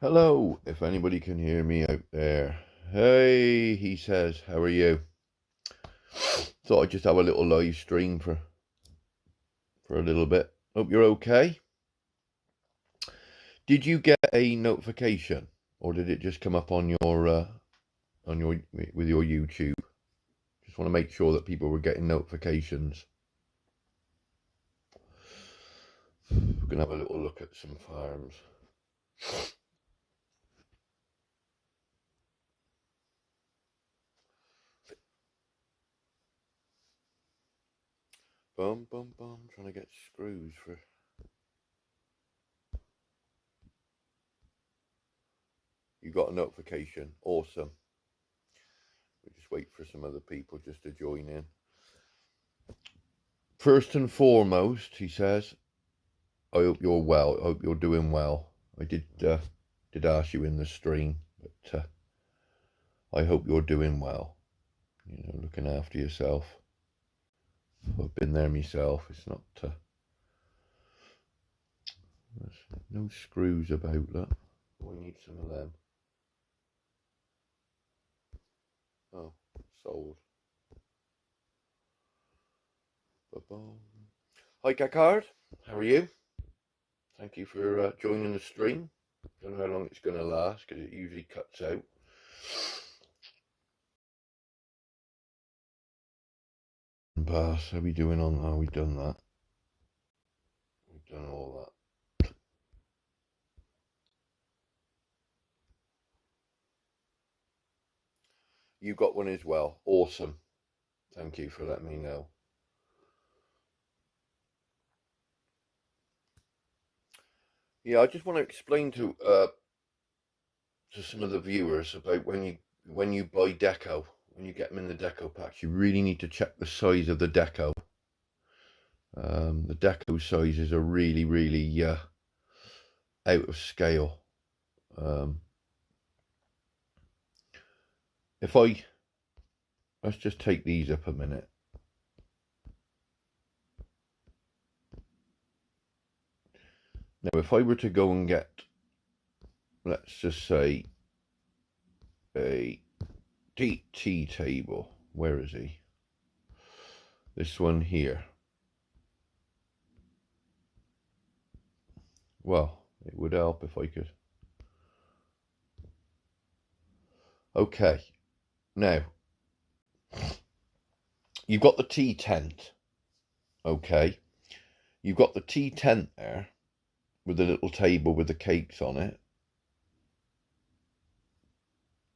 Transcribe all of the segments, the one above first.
Hello, if anybody can hear me out there. Hey, he says, how are you? Thought I'd just have a little live stream for a little bit. Hope you're okay. Did you get a notification, or did it just come up on your with your YouTube? Just want to make sure that people were getting notifications. We're gonna have a little look at some farms. Bum bum bum. Trying to get screws for. You got a notification. Awesome. We just wait for some other people just to join in. First and foremost, he says, I hope you're well. I hope you're doing well. I did ask you in the stream, but I hope you're doing well. You know, looking after yourself. I've been there myself. It's not. There's no screws about that. We need some of them. Oh, sold. Ba-bum. Hi, Kakard. How are you? Thank you for joining the stream. Don't know how long it's going to last because it usually cuts out. Bass, how are we doing on that? We've done that. We've done all that. You got one as well. Awesome. Thank you for letting me know. Yeah, I just want to explain to some of the viewers about when you buy deco, when you get them in the deco packs, you really need to check the size of the deco. The deco sizes are really out of scale. Let's just take these up a minute. Now, if I were to go and get, let's just say, a tea table, where is he? This one here. Well, it would help if I could. Okay, now, you've got the tea tent, okay? You've got the tea tent there, with the little table with the cakes on it.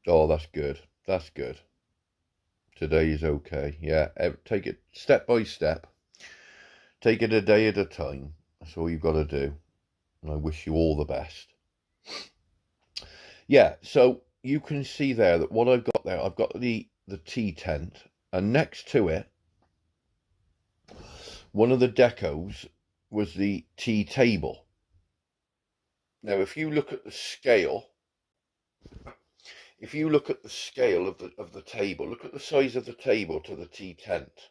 Oh, that's good. That's good. Today is okay. Yeah, take it step by step. Take it a day at a time. That's all you've got to do. And I wish you all the best. Yeah, so you can see there that what I've got there, I've got the tea tent, and next to it, one of the decos was the tea table. Now, if you look at the scale, of the table, look at the size of the table to the tea tent.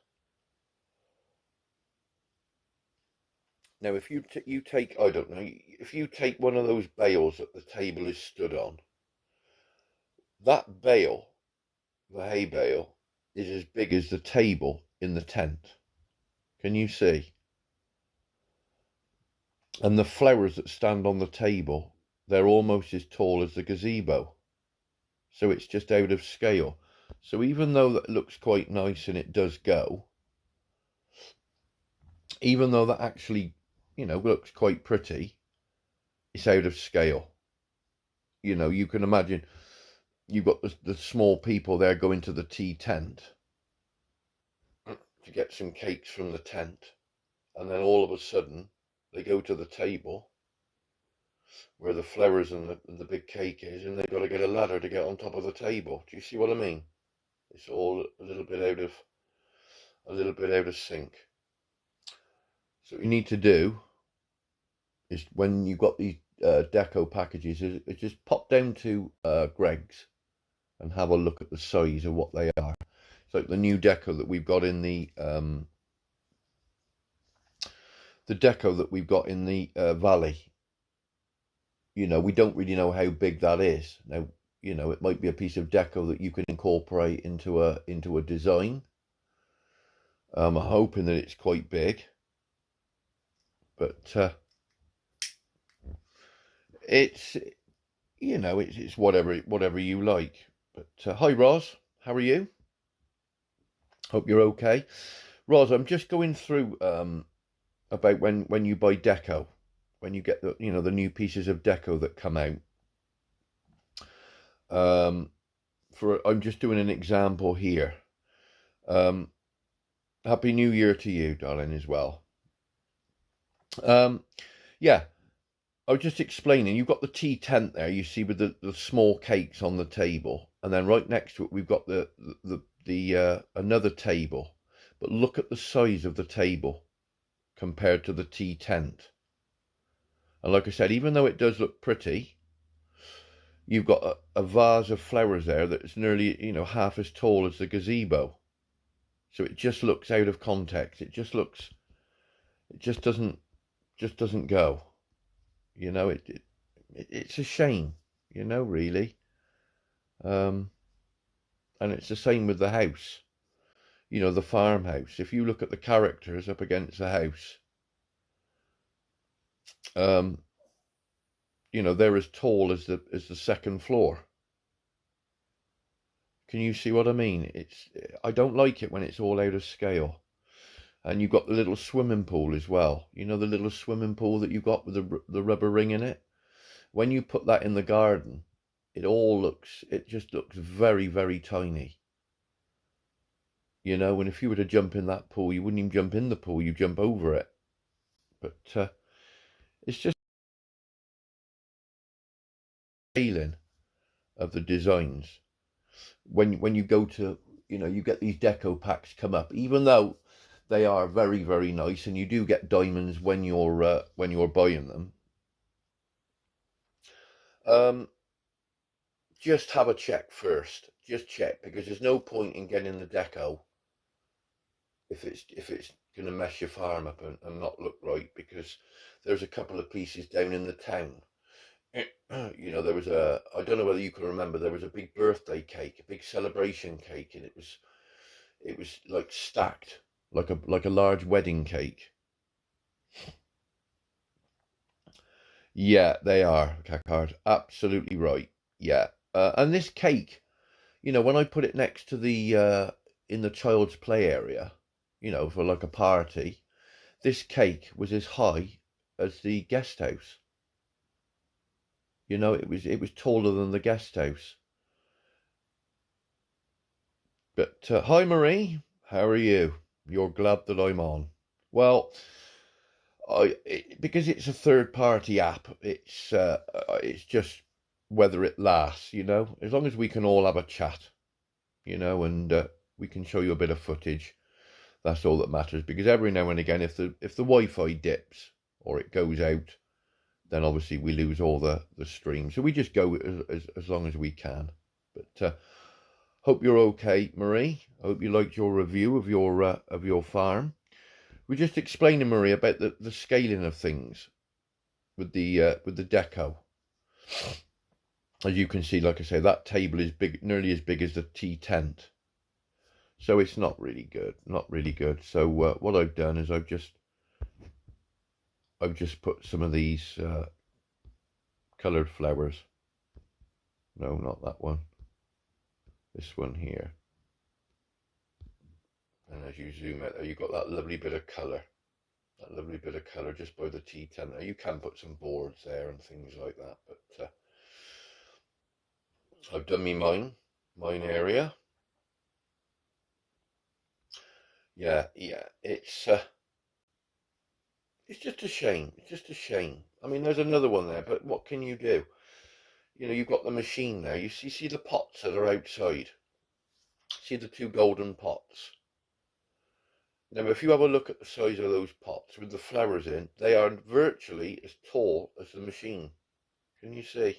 Now, if you take, I don't know, if you take one of those bales that the table is stood on, that bale, the hay bale, is as big as the table in the tent. Can you see? And the flowers that stand on the table, they're almost as tall as the gazebo. So it's just out of scale. So even though that looks quite nice and it does go, even though that actually, you know, looks quite pretty, it's out of scale. You know, you can imagine you've got the small people there going to the tea tent to get some cakes from the tent, and then all of a sudden they go to the table where the flowers and the big cake is, and they've got to get a ladder to get on top of the table. Do you see what I mean? It's all a little bit out of sync. So what you need to do is, when you've got these deco packages, is just pop down to Greg's and have a look at the size of what they are. It's like the new deco that we've got in the valley. You know, we don't really know how big that is. Now, you know, it might be a piece of deco that you can incorporate into a design. I'm hoping that it's quite big, but it's, you know, it's whatever you like. But hi, Roz, how are you? Hope you're okay. Roz, I'm just going through about when you buy deco, when you get the, you know, the new pieces of deco that come out. Um, I'm just doing an example here. Um, Happy New Year to you, darling, as well. Um, yeah, I was just explaining. You've got the tea tent there. You see with the small cakes on the table, and then right next to it we've got the another table. But look at the size of the table compared to the tea tent. And like I said, even though it does look pretty, you've got a vase of flowers there that's nearly, you know, half as tall as the gazebo. So it just looks out of context. It just doesn't go. You know, it's a shame, you know, really. Um, and it's the same with the house, you know, the farmhouse. If you look at the characters up against the house, um, you know, they're as tall as the second floor. Can you see what I mean? I don't like it when it's all out of scale. And you've got the little swimming pool as well. You know, the little swimming pool that you've got with the rubber ring in it. When you put that in the garden, it just looks very, very tiny. You know, and if you were to jump in that pool, you wouldn't even jump in the pool, you jump over it. But it's just feeling of the designs. When you go to, you know, you get these deco packs come up, even though they are very, very nice, and you do get diamonds when you're buying them. Um, just have a check first. Just check, because there's no point in getting the deco if it's going to mess your farm up and not look right, because there's a couple of pieces down in the town. You know, there was I don't know whether you can remember, there was a big birthday cake, a big celebration cake, and it was like stacked like a large wedding cake. Yeah, they are, Cackard. Absolutely right. Yeah. And this cake, you know, when I put it next to the in the child's play area, you know, for like a party, this cake was as high as the guest house. You know, it was taller than the guest house. But hi, Marie. How are you? You're glad that I'm on. Well, because it's a third party app, it's just whether it lasts, you know. As long as we can all have a chat, you know, and we can show you a bit of footage, that's all that matters. Because every now and again, if the Wi-Fi dips or it goes out, then obviously we lose all the stream. So we just go as long as we can. But hope you're okay, Marie. I hope you liked your review of your farm. We're just explaining, Marie, about the scaling of things with the deco. As you can see, like I say, that table is big, nearly as big as the tea tent. So it's not really good, not really good. So what I've done is I've just put some of these coloured flowers. No, not that one. This one here. And as you zoom out there, you've got that lovely bit of colour. That lovely bit of colour just by the tea tent. Now you can put some boards there and things like that, but I've done me mine area. Yeah, yeah. It's just a shame. It's just a shame. I mean, there's another one there, but what can you do? You know, you've got the machine there. See the pots that are outside. See the two golden pots. Now, if you have a look at the size of those pots with the flowers in, they are virtually as tall as the machine. Can you see?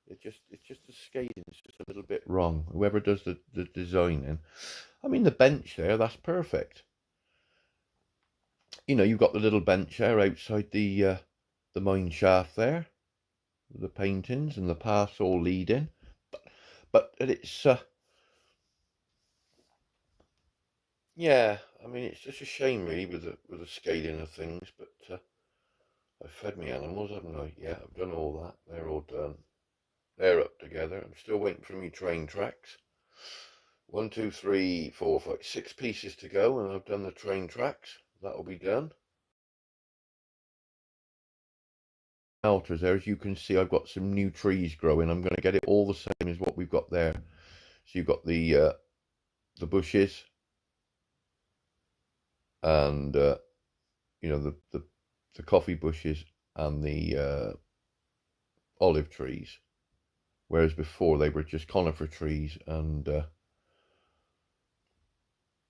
It's just the scaling is just a little bit wrong. Whoever does the designing. I mean, the bench there, that's perfect. you know, you've got the little bench there outside the mine shaft there, with the paintings and the paths all leading. But it's yeah, I mean, it's just a shame really with the scaling of things. But I've fed my animals, haven't I? Yeah, I've done all that. They're all done. They're up together. I'm still waiting for me train tracks. 1, 2, 3, 4, 5, 6 pieces to go, and I've done the train tracks. That'll be done. Altars there, as you can see, I've got some new trees growing. I'm going to get it all the same as what we've got there. So you've got the bushes, and you know, the coffee bushes and the olive trees, whereas before they were just conifer trees and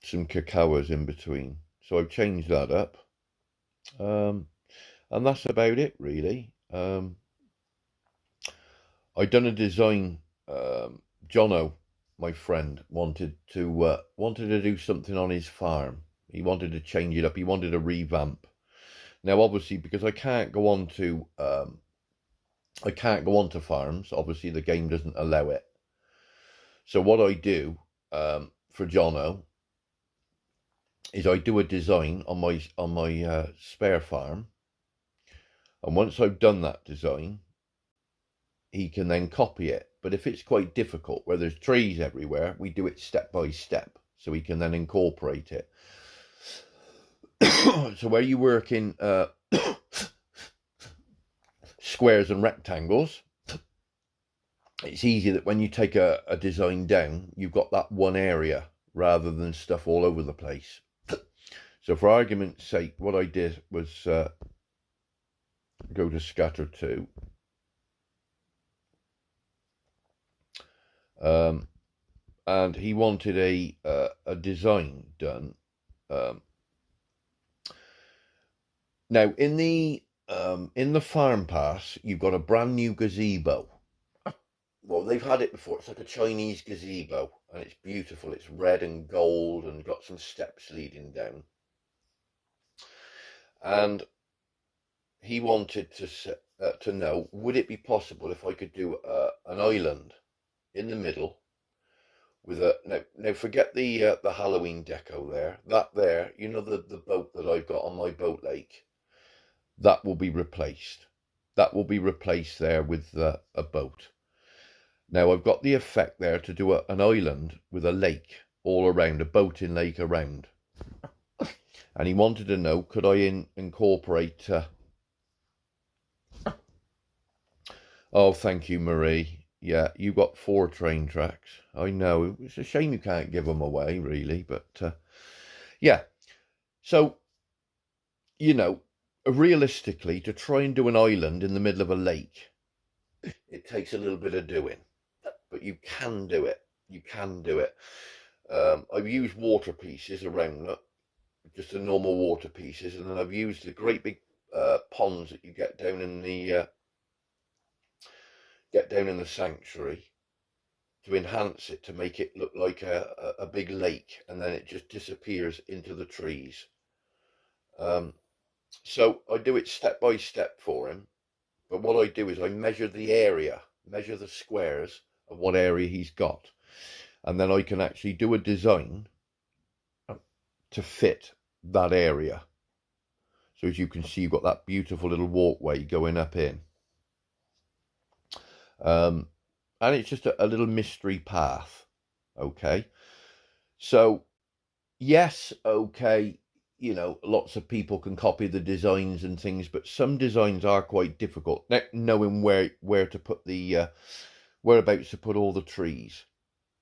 some cacaoas in between. So I've changed that up, and that's about it really. I done a design. Jono, my friend, wanted to do something on his farm. He wanted to change it up. He wanted a revamp. Now, obviously, because I can't go on to farms. Obviously, the game doesn't allow it. So what I do for Jono is I do a design on my spare farm, and once I've done that design, he can then copy it. But if it's quite difficult, where there's trees everywhere, we do it step by step, so he can then incorporate it. So where you work in squares and rectangles, it's easy that when you take a design down, you've got that one area rather than stuff all over the place. So for argument's sake, what I did was go to Scatter 2. And he wanted a design done. Now in the farm pass, you've got a brand new gazebo. Well, they've had it before. It's like a Chinese gazebo, and it's beautiful. It's red and gold, and got some steps leading down. And he wanted to know, would it be possible if I could do an island in the middle with now forget the Halloween deco there. That there, you know, the boat that I've got on my boat lake, that will be replaced. That will be replaced there with a boat. Now I've got the effect there to do an island with a lake all around, a boating lake around. And he wanted to know, could I incorporate... Oh, thank you, Marie. Yeah, you got 4 train tracks. I know, it's a shame you can't give them away, really. But, yeah. So, you know, realistically, to try and do an island in the middle of a lake, it takes a little bit of doing. But you can do it. You can do it. I've used water pieces around it, just the normal water pieces, and then I've used the great big ponds that you get down in the sanctuary to enhance it, to make it look like a big lake, and then it just disappears into the trees. So I do it step by step for him, but what I do is I measure the area, measure the squares of what area he's got, and then I can actually do a design to fit that area. So as you can see, you've got that beautiful little walkway going up in. And it's just a little mystery path. Okay. So, yes, okay, you know, lots of people can copy the designs and things, but some designs are quite difficult. Knowing where to put the, whereabouts to put all the trees.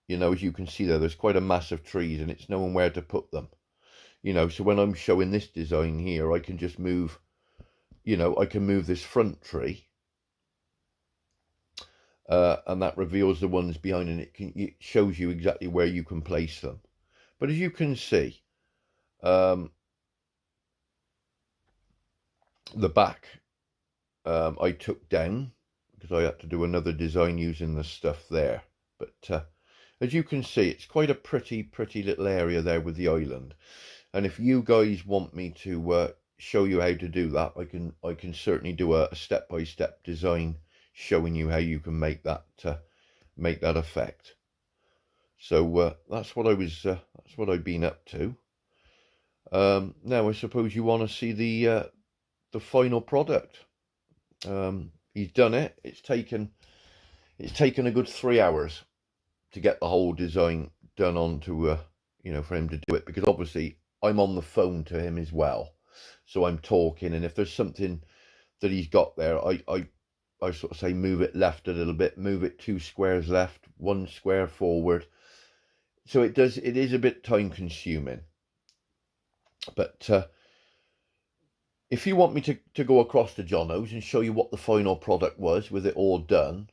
You know, as you can see there's quite a mass of trees, and it's knowing where to put them. You know, so when I'm showing this design here, I can just move, you know, I can move this front tree. And that reveals the ones behind, and it shows you exactly where you can place them. But as you can see, the back I took down because I had to do another design using the stuff there. But as you can see, it's quite a pretty little area there with the island. And if you guys want me to show you how to do that, I can certainly do a step-by-step design showing you how you can make that effect. So that's what that's what I've been up to. Now I suppose you want to see the final product. He's done it. It's taken a good 3 hours to get the whole design done onto you know, for him to do it, because obviously I'm on the phone to him as well, so I'm talking, and if there's something that he's got there, I sort of say move it left a little bit, move it 2 squares left, 1 square forward. So it is a bit time consuming. But if you want me to go across to Jono's and show you what the final product was with it all done,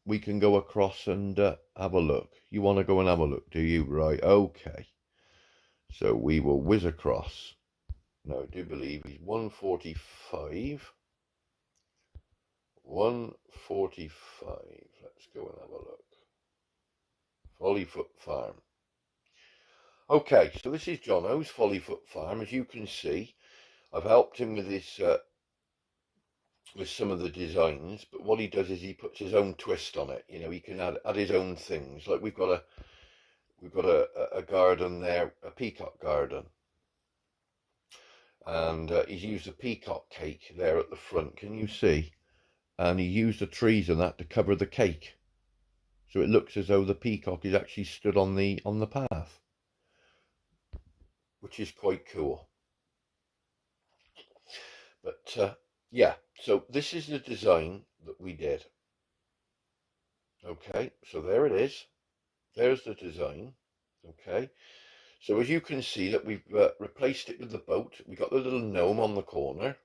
we can go across and have a look. You want to go and have a look, do you? Right, okay. So we will whiz across. Now I do believe he's 145. 145. Let's go and have a look. Follyfoot Farm. Okay, so this is Jono's Follyfoot Farm. As you can see, I've helped him with this with some of the designs, but what he does is he puts his own twist on it. You know, he can add his own things. Like we've got a garden there, a peacock garden, and he's used a peacock cake there at the front. Can you see? And he used the trees and that to cover the cake, so it looks as though the peacock is actually stood on the path, which is quite cool. But yeah, so this is the design that we did. Okay, so there it is. There's the design. Okay, so as you can see that we've replaced it with the boat. We got the little gnome on the corner.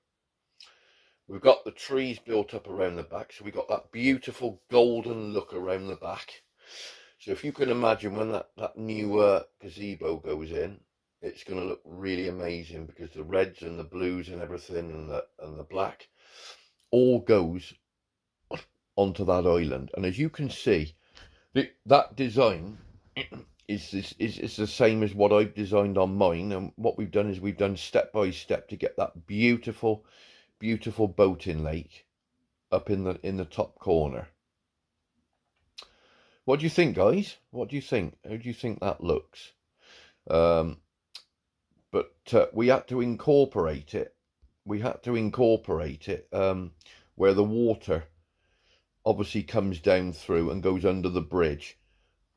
We've got the trees built up around the back, so we got that beautiful golden look around the back. So if you can imagine when that new gazebo goes in, it's going to look really amazing, because the reds and the blues and everything and the black all goes onto that island. And as you can see, that design is the same as what I've designed on mine. And what we've done is we've done step by step to get that beautiful boating lake up in the top corner. What do you think, guys? What do you think? How do you think that looks? But we had to incorporate it. We had to incorporate it where the water obviously comes down through and goes under the bridge.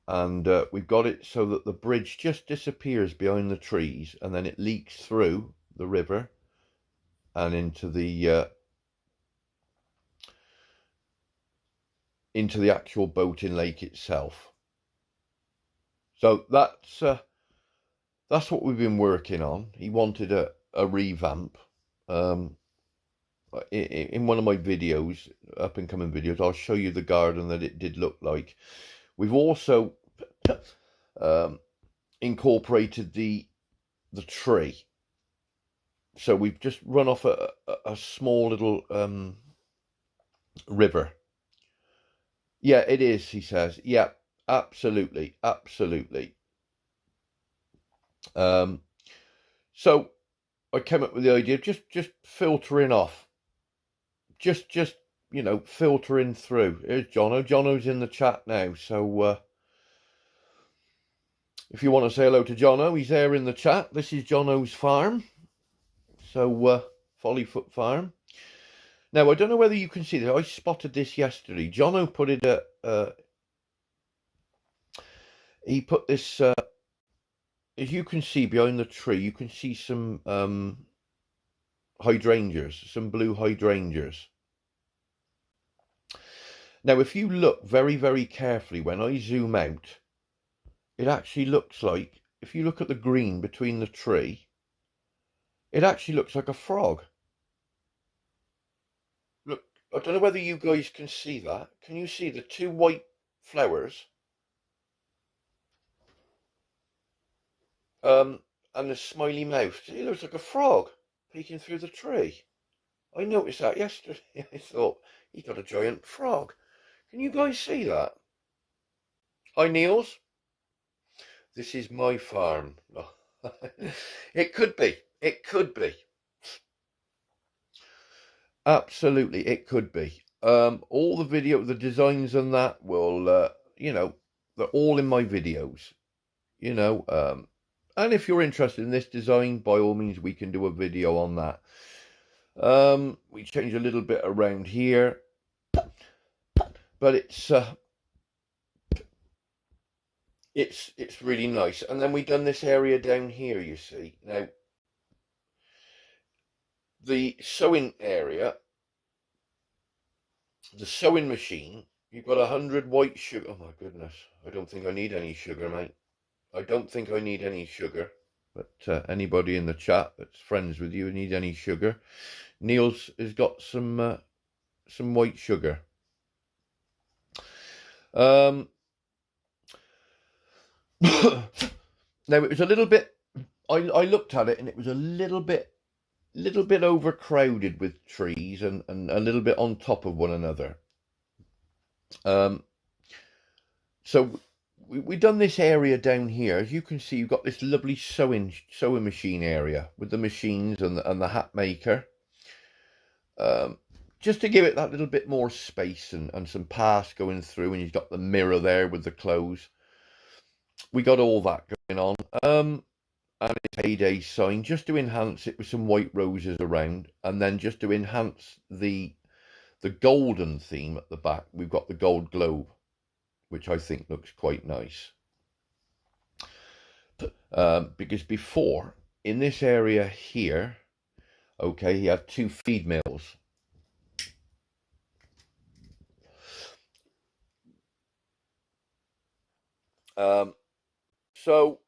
And we've got it so that the bridge just disappears behind the trees, and then it leaks through the river and into the actual boating lake itself. So that's what we've been working on. He wanted a revamp. In one of my videos, up and coming videos, I'll show you the garden that it did look like. We've also incorporated the tree. So we've just run off a small little river. Yeah, it is, he says. Yeah, absolutely, absolutely. So I came up with the idea of just filtering off, just you know, filtering through. Here's Jono. Jono's in the chat now, so if you want to say hello to Jono, he's there in the chat. This is Jono's farm. So Follyfoot Farm. Now I don't know whether you can see this. I spotted this yesterday. Jono put it he put this as you can see behind the tree, you can see some hydrangeas, some blue hydrangeas. Now, if you look very, very carefully, when I zoom out, it actually looks like, if you look at the green between the tree, it actually looks like a frog. Look, I don't know whether you guys can see that. Can you see the 2 white flowers? And the smiley mouth. It looks like a frog peeking through the tree. I noticed that yesterday. I thought, he got a giant frog. Can you guys see that? Hi, Niels. This is my farm. Oh, It could be. It could be. Absolutely, it could be. All the designs and that will, you know, they're all in my videos, you know. And if you're interested in this design, by all means, we can do a video on that. We change a little bit around here, but it's really nice. And then we done this area down here, you see. Now, the sewing area, the sewing machine, you've got 100 white sugar. Oh my goodness, I don't think I need any sugar, mate. I don't think I need any sugar. But anybody in the chat that's friends with you need any sugar, Neil's has got some white sugar. Now it was a little bit. I looked at it and it was a little bit overcrowded with trees and a little bit on top of one another. So we done this area down here. As you can see, you've got this lovely sewing machine area with the machines and the hat maker. Just to give it that little bit more space and some paths going through, and you've got the mirror there with the clothes. We got all that going on. And it's Heyday sign, just to enhance it with some white roses around, and then just to enhance the golden theme at the back, we've got the gold globe, which I think looks quite nice. Because before, in this area here, okay, he had 2 feed mills. So,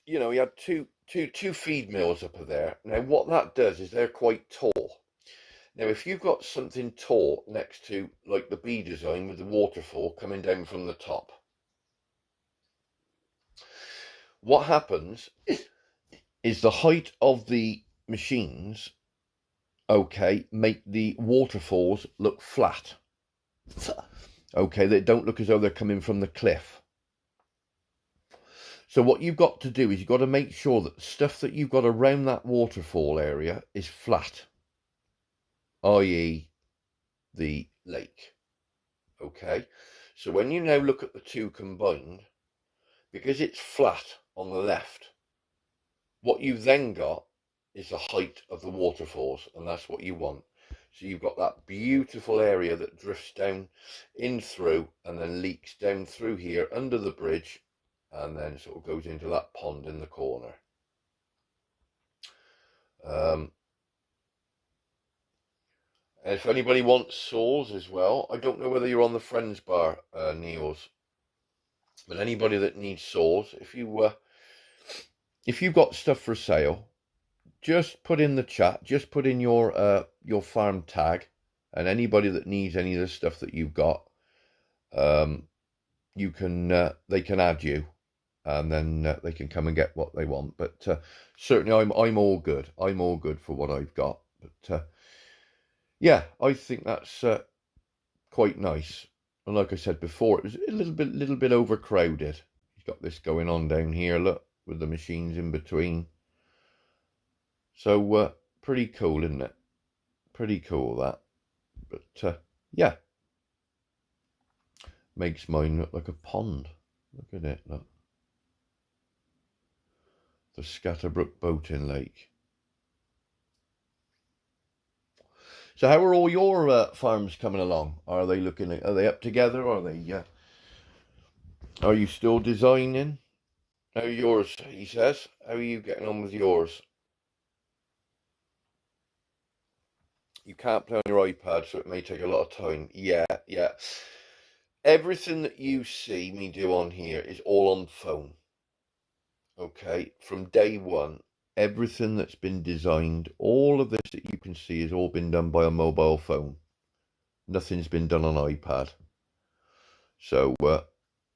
you know, he had two feed mills up there. Now, what that does is they're quite tall. Now, if you've got something tall next to, like the bee design with the waterfall coming down from the top, what happens is the height of the machines, okay, make the waterfalls look flat. Okay, they don't look as though they're coming from the cliff. So what you've got to do is you've got to make sure that the stuff that you've got around that waterfall area is flat, i.e. the lake. Okay, so when you now look at the two combined, because it's flat on the left, what you've then got is the height of the waterfalls, and that's what you want. So you've got that beautiful area that drifts down in through and then leaks down through here under the bridge, and then sort of goes into that pond in the corner. If anybody wants saws as well, I don't know whether you're on the Friends bar, Niels, but anybody that needs saws, if you've got stuff for sale, just put in the chat, just put in your farm tag, and anybody that needs any of the stuff that you've got, you can they can add you, and then they can come and get what they want. But certainly I'm all good. I'm all good for what I've got. But yeah, I think that's quite nice. And like I said before, it was a little bit overcrowded. You've got this going on down here, look, with the machines in between. So pretty cool, isn't it? Pretty cool, that. But yeah, makes mine look like a pond. Look at it, look. The Scatterbrook boating lake. So how are all your farms coming along? Are they up together? Or are you still designing? How are yours, he says? How are you getting on with yours? You can't play on your iPad, so it may take a lot of time. Yeah. Everything that you see me do on here is all on phone. Okay, from day one, everything that's been designed, all of this that you can see has all been done by a mobile phone. Nothing's been done on iPad. So,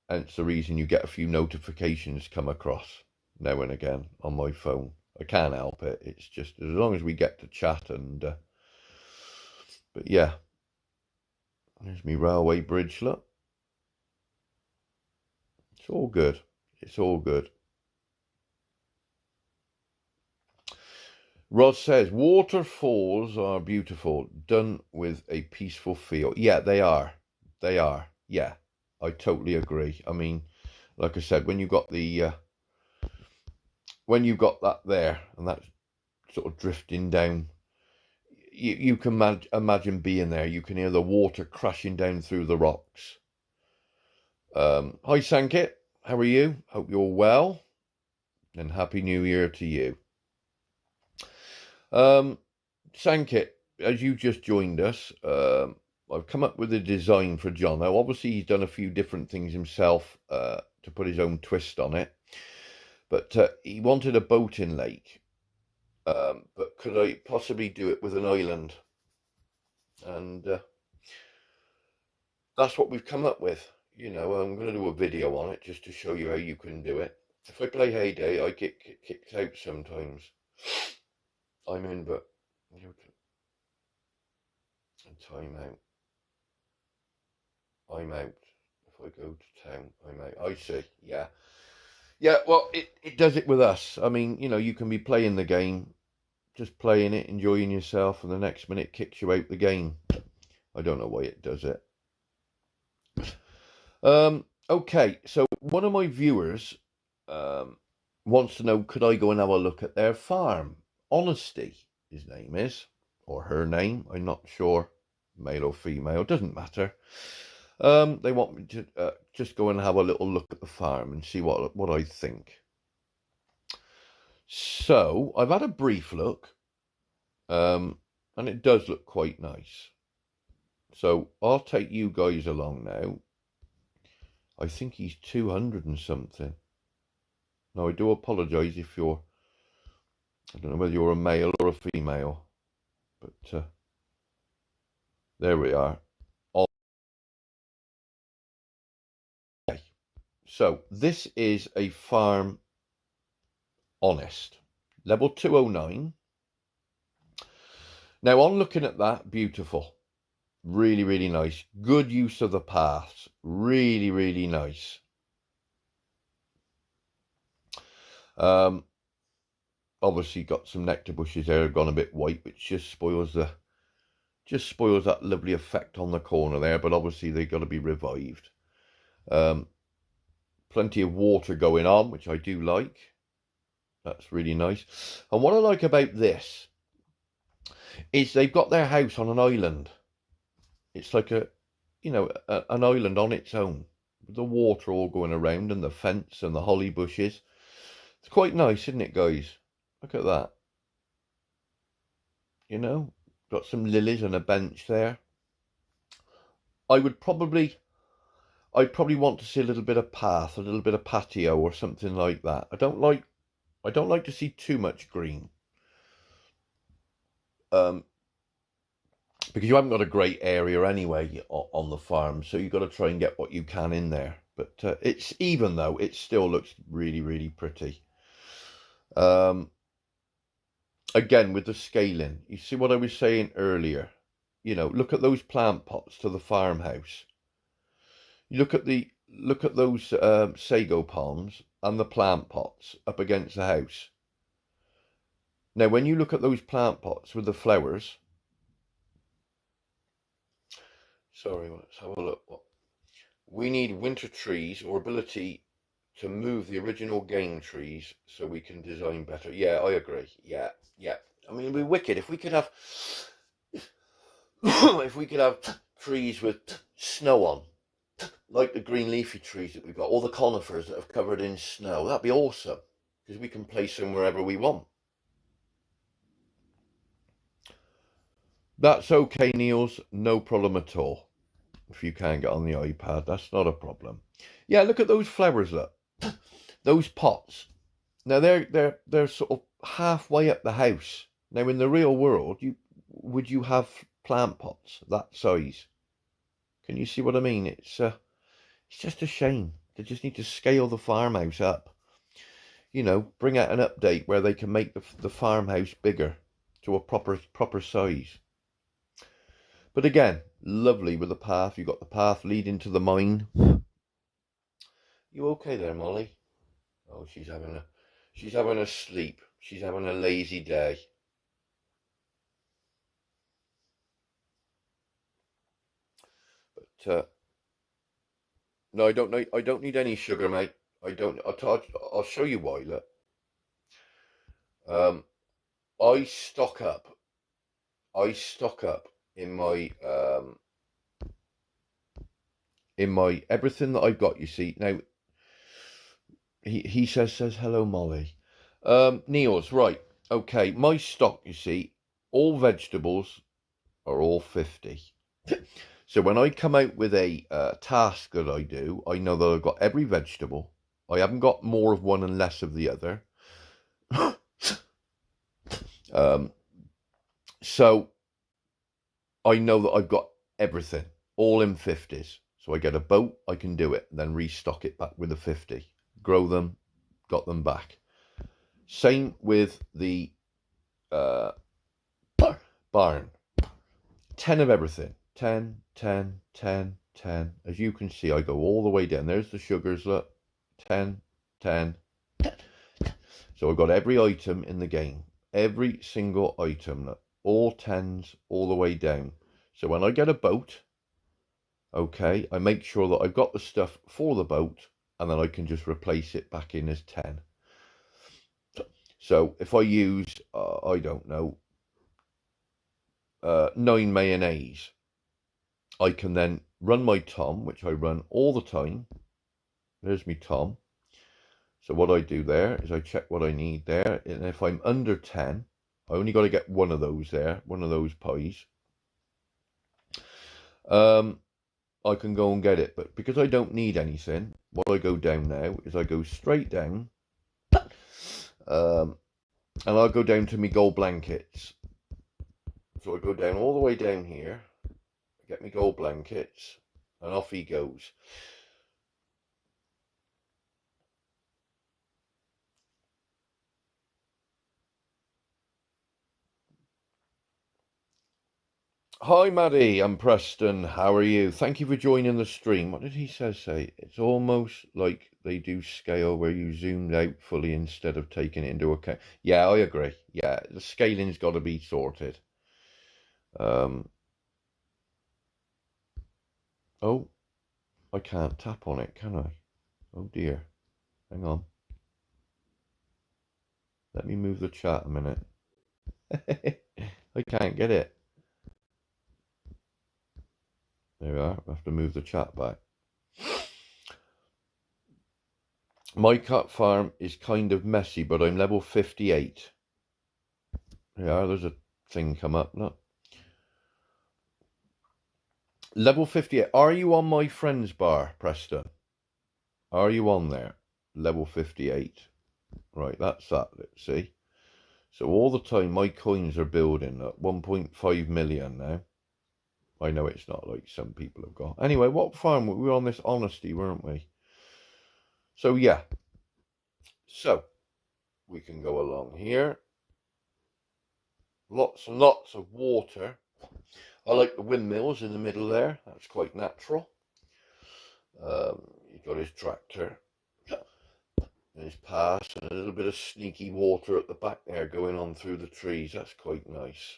hence the reason you get a few notifications come across now and again on my phone. I can't help it. It's just as long as we get to chat and... but yeah. There's me railway bridge, look. It's all good. It's all good. Rod says, waterfalls are beautiful, done with a peaceful feel. Yeah, they are. They are. Yeah, I totally agree. I mean, like I said, when you've got that there and that's sort of drifting down, you can imagine being there. You can hear the water crashing down through the rocks. Hi, Sankit. How are you? Hope you're well. And Happy New Year to you. Sankit, as you just joined us, I've come up with a design for John. Now, obviously, he's done a few different things himself to put his own twist on it. But he wanted a boating lake. But could I possibly do it with an island? And that's what we've come up with. You know, I'm going to do a video on it just to show you how you can do it. If I play Heyday, I get kicked out sometimes. I'm in, but time out. I'm out. If I go to town, I'm out. I see. Yeah. Yeah, well, it does it with us. I mean, you know, you can be playing the game, just playing it, enjoying yourself, and the next minute kicks you out the game. I don't know why it does it. Okay, so one of my viewers wants to know, could I go and have a look at their farm? Honesty, his name is, or her name, I'm not sure, male or female, doesn't matter. They want me to just go and have a little look at the farm and see what I think. So I've had a brief look, and it does look quite nice. So I'll take you guys along now. I think he's 200 and something. Now, I do apologise if you're, I don't know whether you're a male or a female, but there we are. Okay. So this is a farm honest, level 209. Now, on looking at that, beautiful. Really, really nice. Good use of the paths. Really, really nice. Obviously got some nectar bushes there, gone a bit white, which just spoils that lovely effect on the corner there, but obviously they've got to be revived. Plenty of water going on, which I do like. That's really nice. And what I like about this is they've got their house on an island. It's like an island on its own, with the water all going around and the fence and the holly bushes. It's quite nice, isn't it, guys? Look at that. You know, got some lilies and a bench there. I'd probably want to see a little bit of path, a little bit of patio or something like that. I don't like to see too much green. Because you haven't got a great area anyway on the farm, so you've got to try and get what you can in there. But it's, even though it still looks really, really pretty. Again, with the scaling, you see what I was saying earlier. You know, look at those plant pots to the farmhouse. You look at those sago palms and the plant pots up against the house. Now, when you look at those plant pots with the flowers, sorry, let's have a look. We need winter trees or ability to move the original game trees so we can design better. Yeah, I agree. Yeah. I mean, it'd be wicked if we could have trees with snow on, like the green leafy trees that we've got, all the conifers that have covered in snow. That'd be awesome, because we can place them wherever we want. That's okay, Niels. No problem at all. If you can't get on the iPad, that's not a problem. Yeah, look at those flowers, look. Those pots. Now they're sort of halfway up the house. Now in the real world, would you have plant pots that size? Can you see what I mean? It's just a shame. They just need to scale the farmhouse up. You know, bring out an update where they can make the farmhouse bigger to a proper size. But again, lovely with the path. You've got the path leading to the mine. You okay there, Molly? Oh, she's having a sleep. She's having a lazy day. No, I don't know. I don't need any sugar, mate. I don't. I'll show you why. Look. I stock up. I stock up in my everything that I've got. You see now. He says hello, Molly. Niels, right? Okay, my stock. You see, all vegetables are all 50. So when I come out with a task that I do, I know that I've got every vegetable. I haven't got more of one and less of the other. So I know that I've got everything, all in 50s. So I get a boat, I can do it, then restock it back with a 50. Grow them, got them back. Same with the barn. 10 of everything. 10, 10, 10, 10. As you can see, I go all the way down. There's the sugars, look. 10, 10, 10. So I've got every item in the game. Every single item, look. All 10s, all the way down. So when I get a boat, okay, I make sure that I've got the stuff for the boat, and then I can just replace it back in as 10. So if I use, I don't know, 9 mayonnaise, I can then run my tom, which I run all the time. There's my tom. So what I do there is I check what I need there. And if I'm under 10, I only got to get one of those there, one of those pies. I can go and get it. But because I don't need anything, what I go down now is I go straight down. And I'll go down to my gold blankets. So I go down all the way down here, get my gold blankets, and off he goes. Hi Maddie, I'm Preston. How are you? Thank you for joining the stream. What did he say? It's almost like they do scale where you zoomed out fully instead of taking it into account. Yeah, I agree. Yeah, the scaling's got to be sorted. Oh, I can't tap on it, can I? Oh dear. Hang on. Let me move the chat a minute. I can't get it. There we are. I have to move the chat back. My cat farm is kind of messy, but I'm level 58. Yeah, there's a thing come up. Look. Level 58. Are you on my friends bar, Preston? Are you on there? Level 58. Right, that's that. Let's see. So all the time my coins are building at 1.5 million now. I know it's not like some people have got. Anyway, what farm? We were on this honesty, weren't we? So yeah. So we can go along here. Lots and lots of water. I like the windmills in the middle there. That's quite natural. He's got his tractor and his pass and a little bit of sneaky water at the back there going on through the trees. That's quite nice.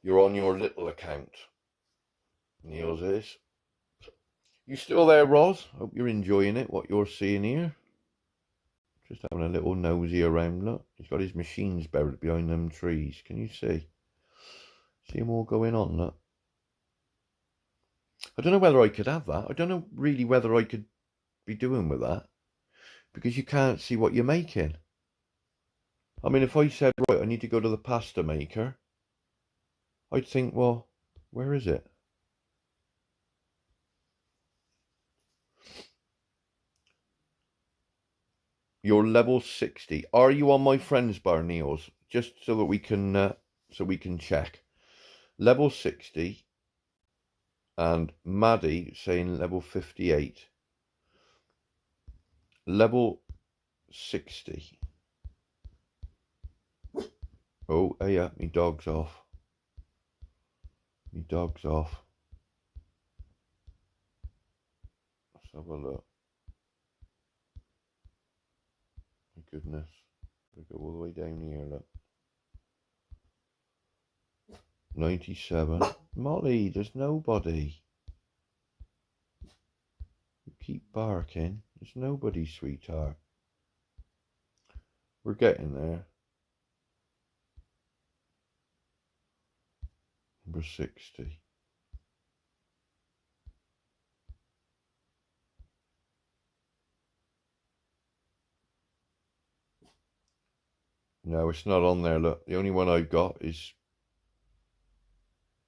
You're on your little account. Niels is. You still there, Roz? Hope you're enjoying it, what you're seeing here. Just having a little nosy around. Look, he's got his machines buried behind them trees. Can you see? See them all going on, look. I don't know whether I could have that. I don't know really whether I could be doing with that. Because you can't see what you're making. I mean, if I said, right, I need to go to the pasta maker, I'd think, well, where is it? You're level 60. Are you on my friends bar, Niels? Just so that we can check. Level 60. And Maddie saying level 58. Level 60. Oh, yeah, me dog's off. Me dog's off. Let's have a look. My goodness. I go all the way down here, look. 97. Molly, there's nobody. You keep barking. There's nobody, sweetheart. We're getting there. Number 60. No, it's not on there. Look, the only one I've got is,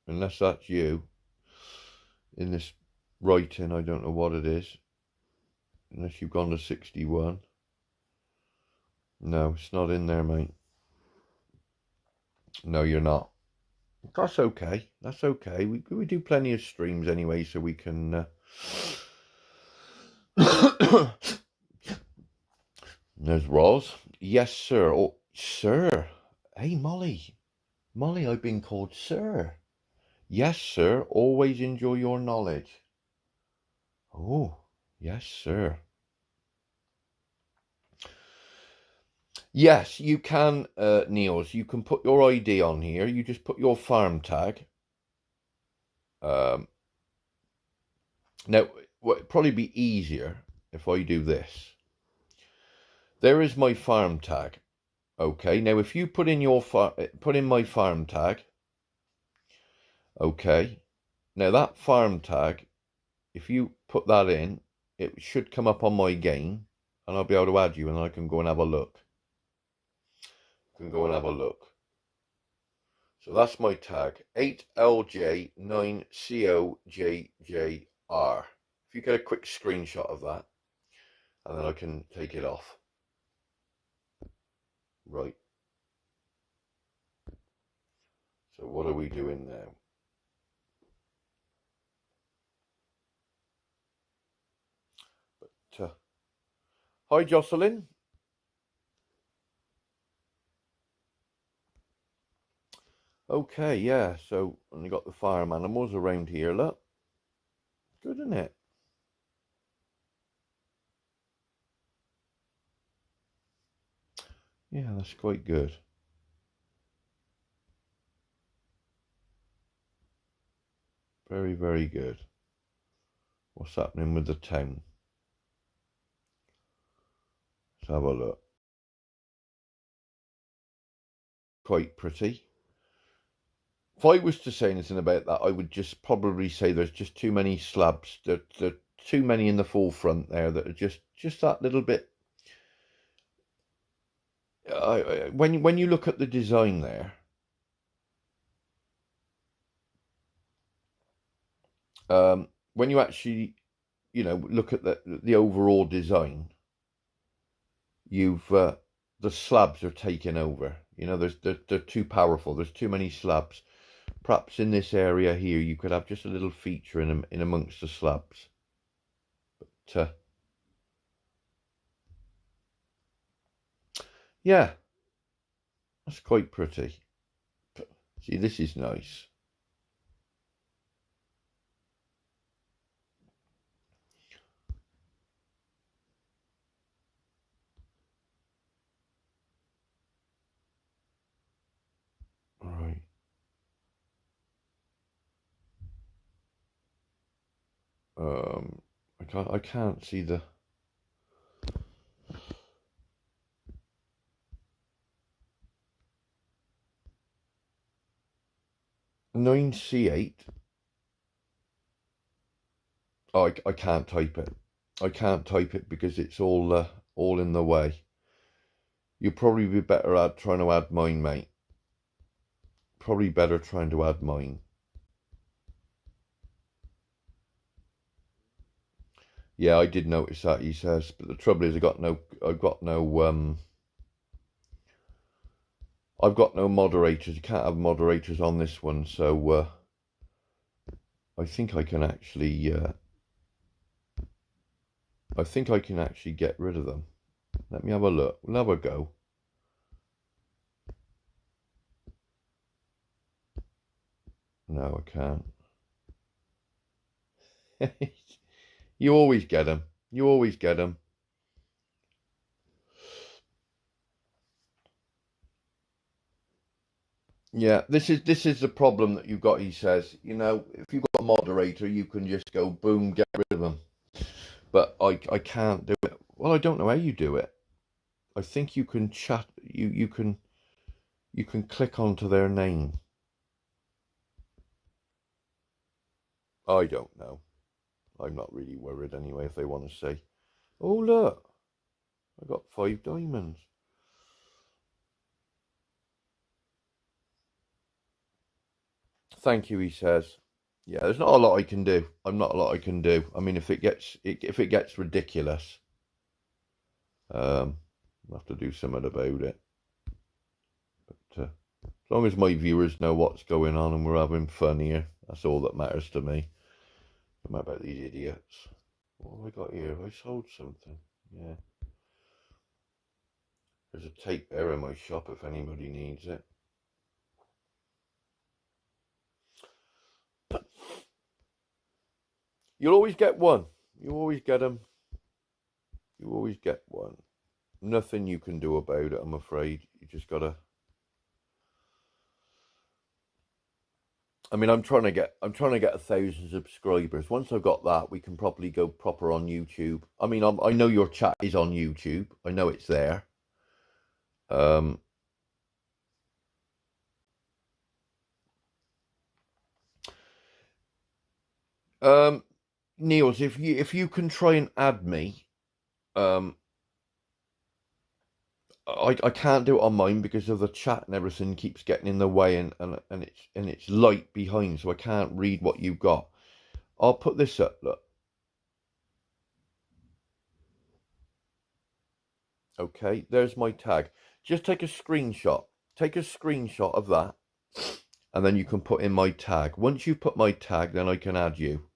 unless that's you, in this writing, I don't know what it is. Unless you've gone to 61. No, it's not in there, mate. No, you're not. That's okay. That's okay. We do plenty of streams anyway, so we can... There's Roz. Yes, sir. Oh, sir. Hey, Molly. Molly, I've been called sir. Yes, sir. Always enjoy your knowledge. Oh, yes, sir. Yes, you can, Niels. You can put your ID on here. You just put your farm tag. Now, it'd probably be easier if I do this. There is my farm tag. Okay. Now, if you put in my farm tag. Okay. Now that farm tag, if you put that in, it should come up on my game, and I'll be able to add you, and I can go and have a look. So that's my tag, 8LJ9COJJR. If you get a quick screenshot of that, and then I can take it off. Right. So what are we doing now? But, hi, Jocelyn. Okay, yeah, so only got the farm animals around here, look. Good, isn't it? Yeah, that's quite good. Very, very good. What's happening with the town? Let's have a look. Quite pretty. If I was to say anything about that, I would just probably say there's just too many slabs. There are too many in the forefront there that are just that little bit. When you look at the design there, when you actually, look at the overall design, the slabs are taking over. They're too powerful. There's too many slabs. Perhaps in this area here, you could have just a little feature in amongst the slabs. But yeah, that's quite pretty. See, this is nice. Right. I can't see the. Nine C8. Oh, I can't type it. I can't type it because it's all in the way. You'll probably be better at trying to add mine, mate. Probably better trying to add mine. Yeah, I did notice that, he says, but the trouble is I've got no moderators. You can't have moderators on this one, so I think I can actually get rid of them. Let me have a look. We'll have a go. No, I can't. You always get them. You always get them. Yeah, this is the problem that you've got, he says. You know, if you've got a moderator, you can just go boom, get rid of them. But I can't do it. Well, I don't know how you do it. I think you can chat, you can click onto their name. I don't know. I'm not really worried anyway if they want to say, oh look, I got 5 diamonds. Thank you, he says. Yeah, there's not a lot I can do. I'm not a lot I can do. I mean, if it gets ridiculous, I'll have to do something about it. But as long as my viewers know what's going on and we're having fun here, that's all that matters to me. Don't matter about these idiots. What have I got here? Have I sold something? Yeah. There's a tape there in my shop if anybody needs it. You'll always get one. You always get them. You always get one. Nothing you can do about it, I'm afraid. You just gotta. I mean, I'm trying to get 1,000 subscribers. Once I've got that, we can probably go proper on YouTube. I mean, I know your chat is on YouTube. I know it's there. Niels, if you can try and add me, I can't do it on mine because of the chat and everything keeps getting in the way and it's light behind, so I can't read what you've got. I'll put this up, look. Okay, there's my tag. Just take a screenshot. Take a screenshot of that, and then you can put in my tag. Once you put my tag, then I can add you.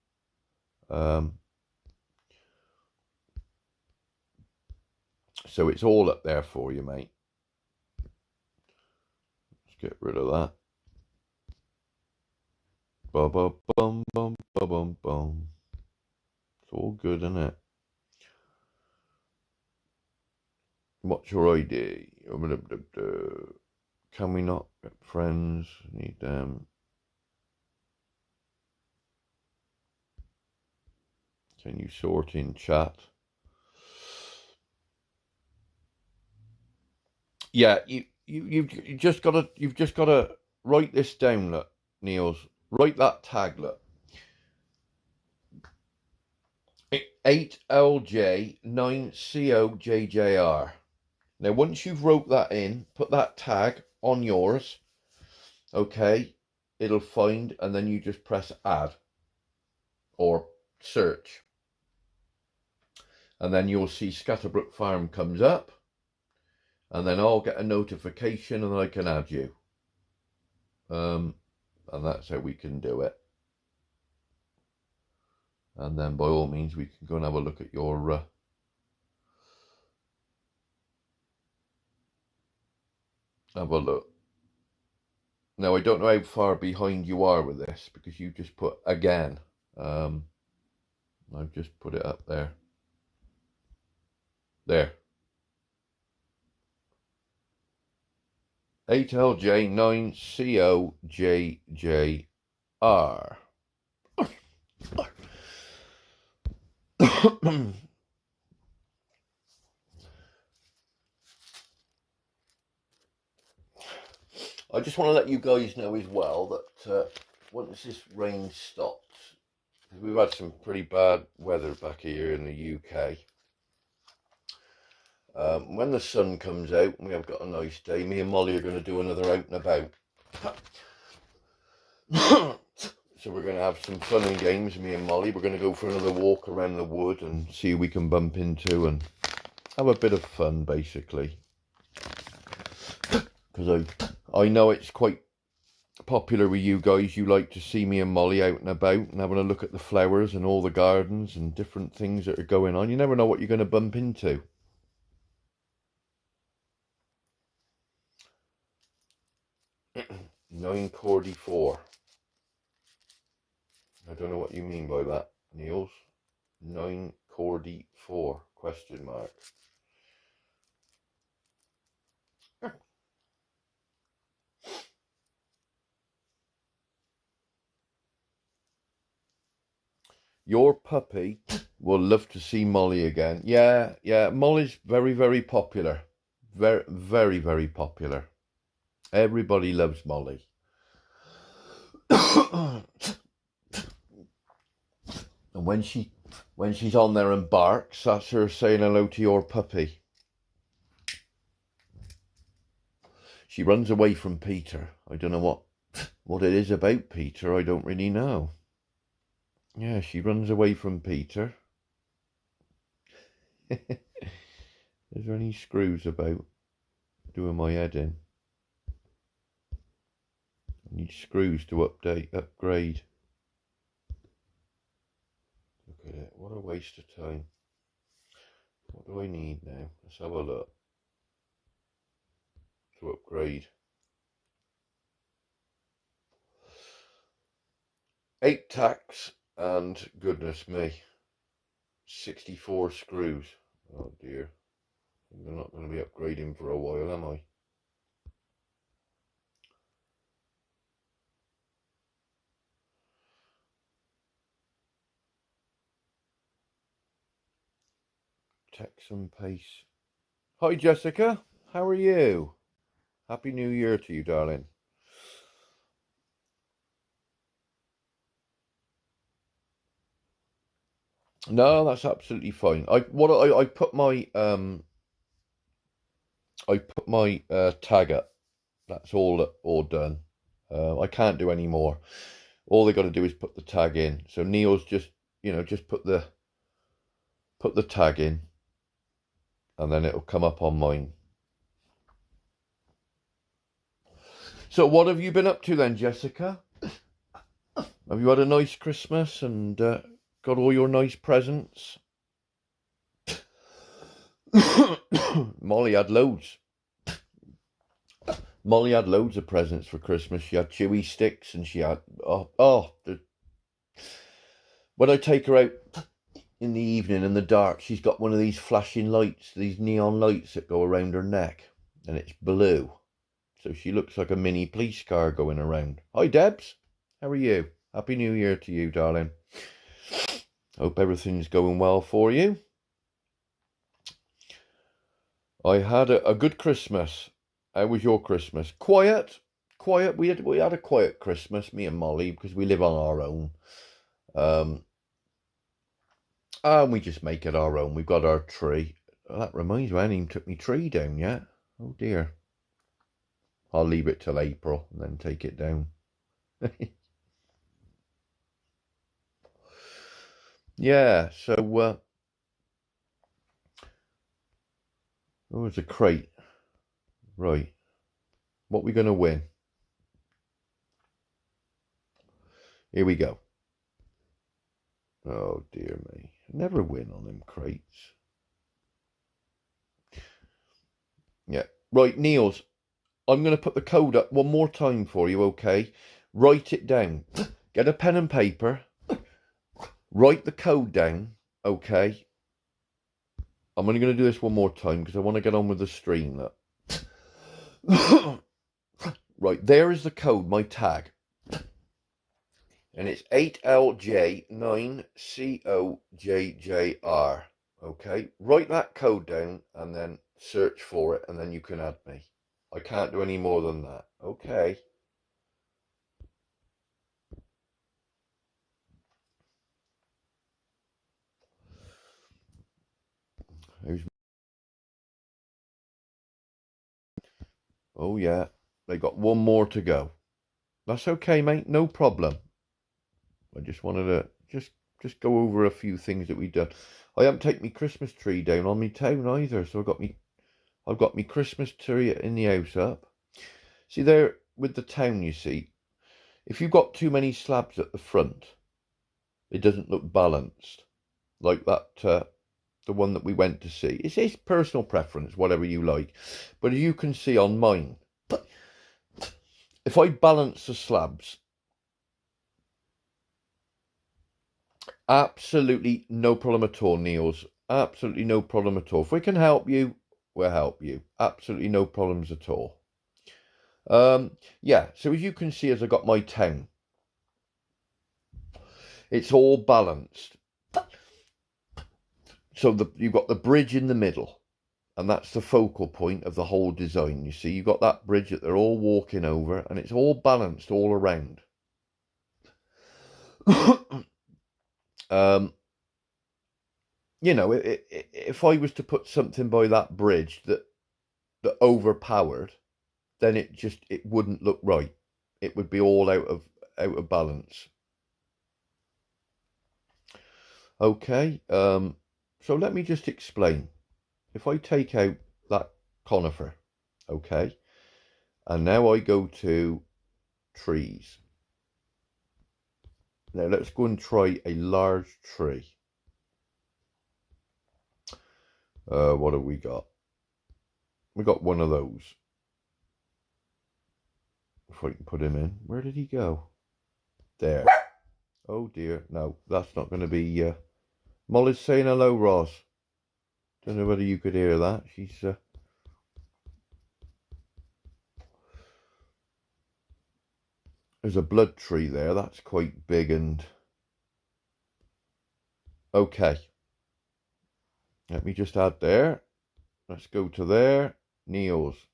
So it's all up there for you, mate. Let's get rid of that. Bum bum bum bum bum bum. It's all good, isn't it? What's your ID? Can we not get friends? Need them. Can you sort in chat? Yeah, you've just gotta write this down, look, Niels. Write that tag, look. 8LJ9COJJR. Now, once you've wrote that in, put that tag on yours. Okay, it'll find, and then you just press add or search, and then you'll see Scatterbrook Farm comes up, and then I'll get a notification and I can add you. And that's how we can do it. And then by all means we can go and have a look at your have a look. Now I don't know how far behind you are with this because you just put again. I've just put it up there. There. 8LJ9COJJR. I just want to let you guys know as well that once this rain stops, because we've had some pretty bad weather back here in the UK, when the sun comes out and we have got a nice day, me and Molly are going to do another out and about. So we're going to have some fun and games, me and Molly. We're going to go for another walk around the wood and see who we can bump into and have a bit of fun, basically. Because I know it's quite popular with you guys. You like to see me and Molly out and about and having a look at the flowers and all the gardens and different things that are going on. You never know what you're going to bump into. $9.44. I don't know what you mean by that, Niels. $9.44 question mark. Your puppy will love to see Molly again. Yeah, yeah. Molly's very, very popular. Very, very, very popular. Everybody loves Molly. And when she's on there and barks, that's her saying hello to your puppy. She runs away from Peter. I don't know what it is about Peter. I don't really know. Yeah, she runs away from Peter. Is there any screws about doing my head in? I need screws to upgrade. Look at it. What a waste of time. What do I need now? Let's have a look. To upgrade. 8 tacks and goodness me, 64 screws. Oh dear. I'm not going to be upgrading for a while, am I? Text and paste. Hi Jessica, how are you? Happy New Year to you, darling. No, that's absolutely fine. I put my tag up. That's all done. I can't do any more. All they got to do is put the tag in. So Neil's just put the tag in, and then it'll come up on mine. So what have you been up to then, Jessica? Have you had a nice Christmas and got all your nice presents? Molly had loads. Molly had loads of presents for Christmas. She had chewy sticks and she had... When I take her out in the evening in the dark, she's got one of these flashing lights, these neon lights that go around her neck, and it's blue. So she looks like a mini police car going around. Hi, Debs. How are you? Happy New Year to you, darling. Hope everything's going well for you. I had a good Christmas. How was your Christmas? Quiet. We had a quiet Christmas, me and Molly, because we live on our own. And we just make it our own. We've got our tree. Oh, that reminds me, I haven't even took my tree down yet. Oh dear. I'll leave it till April and then take it down. Yeah, so oh, it's a crate. Right. What we going to win? Here we go. Oh dear me. Never win on them crates. Yeah. Right, Niels. I'm going to put the code up one more time for you, okay? Write it down. Get a pen and paper. Write the code down, okay? I'm only going to do this one more time because I want to get on with the stream. Right, there is the code, my tag. And it's 8LJ9COJJR. Okay, write that code down and then search for it and then you can add me. I can't do any more than that. Okay. Oh yeah, they got one more to go. That's okay, mate. No problem. I just wanted to just go over a few things that we've done. I haven't taken my Christmas tree down on my town either, so I've got my Christmas tree in the house up. See there with the town, you see, if you've got too many slabs at the front, it doesn't look balanced like that. The one that we went to see. It's personal preference, whatever you like. But as you can see on mine, if I balance the slabs, absolutely no problem at all, Niels. Absolutely no problem at all. If we can help you, we'll help you. Absolutely no problems at all. Yeah, so as you can see, as I got my town, It's all balanced. So you've got the bridge in the middle, and that's the focal point of the whole design. You see, you've got that bridge that they're all walking over, and it's all balanced all around. You know, if I was to put something by that bridge that overpowered, then it wouldn't look right. It would be all out of balance. Okay, so let me just explain. If I take out that conifer, okay, and now I go to trees. Now let's go and try a large tree. What have we got? We got one of those. If I can put him in. Where did he go? There. Oh dear. No, that's not going to be... Molly's saying hello, Ross. Don't know whether you could hear that. She's... There's a blood tree there. That's quite big and... Okay. Let me just add there. Let's go to there. Neil's.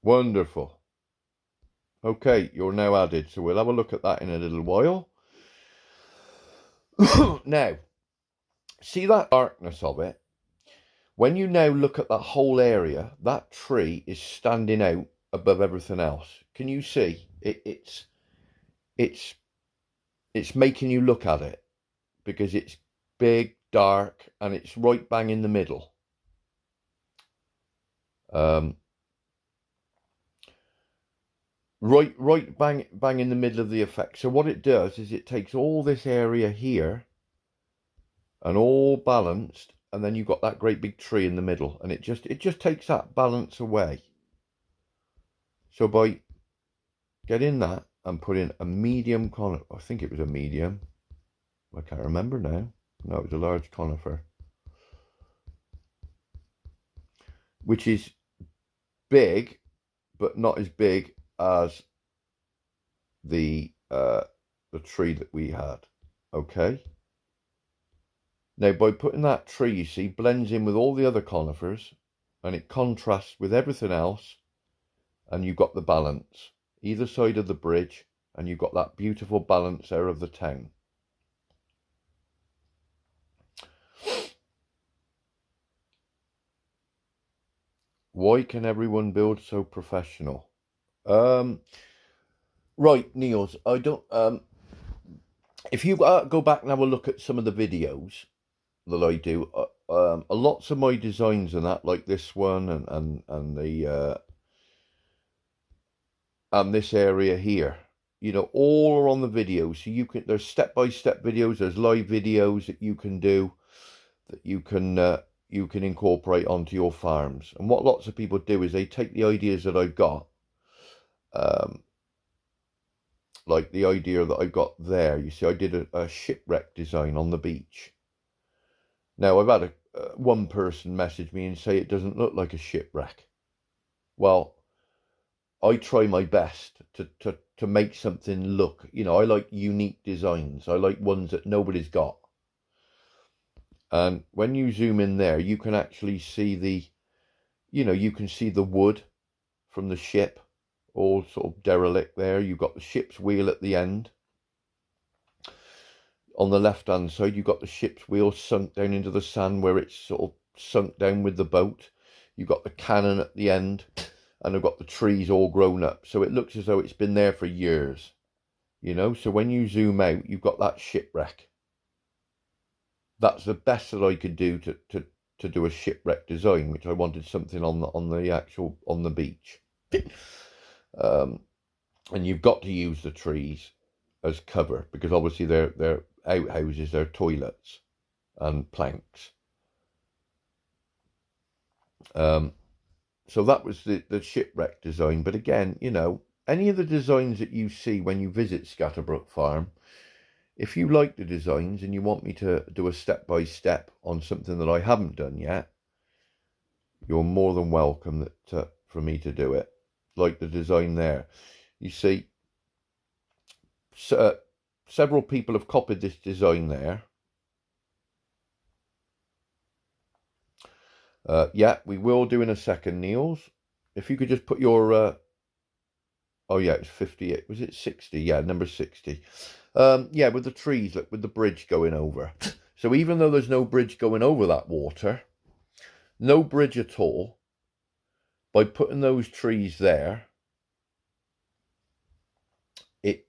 Wonderful. Okay, you're now added. So we'll have a look at that in a little while. Now, see that darkness of it? When you now look at that whole area, that tree is standing out above everything else. Can you see? It's making you look at it because it's big, dark, and it's right bang in the middle. Right bang in the middle of the effect. So what it does is it takes all this area here and all balanced, and then you've got that great big tree in the middle, and it just takes that balance away. So by getting that and putting a medium conifer, I think it was a medium, I can't remember now. No, it was a large conifer, which is big, but not as big as the tree that we had. Okay. Now, by putting that tree, you see, blends in with all the other conifers, and it contrasts with everything else, and you've got the balance either side of the bridge, and you've got that beautiful balance there of the town. Why can everyone build so professional? Right, Niels, I don't... if you go back and have a look at some of the videos that I do, lots of my designs and that, like this one and the and this area here, you know, all are on the videos. So you can, there's step-by-step videos, there's live videos that you can do, that you can incorporate onto your farms. And what lots of people do is they take the ideas that I've got, like the idea that I've got there. You see, I did a shipwreck design on the beach. Now, I've had one person message me and say it doesn't look like a shipwreck. Well, I try my best to make something look, you know, I like unique designs. I like ones that nobody's got. And when you zoom in there, you can actually see the, you know, you can see the wood from the ship, all sort of derelict there. You've got the ship's wheel at the end. On the left-hand side, you've got the ship's wheel sunk down into the sand where it's sort of sunk down with the boat. You've got the cannon at the end, and I've got the trees all grown up. So it looks as though it's been there for years, you know. So when you zoom out, you've got that shipwreck. That's the best that I could do to do a shipwreck design, which I wanted something on the beach. And you've got to use the trees as cover, because obviously they're outhouses, they're toilets and planks. So that was the shipwreck design. But again, you know, any of the designs that you see when you visit Scatterbrook Farm, if you like the designs and you want me to do a step-by-step on something that I haven't done yet, you're more than welcome for me to do it. Like the design there. You see, so several people have copied this design there. Yeah, we will do in a second, Niels. If you could just put your... oh, yeah, it's 58. Was it 60? Yeah, number 60. Yeah, with the trees, look, with the bridge going over. So even though there's no bridge going over that water, no bridge at all, by putting those trees there, it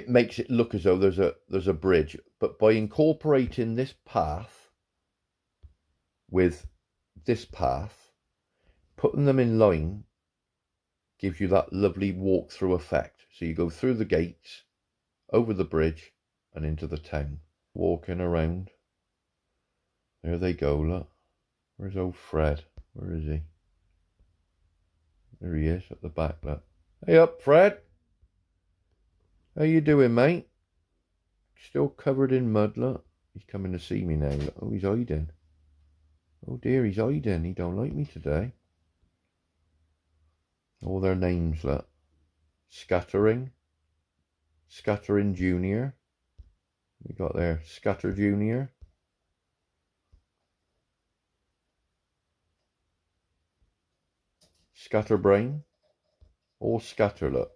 makes it look as though there's a bridge. But by incorporating this path with this path, putting them in line, gives you that lovely walk-through effect. So you go through the gates, over the bridge, and into the town. Walking around. There they go, look. Where's old Fred? Where is he? There he is, at the back, look. Hey up, Fred. How you doing, mate? Still covered in mud, look. He's coming to see me now, look. Oh, he's hiding. Oh dear, he's hiding. He don't like me today. All their names, look. Scattering Junior. We got there, Scatter Junior. Scatterbrain. All scatter, look.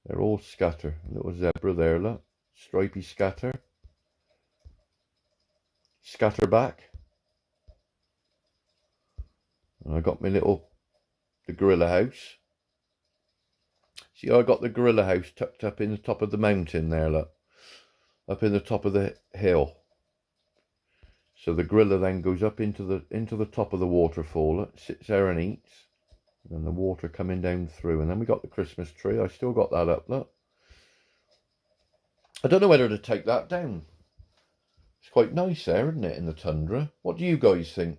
They're all scatter. Little zebra there, look. Stripy scatter. Scatterback. And I got my the gorilla house. See, I got the gorilla house tucked up in the top of the mountain there, look. Up in the top of the hill. So the gorilla then goes up into the top of the waterfall, look, sits there and eats. And then the water coming down through. And then we got the Christmas tree. I still got that up, look. I don't know whether to take that down. It's quite nice there, isn't it, in the tundra? What do you guys think?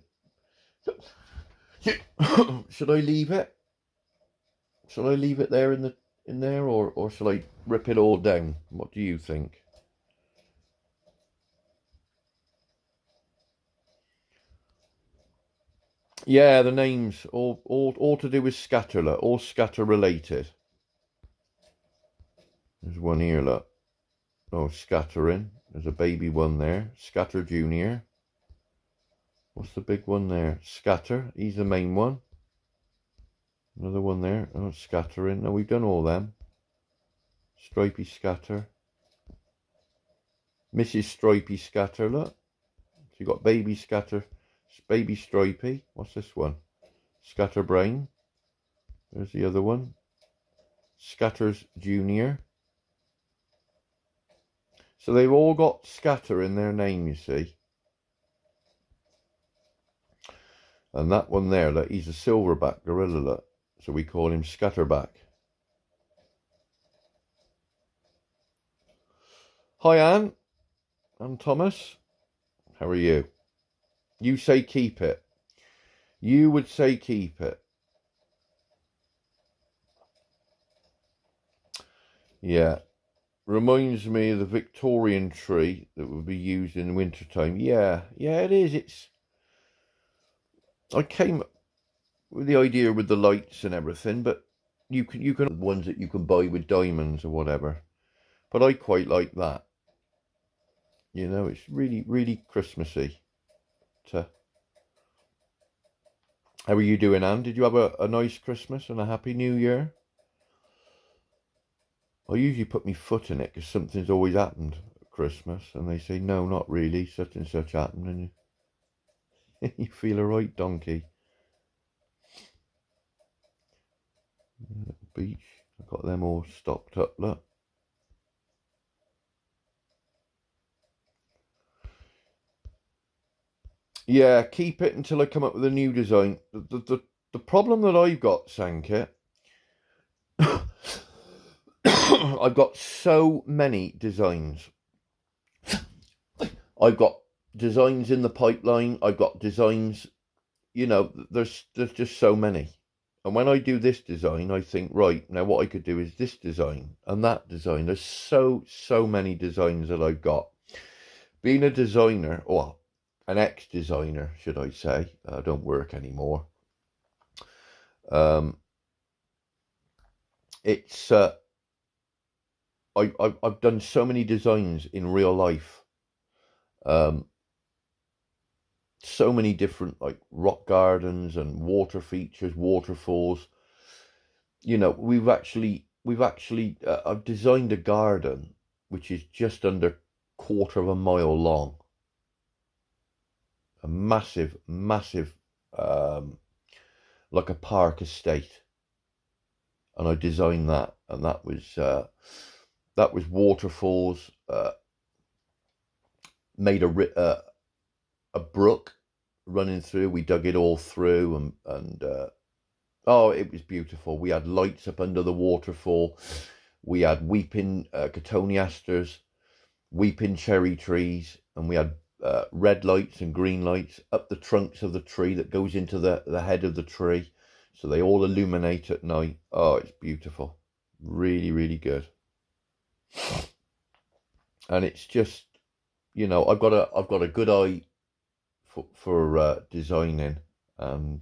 Should I leave it? Shall I leave it there in there, or shall I rip it all down? What do you think? Yeah, the names all to do with scatter, look, all scatter related. There's one here, look. Oh, scattering. There's a baby one there. Scatter Junior. What's the big one there? Scatter. He's the main one. Another one there. Oh, scattering. No, we've done all them. Stripy Scatter. Mrs. Stripy Scatter, look. So you got baby Scatter. Baby Stripy. What's this one? Scatterbrain. There's the other one. Scatters Junior. So they've all got scatter in their name, you see. And that one there, look, he's a silverback gorilla, look. So we call him Scatterback. Hi, Anne. I'm Thomas. How are you? You say keep it. You would say keep it. Yeah. Reminds me of the Victorian tree that would be used in wintertime. Yeah, it is. I came up with the idea with the lights and everything, but you can ones that you can buy with diamonds or whatever. But I quite like that. You know, it's really, really Christmassy. How are you doing, Anne? Did you have a nice Christmas and a happy New Year? I usually put my foot in it because something's always happened at Christmas, and they say, no, not really, such and such happened, and you feel a right donkey. Beach, I've got them all stocked up, look. Yeah, keep it until I come up with a new design. The problem that I've got, Sankit, I've got so many designs. I've got designs in the pipeline. I've got designs, you know, there's just so many. And when I do this design, I think, right, now what I could do is this design and that design. There's so many designs that I've got. Being a designer, or an ex-designer, should I say, I don't work anymore. It's I've done so many designs in real life. So many different like rock gardens and water features, waterfalls. You know, I've designed a garden which is just under quarter of a mile long. A massive, massive, like a park estate, and I designed that, and that was waterfalls. Made a brook running through. We dug it all through, and oh, it was beautiful. We had lights up under the waterfall. We had weeping cotoneasters, weeping cherry trees, and we had red lights and green lights up the trunks of the tree that goes into the head of the tree, so they all illuminate at night. Oh, it's beautiful, really, really good. And it's just, you know, I've got a good eye for designing, and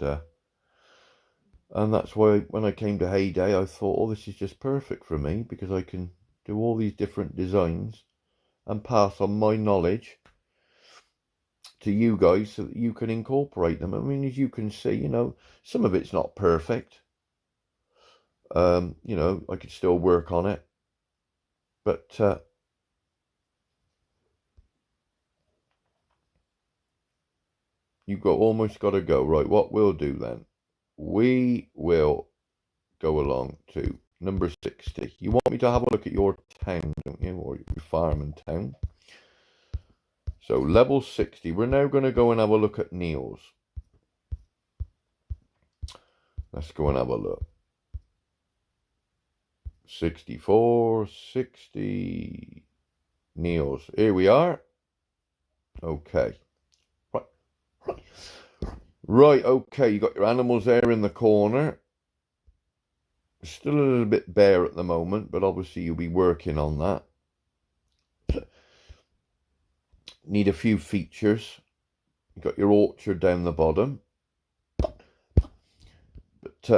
that's why when I came to Heyday, I thought, oh, this is just perfect for me, because I can do all these different designs and pass on my knowledge to you guys so that you can incorporate them. I mean, as you can see, you know, some of it's not perfect. You know, I could still work on it, but you've almost got to go. Right, what we'll do then, we will go along to number 60. You want me to have a look at your town, don't you, or your farm and town? So level 60, we're now going to go and have a look at Neil's. Let's go and have a look. 64, 60, Neil's. Here we are. Okay. Right, okay, you got your animals there in the corner. Still a little bit bare at the moment, but obviously you'll be working on that. Need a few features. You got your orchard down the bottom. But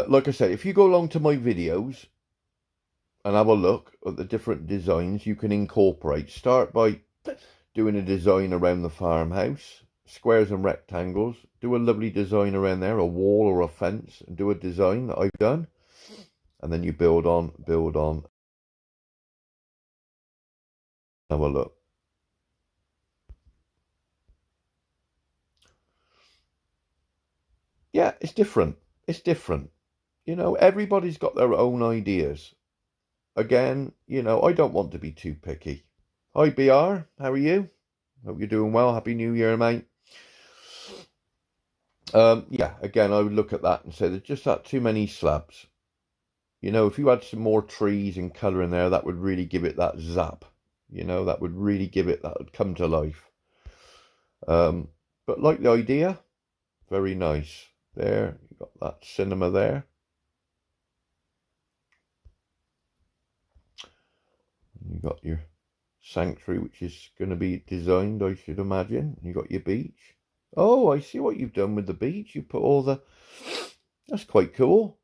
like I said, if you go along to my videos and have a look at the different designs you can incorporate, start by doing a design around the farmhouse, squares and rectangles. Do a lovely design around there, a wall or a fence, and do a design that I've done. And then you build on, have a look. Yeah, it's different. It's different. You know, everybody's got their own ideas. Again, you know, I don't want to be too picky. Hi, BR. How are you? Hope you're doing well. Happy New Year, mate. Yeah, again, I would look at that and say there's just too many slabs. You know, if you had some more trees and colour in there, that would really give it that zap. You know, that would really give it, that would come to life. But like the idea, very nice. There, you got that cinema there. You got your sanctuary, which is going to be designed, I should imagine. You got your beach. Oh, I see what you've done with the beach. You put all the... That's quite cool.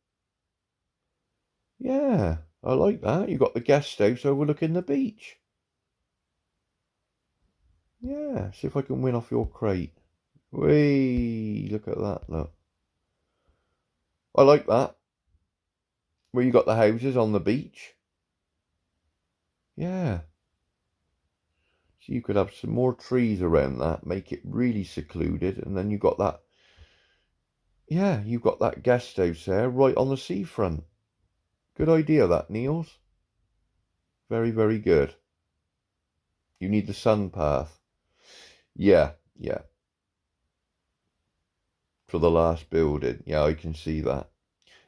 Yeah, I like that. You got the guest house overlooking the beach. Yeah, see if I can win off your crate. Whee, look at that, look. I like that. Where you got the houses on the beach. Yeah. So you could have some more trees around that, make it really secluded, and then you got that, yeah, you've got that guest house there right on the seafront. Good idea that, Niels. Very, very good. You need the sun path. Yeah, yeah. For the last building. Yeah, I can see that.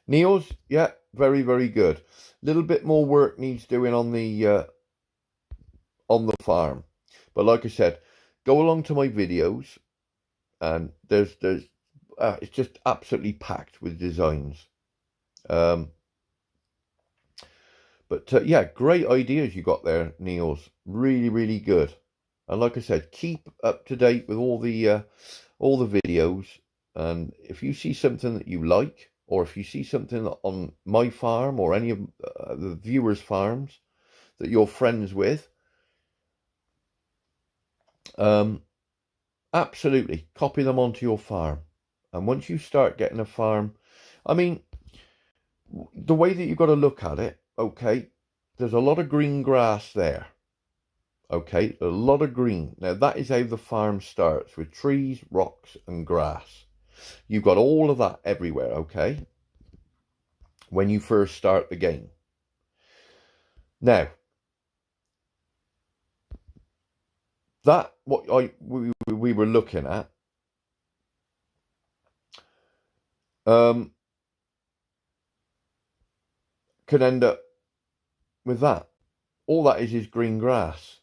Niels, yeah, very, very good. Little bit more work needs doing on the farm. But like I said, go along to my videos, and there's it's just absolutely packed with designs. But yeah, great ideas you got there, Niels. Really, really good. And like I said, keep up to date with all the videos. And if you see something that you like, or if you see something on my farm or any of the viewers' farms that you're friends with, absolutely copy them onto your farm. And once you start getting a farm, I mean, the way that you've got to look at it, okay, there's a lot of green grass there. Okay, a lot of green. Now that is how the farm starts, with trees, rocks and grass. You've got all of that everywhere, okay, when you first start the game. Now, that we were looking at, could end up with that. All that is green grass.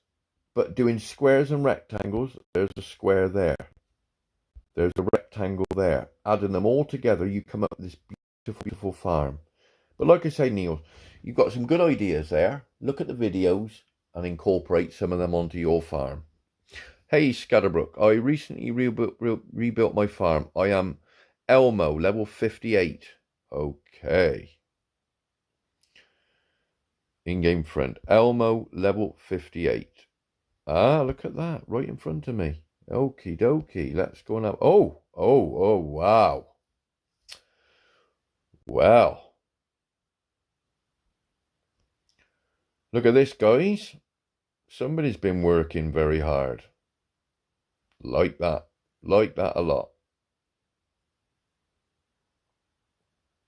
But doing squares and rectangles, there's a square there. There's a rectangle there. Adding them all together, you come up with this beautiful, beautiful farm. But like I say, Neil, you've got some good ideas there. Look at the videos and incorporate some of them onto your farm. Hey, Scatterbrook, I recently rebuilt my farm. I am Elmo, level 58. Okay. In-game friend. Elmo, level 58. Ah, look at that, right in front of me. Okie dokie, let's go now. Oh, wow. Well. Look at this, guys. Somebody's been working very hard. Like that a lot.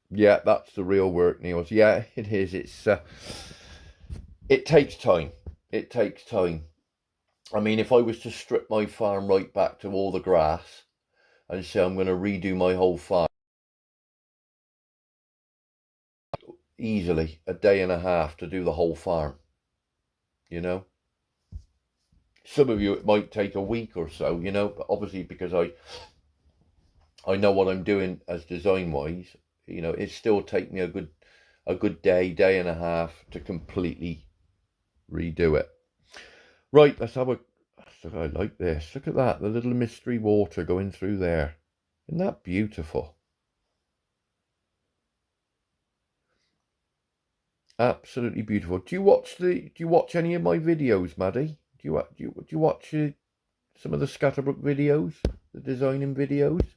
Yeah, that's the real work, Niels. Yeah, it is. It takes time. It takes time. I mean, if I was to strip my farm right back to all the grass and say I'm going to redo my whole farm, easily a day and a half to do the whole farm, you know. Some of you it might take a week or so, you know, but obviously because I know what I'm doing as design wise, you know, it still take me a good day and a half to completely redo it. Right, let's have a look. I like this. Look at that, the little mystery water going through there. Isn't that beautiful? Absolutely beautiful. Do you watch any of my videos, Maddie? Do you watch some of the Scatterbrook videos, the designing videos?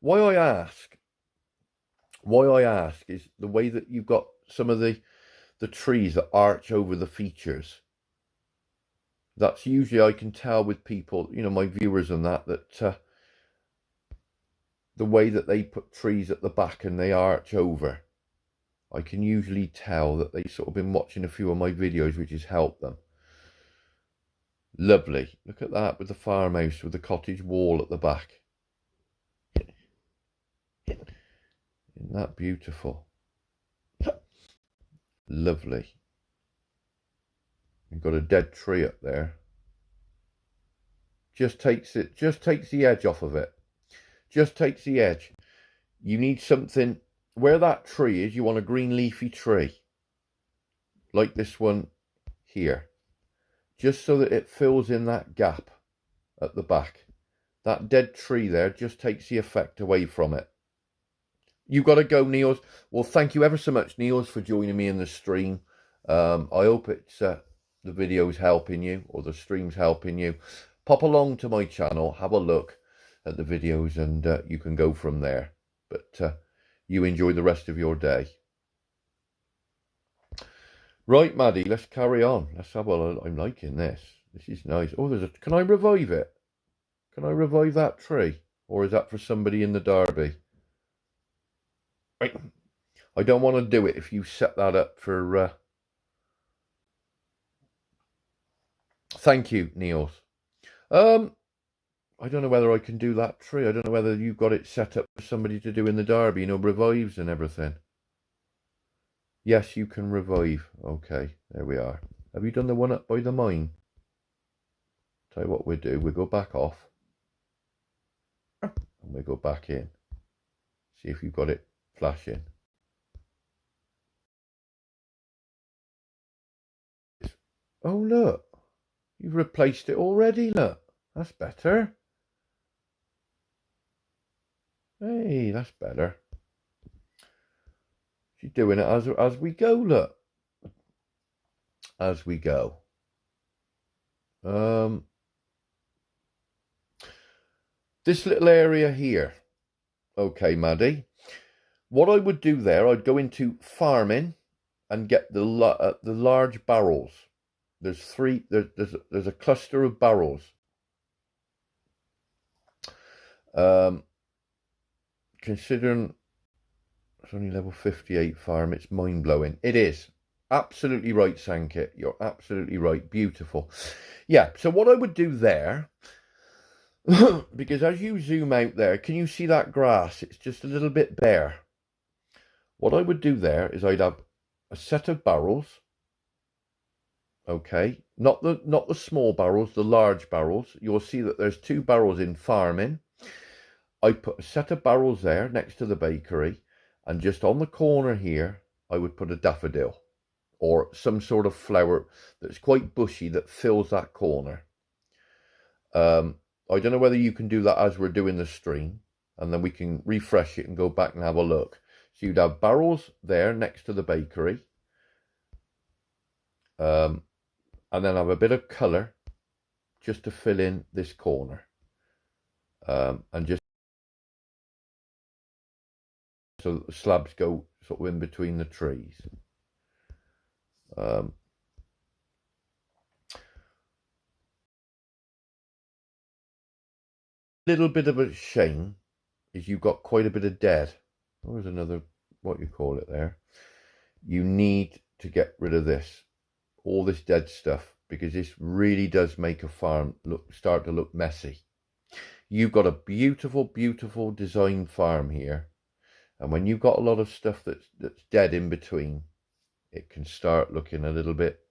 Why I ask is the way that you've got some of the trees that arch over the features. That's usually, I can tell with people, you know, my viewers and that the way that they put trees at the back and they arch over, I can usually tell that they've sort of been watching a few of my videos, which has helped them. Lovely. Look at that with the farmhouse with the cottage wall at the back. Isn't that beautiful? Lovely. You've got a dead tree up there. Just takes the edge off of it. Just takes the edge. You need something where that tree is. You want a green leafy tree like this one here, just so that it fills in that gap at the back. That dead tree there just takes the effect away from it. You've got to go, Niels. Well, thank you ever so much, Niels, for joining me in the stream. I hope it's the video's helping you, or the stream's helping you. Pop along to my channel, have a look at the videos, and you can go from there. But you enjoy the rest of your day. Right, Maddie, let's carry on. Let's have a. I'm liking this. This is nice. Oh, can I revive it? Can I revive that tree? Or is that for somebody in the derby? Right. I don't want to do it if you set that up for... Thank you, Niels. I don't know whether I can do that tree. I don't know whether you've got it set up for somebody to do in the derby, you know, revives and everything. Yes, you can revive. Okay, there we are. Have you done the one up by the mine? Tell you what we'll do. We'll go back off. And we'll go back in. See if you've got it flashing. Oh, look. You've replaced it already, look. That's better. Hey, that's better. She's doing it as we go, look. as we go. This little area here. Okay, Maddie. What I would do there, I'd go into farming and get the large barrels. There's three. There's a cluster of barrels. Considering it's only level 58 farm, it's mind blowing. It is. Absolutely right, Sankit. You're absolutely right. Beautiful. Yeah, so what I would do there, because as you zoom out there, can you see that grass? It's just a little bit bare. What I would do there is I'd have a set of barrels. Okay, not the small barrels, the large barrels. You'll see that there's 2 barrels in farming. I put a set of barrels there next to the bakery, and just on the corner here, I would put a daffodil or some sort of flower that's quite bushy that fills that corner. I don't know whether you can do that as we're doing the stream, and then we can refresh it and go back and have a look. So you'd have barrels there next to the bakery, and then have a bit of colour just to fill in this corner, and just so that the slabs go sort of in between the trees. Little bit of a shame is you've got quite a bit of dead. Oh, there's another, what you call it there. You need to get rid of this, all this dead stuff, because this really does make a farm start to look messy. You've got a beautiful, beautiful design farm here, and when you've got a lot of stuff that's dead in between, it can start looking a little bit.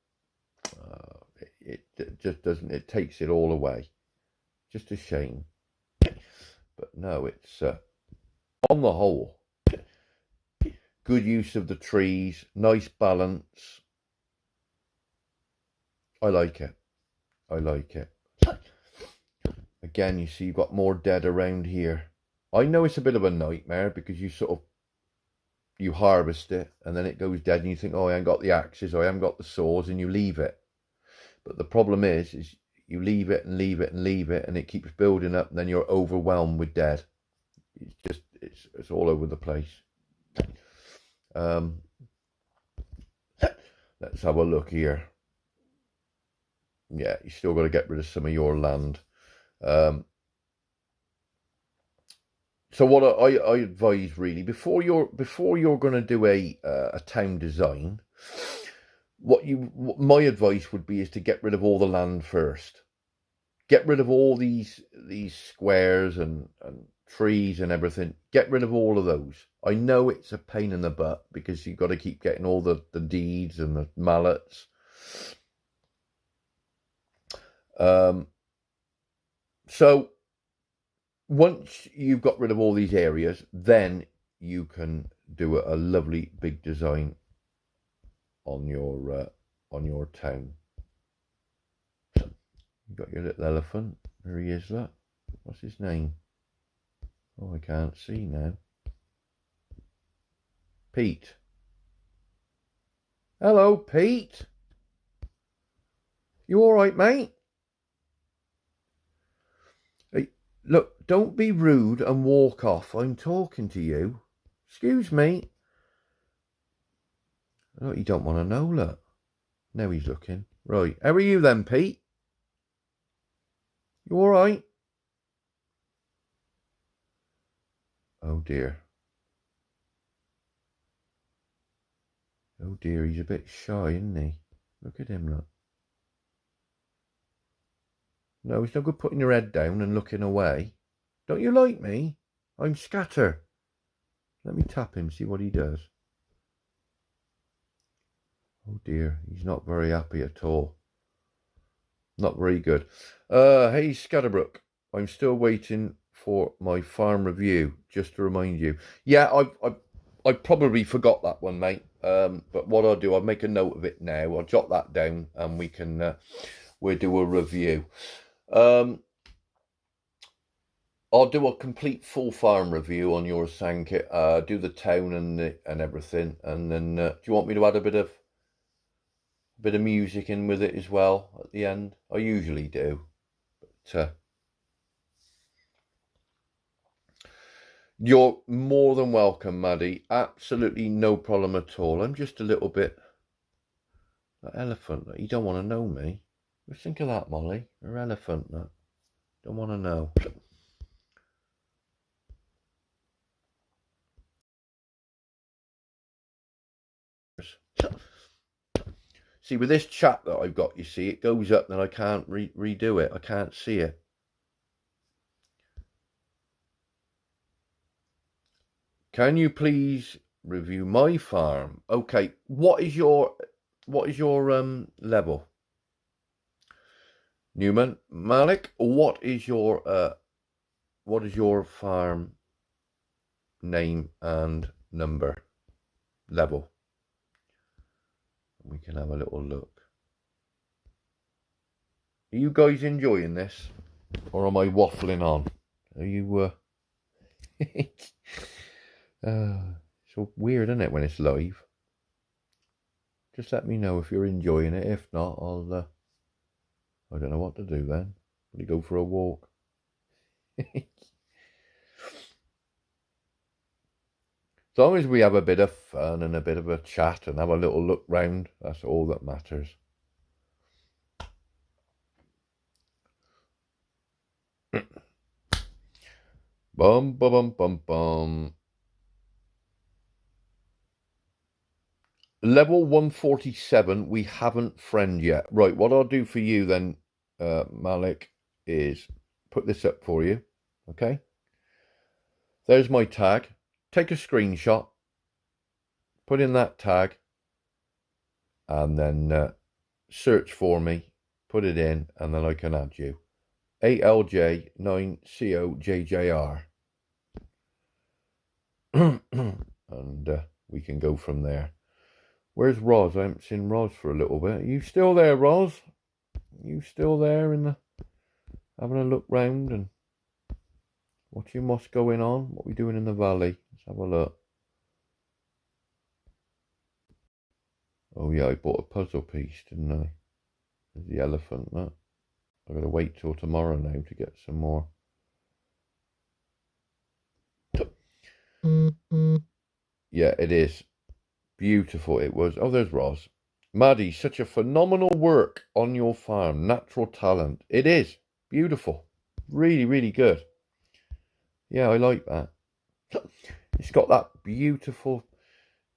It just doesn't. It takes it all away. Just a shame. But no, it's on the whole, good use of the trees, nice balance. I like it. I like it. Again, you see you've got more dead around here. I know it's a bit of a nightmare because you harvest it and then it goes dead and you think, oh, I haven't got the axes, or I haven't got the saws, and you leave it. But the problem is you leave it and leave it and leave it, and it keeps building up, and then you're overwhelmed with dead. It's just, it's all over the place. Let's have a look here. Yeah, you still got to get rid of some of your land. So what I advise really, before you're going to do a town design, my advice would be is to get rid of all the land first. Get rid of all these squares and trees and everything. Get rid of all of those. I know it's a pain in the butt because you've got to keep getting all the deeds and the mallets. So once you've got rid of all these areas, then you can do a lovely big design on your town. You've got your little elephant. Where he is, that? What's his name? Oh, I can't see now. Pete. Hello, Pete. You all right, mate? Hey, look, don't be rude and walk off. I'm talking to you. Excuse me. Oh, you don't want to know, look. Now he's looking. Right, how are you then, Pete? You all right? Oh dear. Oh dear, he's a bit shy, isn't he? Look at him, look. No, it's no good putting your head down and looking away. Don't you like me? I'm Scatter. Let me tap him, see what he does. Oh dear, he's not very happy at all. Not very good. Hey, Scatterbrook. I'm still waiting for my farm review, just to remind you. Yeah, I probably forgot that one, mate. But what I'll do, I'll make a note of it now. I'll jot that down and we can we'll do a review. I'll do a complete full farm review on your Sankit, do the town and everything, and then do you want me to add a bit of a bit of music in with it as well at the end. I usually do. But you're more than welcome, Maddie. Absolutely no problem at all. I'm just a little bit... That elephant, you don't want to know me. Just think of that, Molly. An elephant, that. Don't want to know. See, with this chat that I've got, you see, it goes up and I can't redo it. I can't see it. Can you please review my farm? Okay, what is your level? Newman, Malik, what is your farm name and number? Level. We can have a little look. Are you guys enjoying this? Or am I waffling on? Are you it's so weird, isn't it, when it's live? Just let me know if you're enjoying it. If not, I'll I don't know what to do then. Probably go for a walk. As long as we have a bit of fun and a bit of a chat and have a little look round, that's all that matters. Bum, bum, bum, bum, bum. Level 147, we haven't friend yet. Right, what I'll do for you then, Malik, is put this up for you. Okay? There's my tag. Take a screenshot. Put in that tag. And then search for me. Put it in, and then I can add you. ALJ9COJJR. And we can go from there. Where's Roz? I haven't seen Roz for a little bit. Are you still there, Roz? Are you still there having a look round and watching what's going on? What we doing in the valley? Let's have a look. Oh yeah, I bought a puzzle piece, didn't I? There's the elephant, that. I've got to wait till tomorrow now to get some more. Yeah, it is. Beautiful it was. Oh, there's Roz. Maddie, such a phenomenal work on your farm. Natural talent. It is. Beautiful. Really, really good. Yeah, I like that. It's got that beautiful,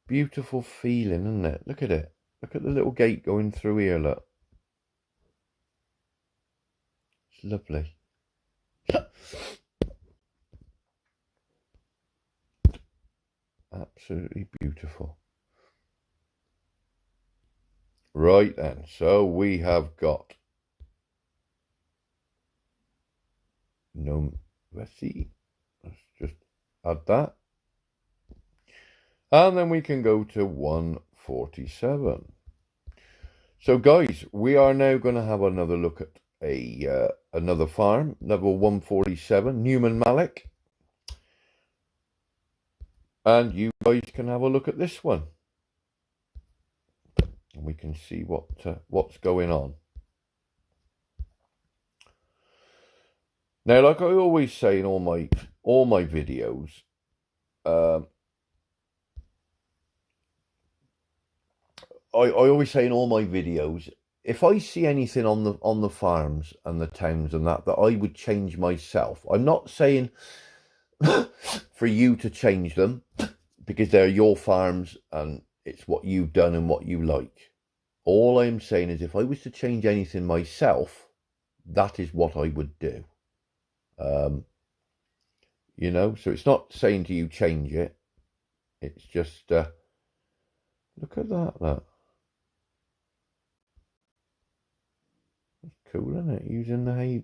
beautiful feeling, isn't it? Look at it. Look at the little gate going through here, look. It's lovely. Absolutely beautiful. Right then, so we have got let's see. Let's just add that. And then we can go to 147. So guys, we are now going to have another look at another farm, level 147, Newman Malik. And you guys can have a look at this one. And we can see what's going on. Now, like I always say in all my videos, I always say in all my videos, if I see anything on the farms and the towns and that I would change myself, I'm not saying for you to change them, because they're your farms and it's what you've done and what you like. All I'm saying is if I was to change anything myself, that is what I would do. You know, so it's not saying to you change it. It's just, look at that. That's cool, isn't it? Using the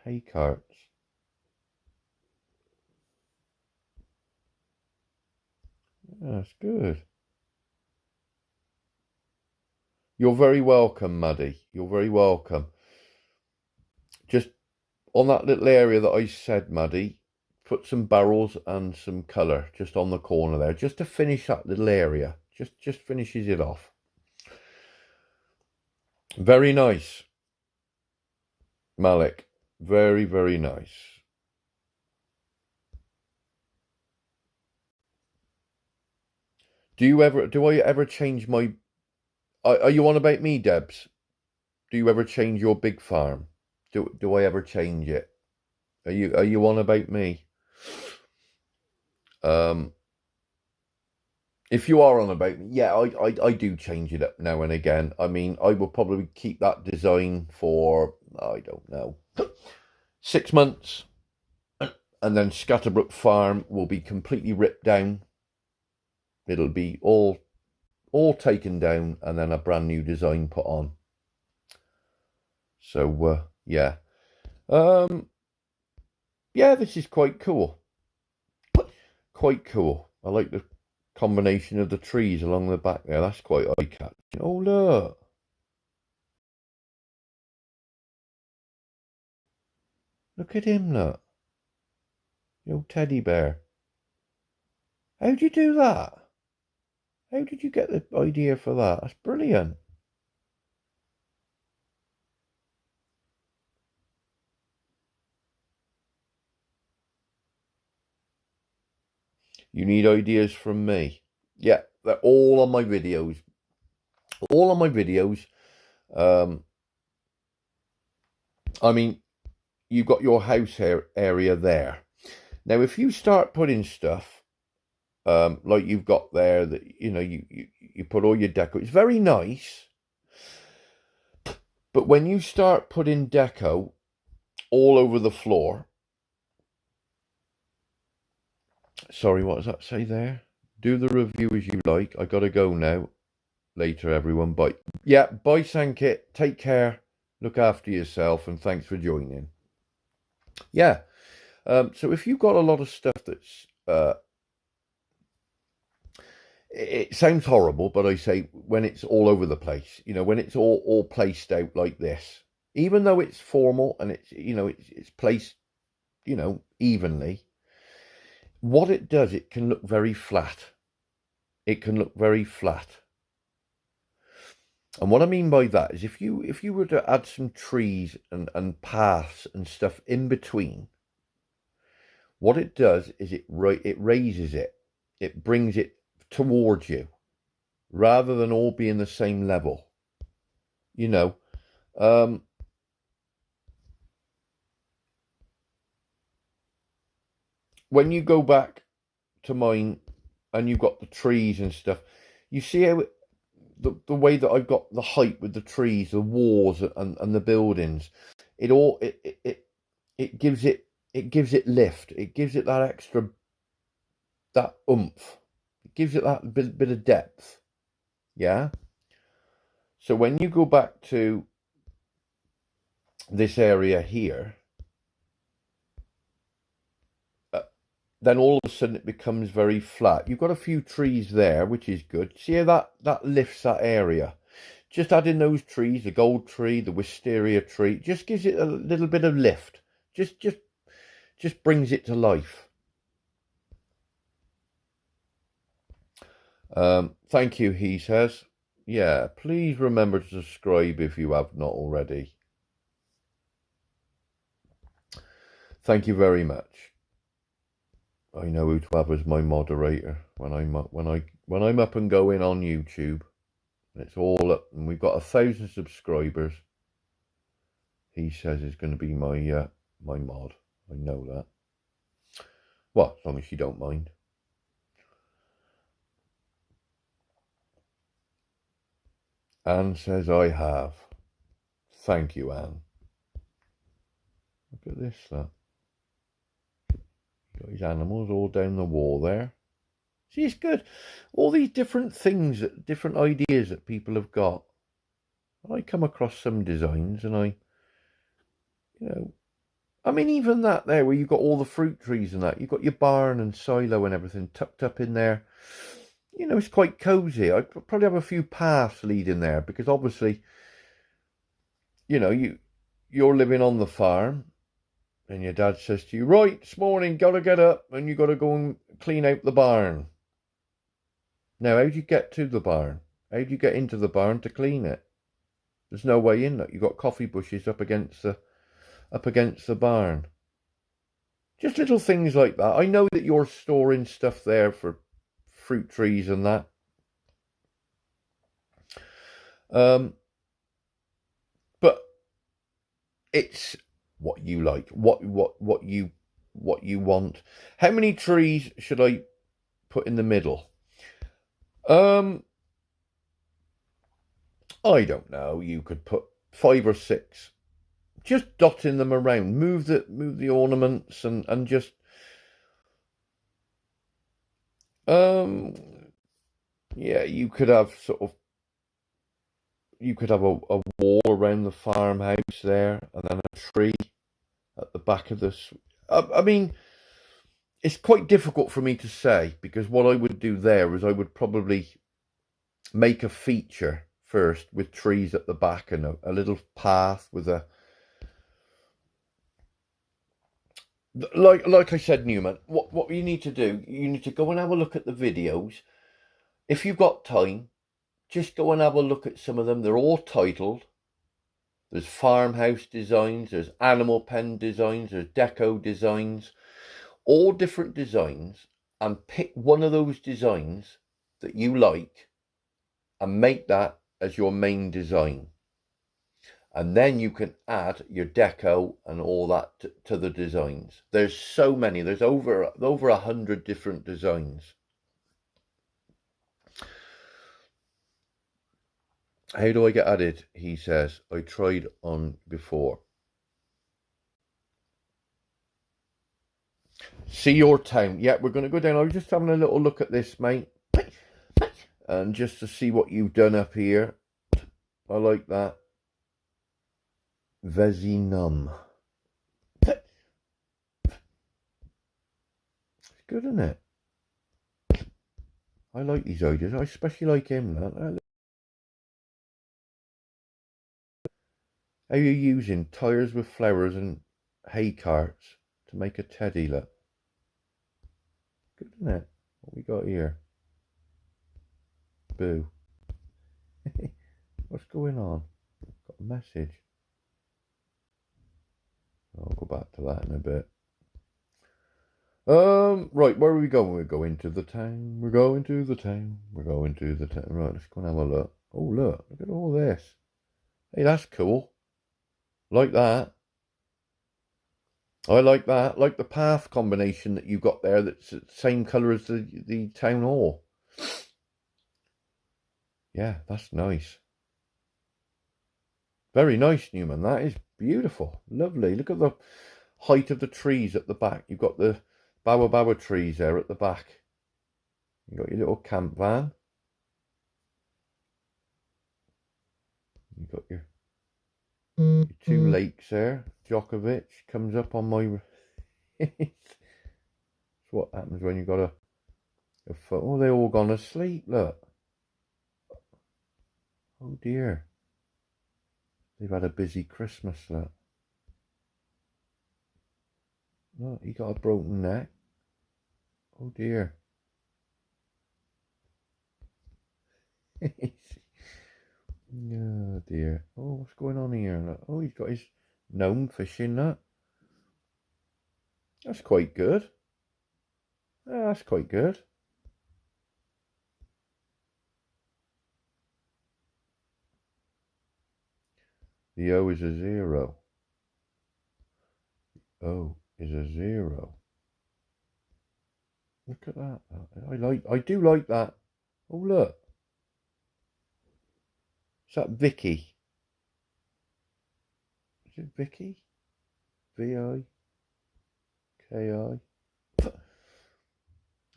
hay carts. Yeah, that's good. You're very welcome, Maddie. You're very welcome. Just on that little area that I said, Maddie, put some barrels and some colour just on the corner there, just to finish that little area. Just finishes it off. Very nice, Malik. Very, very nice. Do I ever change my... Are you on about me, Debs? Do you ever change your big farm? Do I ever change it? Are you on about me? If you are on about me, yeah, I do change it up now and again. I mean, I will probably keep that design for, I don't know, 6 months, and then Scatterbrook Farm will be completely ripped down. It'll be all taken down, and then a brand new design put on. So yeah, yeah, this is quite cool. Quite cool. I like the combination of the trees along the back there. That's quite eye-catching. Oh, look. Look at him, look. The old teddy bear. How'd you do that? How did you get the idea for that? That's brilliant. You need ideas from me. Yeah, they're all on my videos. All on my videos. I mean, you've got your house area there. Now, if you start putting stuff, like you've got there, that you put all your deco, it's very nice. But when you start putting deco all over the floor, sorry, what does that say there? Do the review as you like. I gotta go now. Later, everyone. Bye. Yeah, bye, Sankit. Take care. Look after yourself, and thanks for joining. Yeah. So if you've got a lot of stuff that's it sounds horrible, but I say when it's all over the place, when it's all placed out like this, even though it's formal and it's placed, evenly, what it does, it can look very flat. It can look very flat. And what I mean by that is if you were to add some trees and paths and stuff in between, what it does is it raises it. It brings it towards you rather than all being the same level. When you go back to mine and you've got the trees and stuff, you see how the way that I've got the height with the trees, the walls and the buildings, it gives it lift. It gives it that extra, that oomph. It gives it that bit of depth. Yeah. So when you go back to this area here, then all of a sudden it becomes very flat. You've got a few trees there, which is good. See how that lifts that area. Just adding those trees, the gold tree, the wisteria tree, just gives it a little bit of lift. Just brings it to life. Thank you, he says. Yeah, please remember to subscribe if you have not already. Thank you very much. I know who to have as my moderator when I'm up and going on YouTube. It's all up, and we've got 1,000 subscribers. He says is going to be my my mod. I know that. Well, as long as you don't mind. Anne says I have. Thank you, Anne. Look at this, that. Got his animals all down the wall there. See, it's good. All these different things, different ideas that people have got. I come across some designs and I mean, even that there where you've got all the fruit trees and that, you've got your barn and silo and everything tucked up in there. It's quite cozy. I'd probably have a few paths leading there because obviously, you're living on the farm and your dad says to you, right, this morning, got to get up and you got to go and clean out the barn. Now, how do you get to the barn? How do you get into the barn to clean it? There's no way in. Look, you've got coffee bushes up against the barn. Just little things like that. I know that you're storing stuff there for fruit trees and that. But it's what you like, what you want. How many trees should I put in the middle? I don't know. You could put 5 or 6. Just dotting them around. Move the ornaments and just yeah, you could have a wall around the farmhouse there, and then a tree at the back of this. I mean, it's quite difficult for me to say, because what I would do there is I would probably make a feature first with trees at the back and a little path with a, like I said, Newman, what you need to do, you need to go and have a look at the videos. If you've got time, just go and have a look at some of them. They're all titled. There's farmhouse designs, there's animal pen designs, there's deco designs, all different designs, and pick one of those designs that you like and make that as your main design. And then you can add your deco and all that to the designs. There's so many. There's over 100 different designs. How do I get added? He says. I tried on before. See your town. Yeah, we're going to go down. I was just having a little look at this, mate. And just to see what you've done up here. I like that. Vesinum. It's good, isn't it? I like these ideas. I especially like him. How you using tires with flowers and hay carts to make a teddy, look. Good, isn't it? What we got here? Boo. What's going on? Got a message. I'll go back to that in a bit. Right, where are we going? We're going to the town. We're going to the town. We're going to the town. Right, let's go and have a look. Oh, look at all this. Hey, that's cool. Like that. I like that. Like the path combination that you got there that's the same colour as the town hall. Yeah, that's nice. Very nice, Newman. That is beautiful. Lovely. Look at the height of the trees at the back. You've got the baobab trees there at the back. You've got your little camp van. You've got your 2 lakes there. Djokovic comes up on my... It's what happens when you've got a oh, they all gone asleep, look. Oh dear. They've had a busy Christmas, look. Look, he got a broken neck. Oh dear. Oh dear. Oh, what's going on here? Look. Oh, he's got his gnome fishing, that. That's quite good. Yeah, that's quite good. The O is a 0. The O is a 0. Look at that. I do like that. Oh, look. Is that Vicky? Is it Vicky? V-I-K-I?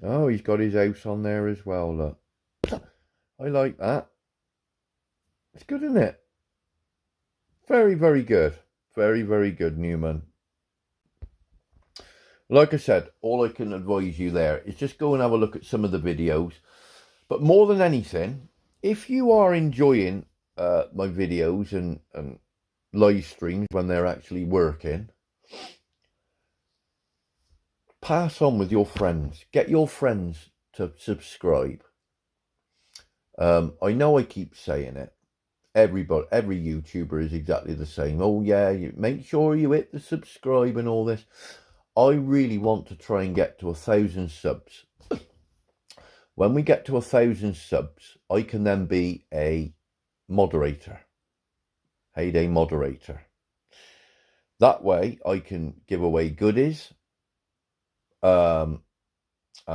Oh, he's got his house on there as well, look. I like that. It's good, isn't it? Very, very good. Very, very good, Newman. Like I said, all I can advise you there is just go and have a look at some of the videos. But more than anything, if you are enjoying my videos and live streams when they're actually working, pass on with your friends. Get your friends to subscribe. I know I keep saying it, everybody, every YouTuber is exactly the same. Oh yeah, make sure you hit the subscribe and all this. I really want to try and get to 1,000 subs. When we get to 1,000 subs, I can then be a moderator, Heyday moderator. That way I can give away goodies, and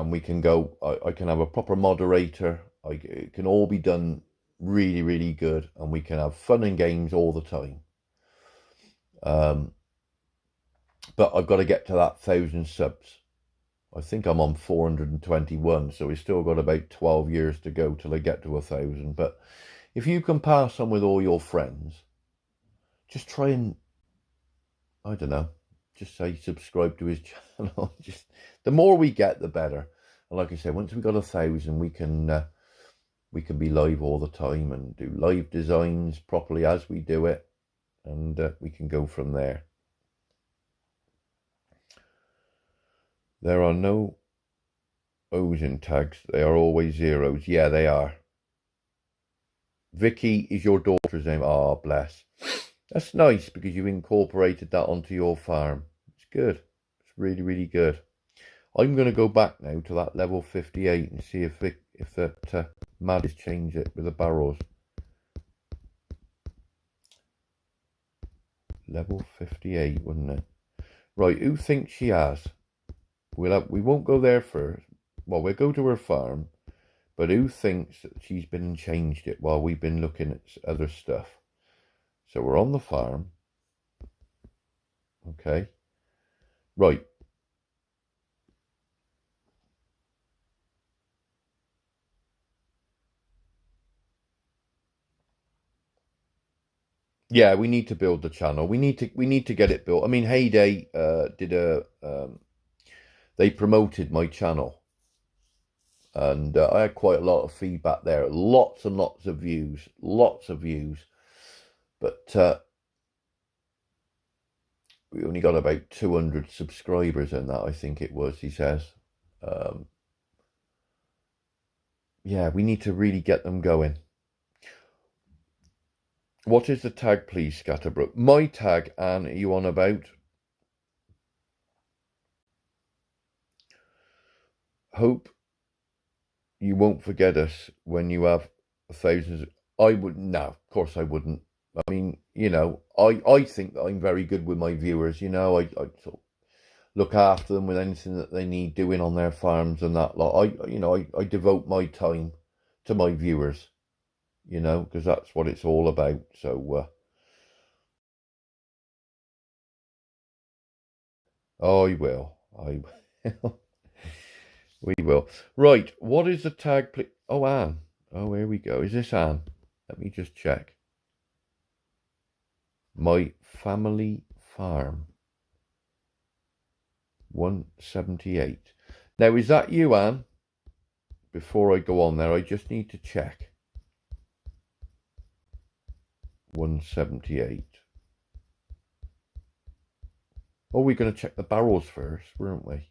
we can go, I can have a proper moderator. It can all be done really, really good, and we can have fun and games all the time. But I've got to get to that 1,000 subs. I think I'm on 421, so we've still got about 12 years to go till I get to 1,000. But if you can pass on with all your friends, just try and, I don't know, just say subscribe to his channel. Just the more we get, the better. And like I said, once we got 1,000, we can be live all the time and do live designs properly as we do it, and we can go from there. There are no O's in tags. They are always zeros. Yeah, they are. Vicky is your daughter's name. Ah, oh, bless. That's nice because you've incorporated that onto your farm. It's good. It's really, really good. I'm going to go back now to that level 58 and see if that Mad has changed it with the barrels. Level 58, wouldn't it? Right, who thinks she has? We won't go there first. Well, we'll go to her farm. But who thinks that she's been and changed it while we've been looking at other stuff? So we're on the farm. Okay. Right. Yeah, we need to build the channel. We need to get it built. I mean, Heyday did they promoted my channel, and I had quite a lot of feedback there. Lots and lots of views, but we only got about 200 subscribers in that, I think it was, he says. Yeah, we need to really get them going. What is the tag, please, Scatterbrook? My tag, Anne, are you on about? Hope you won't forget us when you have thousands. I would, no, of course I wouldn't. I mean, you know, I think that I'm very good with my viewers. You know, I sort of look after them with anything that they need doing on their farms and that lot. I devote my time to my viewers, you know, because that's what it's all about. So, I will. We will. Right, what is the tag, please? Oh, Anne. Oh, here we go. Is this Anne? Let me just check. My family farm. 178. Now, is that you, Anne? Before I go on there, I just need to check. 178. Oh, we're going to check the barrels first, weren't we?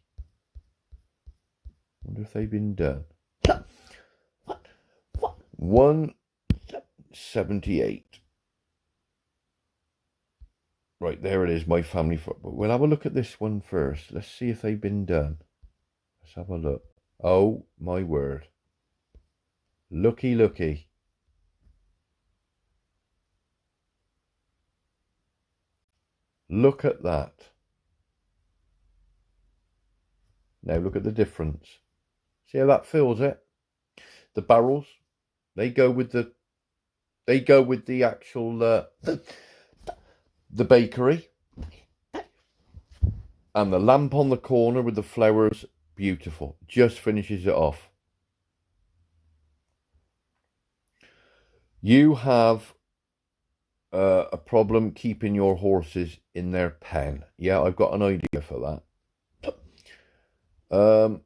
Wonder if they've been done. 178. Right, there it is, my family farm. But we'll have a look at this one first. Let's see if they've been done. Let's have a look. Oh, my word. Looky, looky. Look at that. Now look at the difference. See how that fills it? The barrels, they go with the actual the bakery, and the lamp on the corner with the flowers, beautiful. Just finishes it off. You have a problem keeping your horses in their pen. Yeah, I've got an idea for that.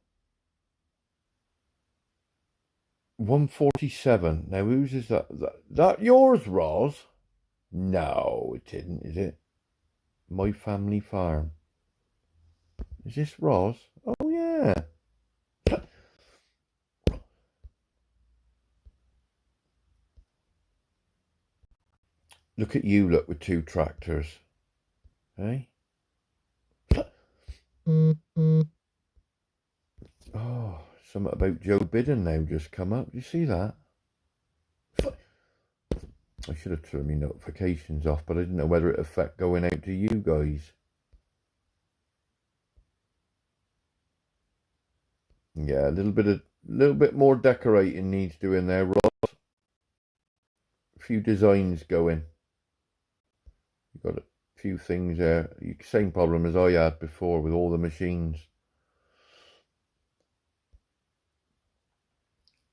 147. Now, whose is that? That yours, Roz? No, it isn't, is it? My family farm. Is this Roz? Oh, yeah. Look at you, look, with 2 tractors. Hey? Oh, something about Joe Biden now just come up. Do you see that? I should have turned my notifications off, but I didn't know whether it affect going out to you guys. Yeah, a little bit more decorating needs doing there, Ross. A few designs going. You've got a few things there. Same problem as I had before with all the machines.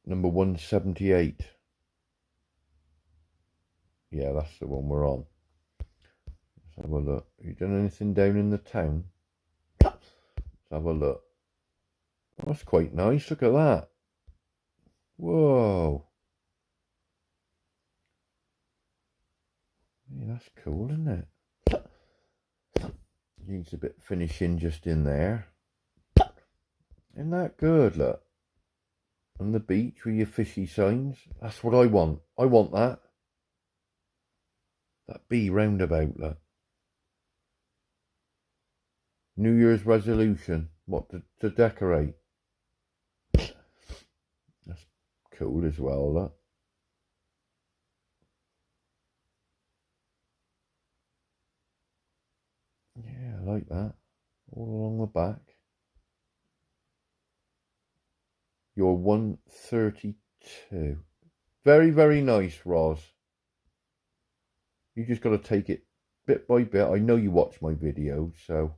Number 178. Yeah, that's the one we're on. Let's have a look. Have you done anything down in the town? Let's have a look. Oh, that's quite nice. Look at that. Whoa. Yeah, that's cool, isn't it? Needs a bit of finishing just in there. Isn't that good, look? On the beach with your fishy signs. That's what I want. I want that. That bee roundabout, look. New Year's resolution. What, to decorate? That's cool as well, look. Yeah, I like that. All along the back. You're 132. Very, very nice, Roz. You just got to take it bit by bit. I know you watch my videos, so.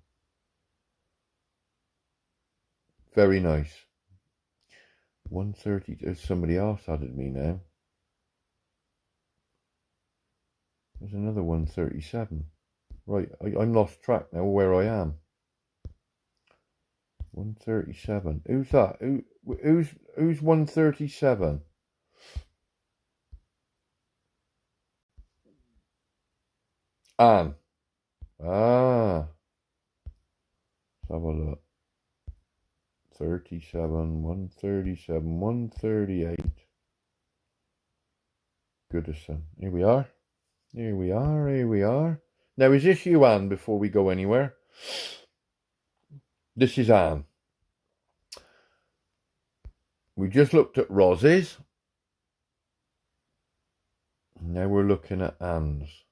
Very nice. 130. There's somebody else added me now. There's another 137. Right, I'm lost track now where I am. 137. Who's that? Who's 137? Anne. Ah. Let's have a look. 37, 137, 138. Goodison. Here we are. Here we are. Here we are. Now, is this you, Anne, before we go anywhere? This is Anne. We just looked at Roz's. Now we're looking at Anne's.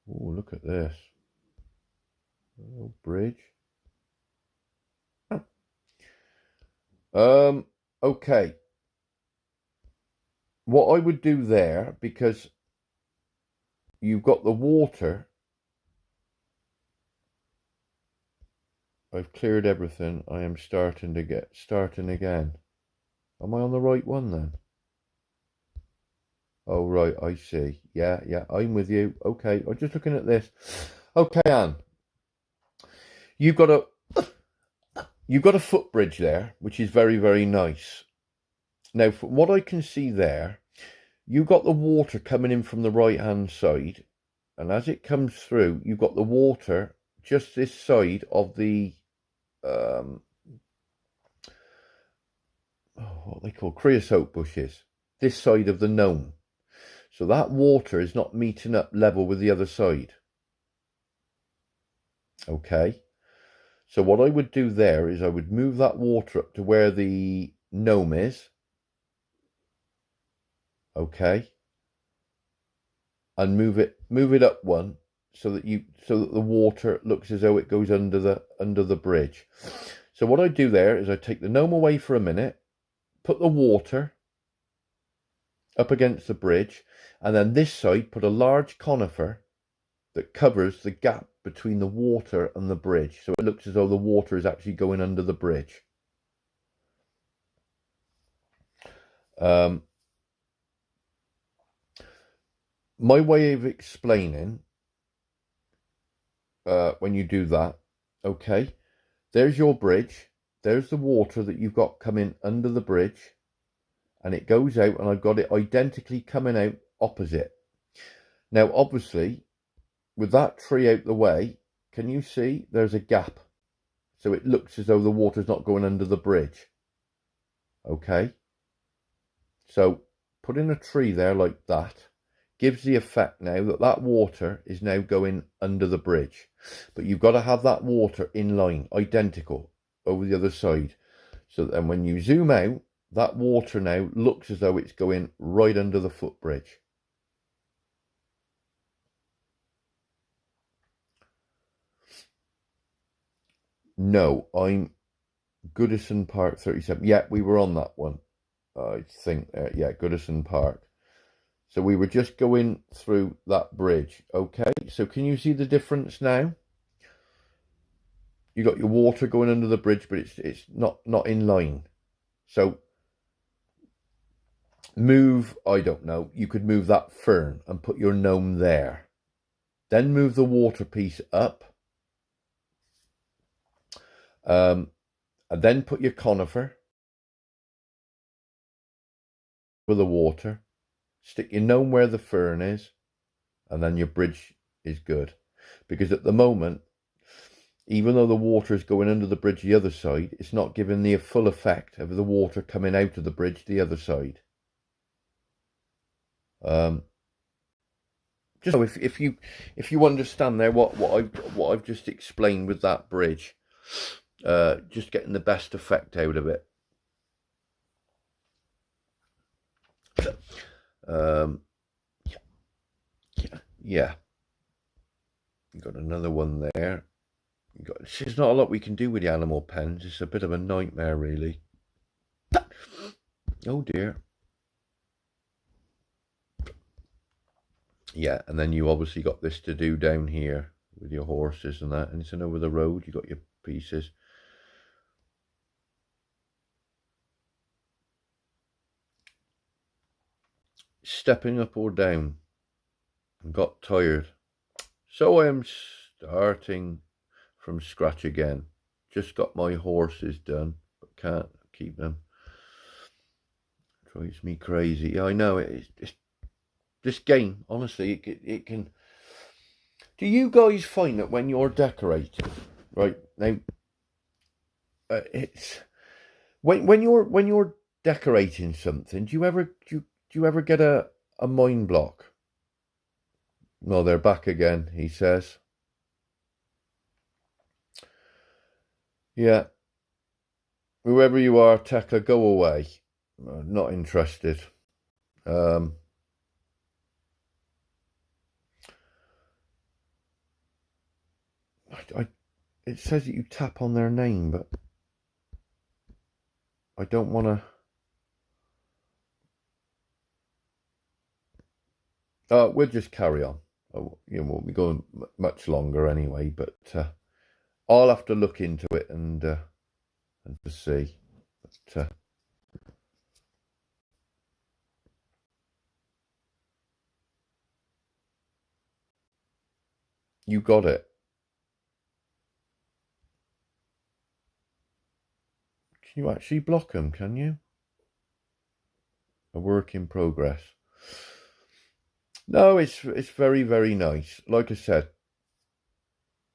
Oh, look at this. Little bridge. Okay. What I would do there, because you've got the water. I've cleared everything. I am starting again. Am I on the right one then? Oh, right, I see. Yeah, I'm with you. Okay, I'm just looking at this. Okay, Anne. You've got a footbridge there, which is very, very nice. Now, from what I can see there, you've got the water coming in from the right-hand side, and as it comes through, you've got the water just this side of the what they call creosote bushes, this side of the gnome. So that water is not meeting up level with the other side. Okay. So what I would do there is I would move that water up to where the gnome is. Okay. And move it up one so that the water looks as though it goes under the bridge. So what I do there is I take the gnome away for a minute, put the water up against the bridge, and then this side put a large conifer that covers the gap between the water and the bridge. So it looks as though the water is actually going under the bridge. My way of explaining when you do that, okay, there's your bridge, there's the water that you've got coming under the bridge, and it goes out, and I've got it identically coming out opposite. Now, obviously, with that tree out the way, can you see there's a gap? So it looks as though the water's not going under the bridge. Okay? So, put in a tree there like that. gives the effect now that that water is now going under the bridge. But you've got to have that water in line, identical, over the other side. So then when you zoom out, that water now looks as though it's going right under the footbridge. No, I'm Goodison Park 37. Yeah, we were on that one. I think, yeah, Goodison Park. So we were just going through that bridge. Okay, so can you see the difference now? You got your water going under the bridge, but it's not in line. So move, I don't know, you could move that fern and put your gnome there. Then move the water piece up. And then put your conifer with the water. Stick your gnome where the fern is. And then your bridge is good. Because at the moment, even though the water is going under the bridge the other side, it's not giving the full effect of the water coming out of the bridge the other side. Just so if you understand there what I've just explained with that bridge, just getting the best effect out of it. Yeah. You got another one there. There's not a lot we can do with the animal pens. It's a bit of a nightmare, really. Oh dear. Yeah, and then you obviously got this to do down here with your horses and that. And it's over the road. You got your pieces. Stepping up or down. And got tired. So I am starting from scratch again. Just got my horses done, but can't keep them. Drives me crazy. I know it's this game. Honestly, it can. Do you guys find that when you're decorating, right now, it's when you're decorating something, do you ever get a mind block? No, they're back again, he says. Yeah. Whoever you are, Tekla, go away. Not interested. It says that you tap on their name, but I don't want to. We'll just carry on. We'll be going much longer anyway, but I'll have to look into it and to see. But, you got it. Can you actually block them, can you? A work in progress. No, it's very, very nice. Like I said,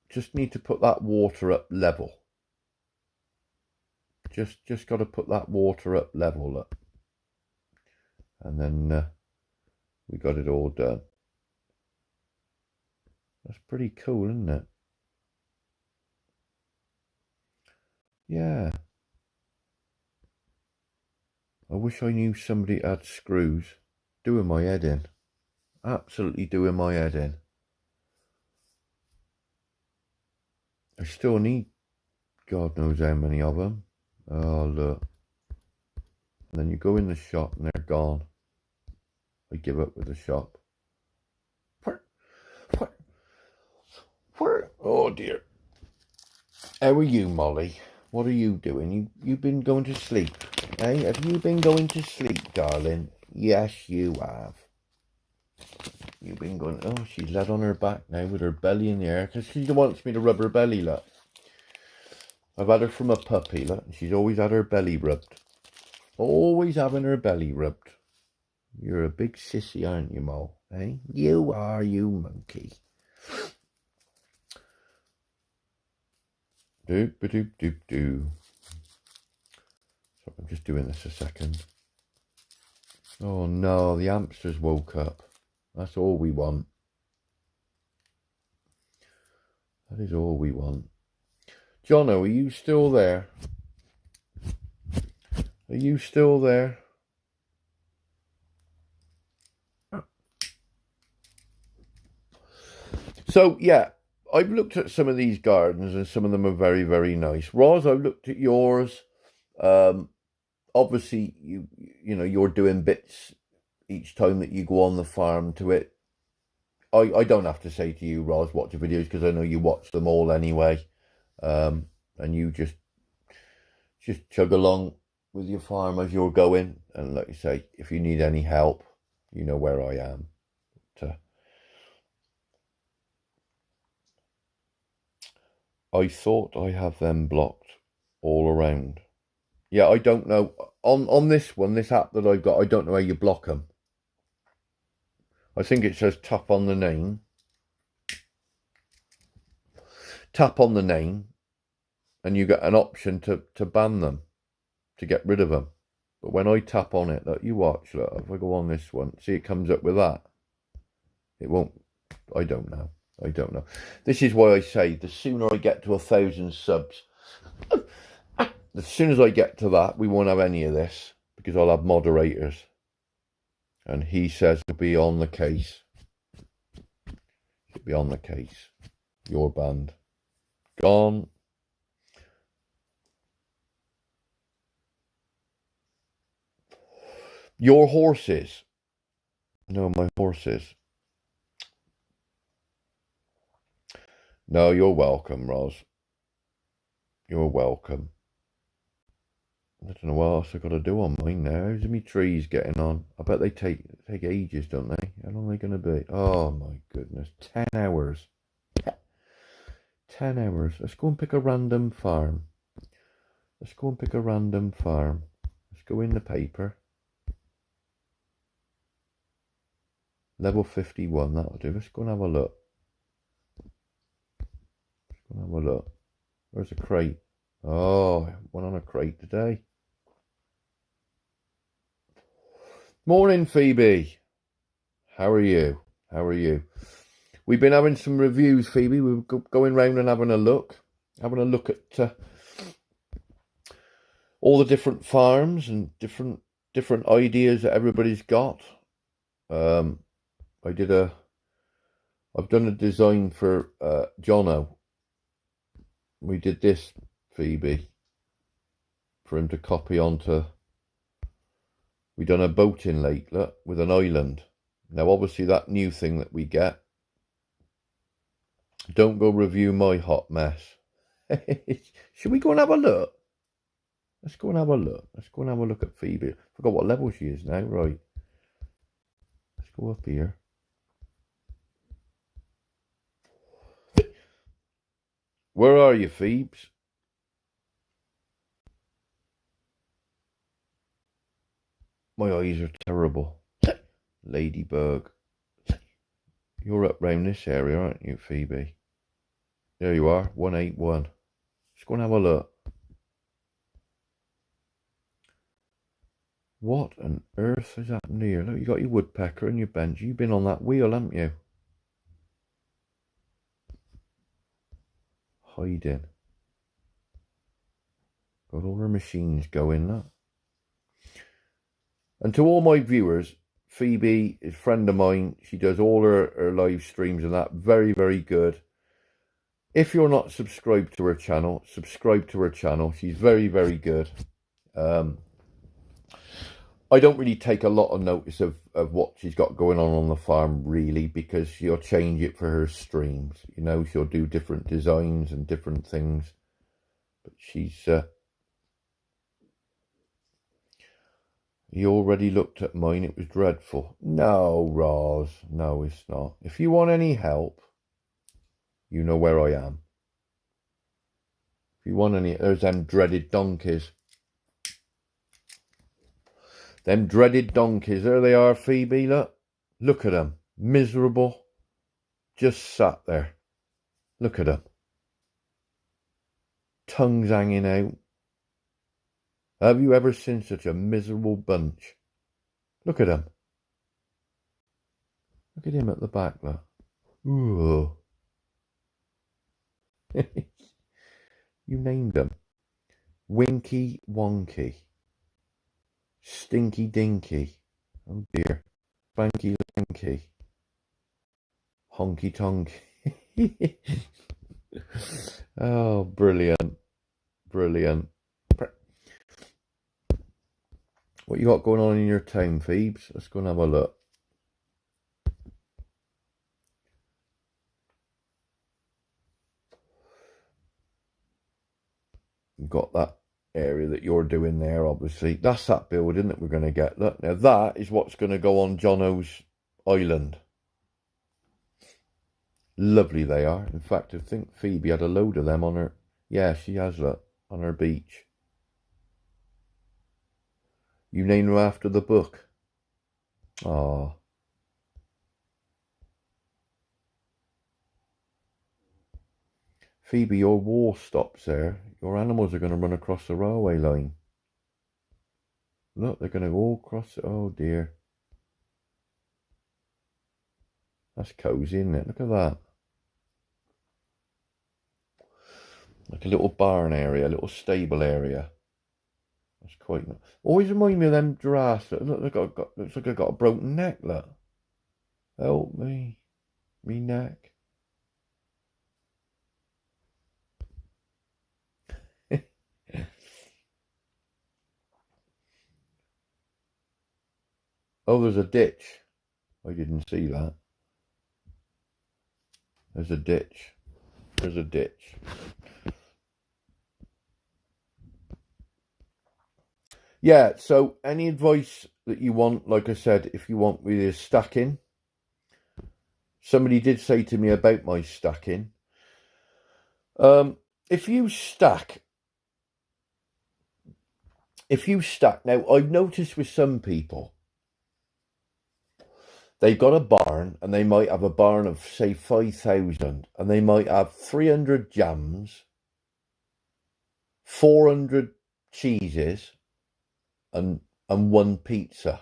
just need to put that water up level. Just got to put that water up level up. And then we got it all done. That's pretty cool, isn't it? Yeah. I wish I knew somebody had screws. Doing my head in. Absolutely doing my head in. I still need God knows how many of them. Oh, look. And then you go in the shop and they're gone. I give up with the shop. Oh dear. How are you, Molly? What are you doing? You've been going to sleep, eh? Have you been going to sleep, darling? Yes, you have. You've been going... Oh, she's laid on her back now with her belly in the air because she wants me to rub her belly, look. I've had her from a puppy, look. And she's always had her belly rubbed. Always having her belly rubbed. You're a big sissy, aren't you, Mo? Eh? You are, you monkey. Doop-a-doop-doop-doo. So I'm just doing this a second. Oh no, the hamsters woke up. That's all we want. That is all we want. Jono, are you still there? Are you still there? So, yeah, I've looked at some of these gardens and some of them are very, very nice. Roz, I've looked at yours. Obviously, you know, you're doing bits each time that you go on the farm to it. I don't have to say to you, Roz, watch the videos because I know you watch them all anyway. And you just chug along with your farm as you're going. And like you say, if you need any help, you know where I am. I thought I have them blocked all around. Yeah, I don't know. On this one, this app that I've got, I don't know how you block them. I think it says tap on the name. Tap on the name, and you get an option to ban them, to get rid of them. But when I tap on it, look, you watch, look, if I go on this one, see it comes up with that. It won't, I don't know. I don't know. This is why I say the sooner I get to 1,000 subs, as soon as I get to that, we won't have any of this because I'll have moderators. And he says to be on the case. Should be on the case. Your band. Gone. Your horses. No, my horses. No, you're welcome, Roz. You're welcome. I don't know what else I've got to do on mine now. How's my trees getting on? I bet they take ages, don't they? How long are they going to be? Oh, my goodness. 10 hours. 10 hours. Let's go and pick a random farm. Let's go and pick a random farm. Let's go in the paper. Level 51, that'll do. Let's go and have a look. Let's go and have a look. Where's the crate? Oh, one on a crate today. Morning, Phoebe. How are you? How are you? We've been having some reviews, Phoebe. We're going round and having a look at all the different farms and different ideas that everybody's got. I've done a design for Jono. We did this, Phoebe, for him to copy onto. We done a boating lake, look, with an island. Now, obviously, that new thing that we get. Don't go review my hot mess. Should we go and have a look? Let's go and have a look. Let's go and have a look at Phoebe. I forgot what level she is now. Right. Let's go up here. Where are you, Phoebes? My eyes are terrible. Ladybug. You're up round this area, aren't you, Phoebe? There you are, 181. Let's go and have a look. What on earth has happened here? Look, you got your woodpecker and your bench. You've been on that wheel, haven't you? Hiding. Got all her machines going, look. And to all my viewers, Phoebe is a friend of mine. She does all her live streams and that. Very, very good. If you're not subscribed to her channel, subscribe to her channel. She's very, very good. I don't really take a lot of notice of what she's got going on the farm, really, because she'll change it for her streams. You know, she'll do different designs and different things. But she's... You already looked at mine. It was dreadful. No, Roz. No, it's not. If you want any help, you know where I am. If you want any... There's them dreaded donkeys. Them dreaded donkeys. There they are, Phoebe. Look. Look at them. Miserable. Just sat there. Look at them. Tongues hanging out. Have you ever seen such a miserable bunch? Look at them. Look at him at the back, look. Ooh. You named them. Winky Wonky. Stinky Dinky. Oh dear. Spanky Lanky. Honky Tonky. Oh, brilliant. Brilliant. What you got going on in your town, Phoebes? Let's go and have a look. You've got that area that you're doing there, obviously. That's that building that we're going to get. Look, now that is what's going to go on Jono's island. Lovely they are. In fact, I think Phoebe had a load of them on her. Yeah, she has, look, on her beach. You named them after the book. Ah. Phoebe, your war stops there. Your animals are going to run across the railway line. Look, they're going to all cross it. Oh dear. That's cosy, isn't it? Look at that. Like a little barn area, a little stable area. That's quite nice. Always remind me of them giraffes. Look, looks like I got a broken neck, look. Help me. Me neck. Oh, there's a ditch. I didn't see that. There's a ditch. There's a ditch. Yeah, so any advice that you want, like I said, if you want with your stacking. Somebody did say to me about my stacking. If you stack, now I've noticed with some people, they've got a barn and they might have a barn of say 5,000 and they might have 300 jams, 400 cheeses and one pizza.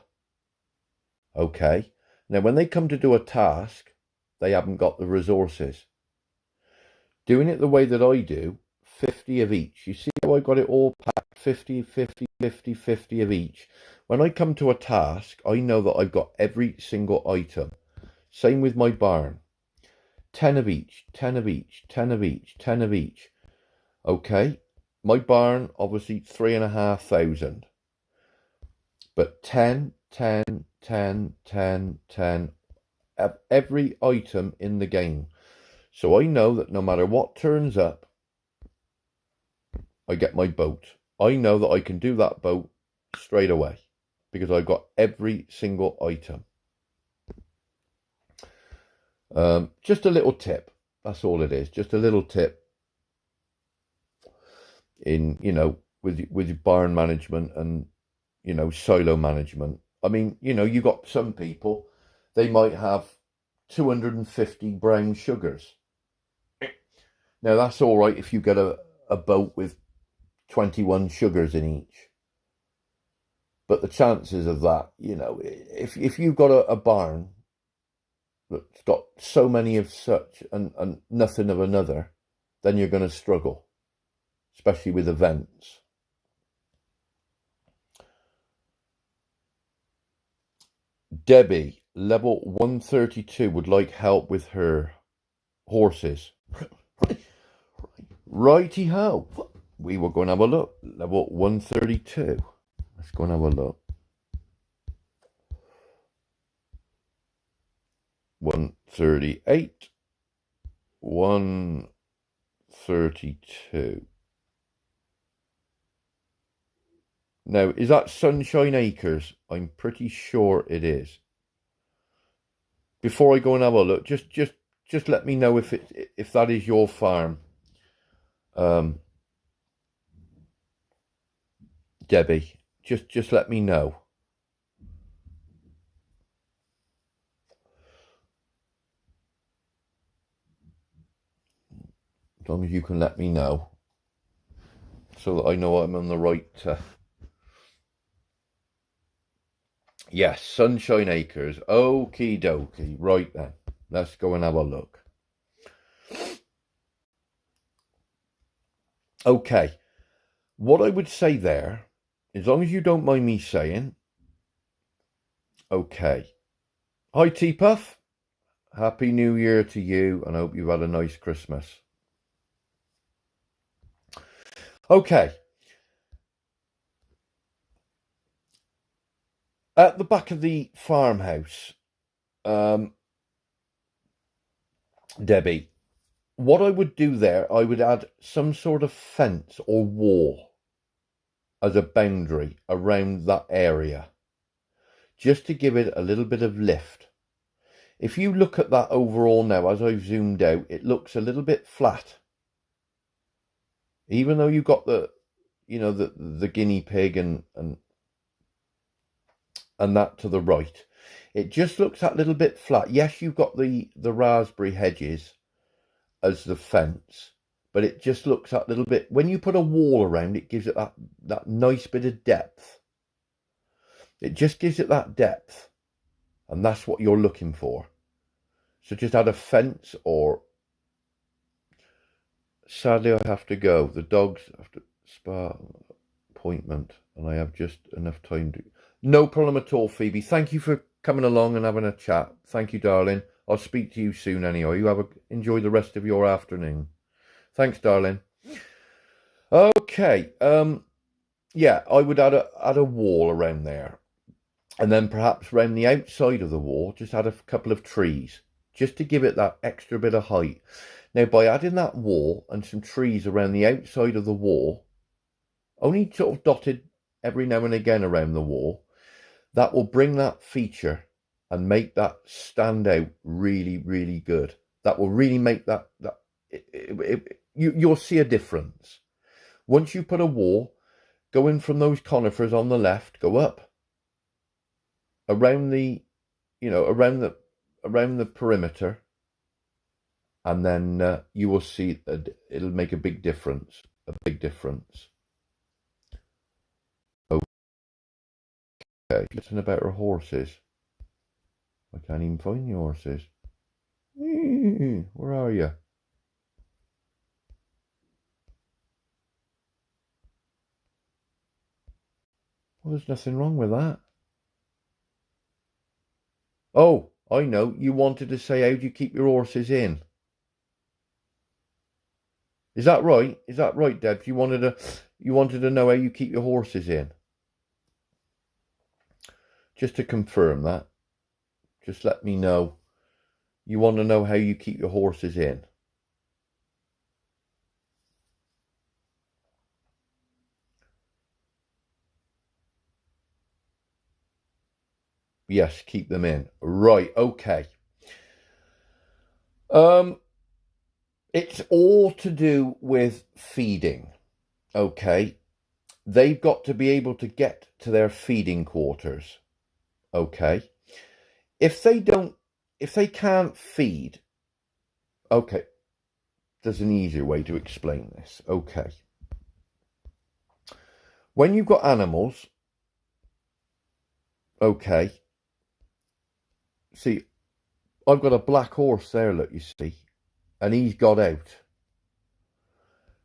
Okay. Now when they come to do a task, they haven't got the resources. Doing it the way that I do, 50 of each. You see how I got it all packed, 50, 50, 50, 50 of each. When I come to a task, I know that I've got every single item. Same with my barn. 10 of each, 10 of each, 10 of each, 10 of each. Okay, my barn, obviously 3,500. But 10, 10, 10, 10, 10, every item in the game. So I know that no matter what turns up, I get my boat. I know that I can do that boat straight away because I've got every single item. Just a little tip. That's all it is. Just a little tip in, with your barn management and, silo management. I mean, you got some people, they might have 250 brown sugars. Now, that's all right if you get a boat with 21 sugars in each. But the chances of that, if you've got a barn that's got so many of such and nothing of another, then you're going to struggle, especially with events. Debbie, level 132, would like help with her horses. Righty-ho. We were going to have a look. Level 132. Let's go and have a look. 138. 132. Now, is that Sunshine Acres? I'm pretty sure it is. Before I go and have a look, just let me know if that is your farm. Debbie, just let me know. As long as you can let me know, so that I know I'm on the right. Yes, Sunshine Acres. Okie dokie. Right then. Let's go and have a look. Okay. What I would say there, as long as you don't mind me saying, okay. Hi, T-Puff. Happy New Year to you, and I hope you've had a nice Christmas. Okay. At the back of the farmhouse, Debbie, what I would do there, I would add some sort of fence or wall as a boundary around that area, just to give it a little bit of lift. If you look at that overall now, as I've zoomed out, it looks a little bit flat. Even though you've got the, you know, the guinea pig and that to the right, it just looks that little bit flat. Yes, you've got the raspberry hedges as the fence, but it just looks that little bit. When you put a wall around, it gives it that nice bit of depth. It just gives it that depth, and that's what you're looking for. So just add a fence, or sadly I have to go. The dogs have to spa appointment, and I have just enough time to. No problem at all, Phoebe. Thank you for coming along and having a chat. Thank you, darling. I'll speak to you soon anyway. You enjoy the rest of your afternoon. Thanks, darling. Okay. Yeah, I would add a wall around there. And then perhaps around the outside of the wall, just add a couple of trees, just to give it that extra bit of height. Now, by adding that wall and some trees around the outside of the wall, only sort of dotted every now and again around the wall, that will bring that feature and make that stand out really, really good. That will really make you'll see a difference. Once you put a wall, go in from those conifers on the left, go up around the, around the perimeter, and then you will see that it'll make a big difference. Okay, listen about her horses. I can't even find the horses. Where are you? Well, there's nothing wrong with that. Oh, I know. You wanted to say, how do you keep your horses in? Is that right? Is that right, Deb? You wanted to know how you keep your horses in? Just to confirm that. Just let me know. You want to know how you keep your horses in? Yes, keep them in. Right, okay. It's all to do with feeding. Okay. They've got to be able to get to their feeding quarters. Okay. If they can't feed, okay, there's an easier way to explain this. Okay. When you've got animals, okay, see, I've got a black horse there, look, you see, and he's got out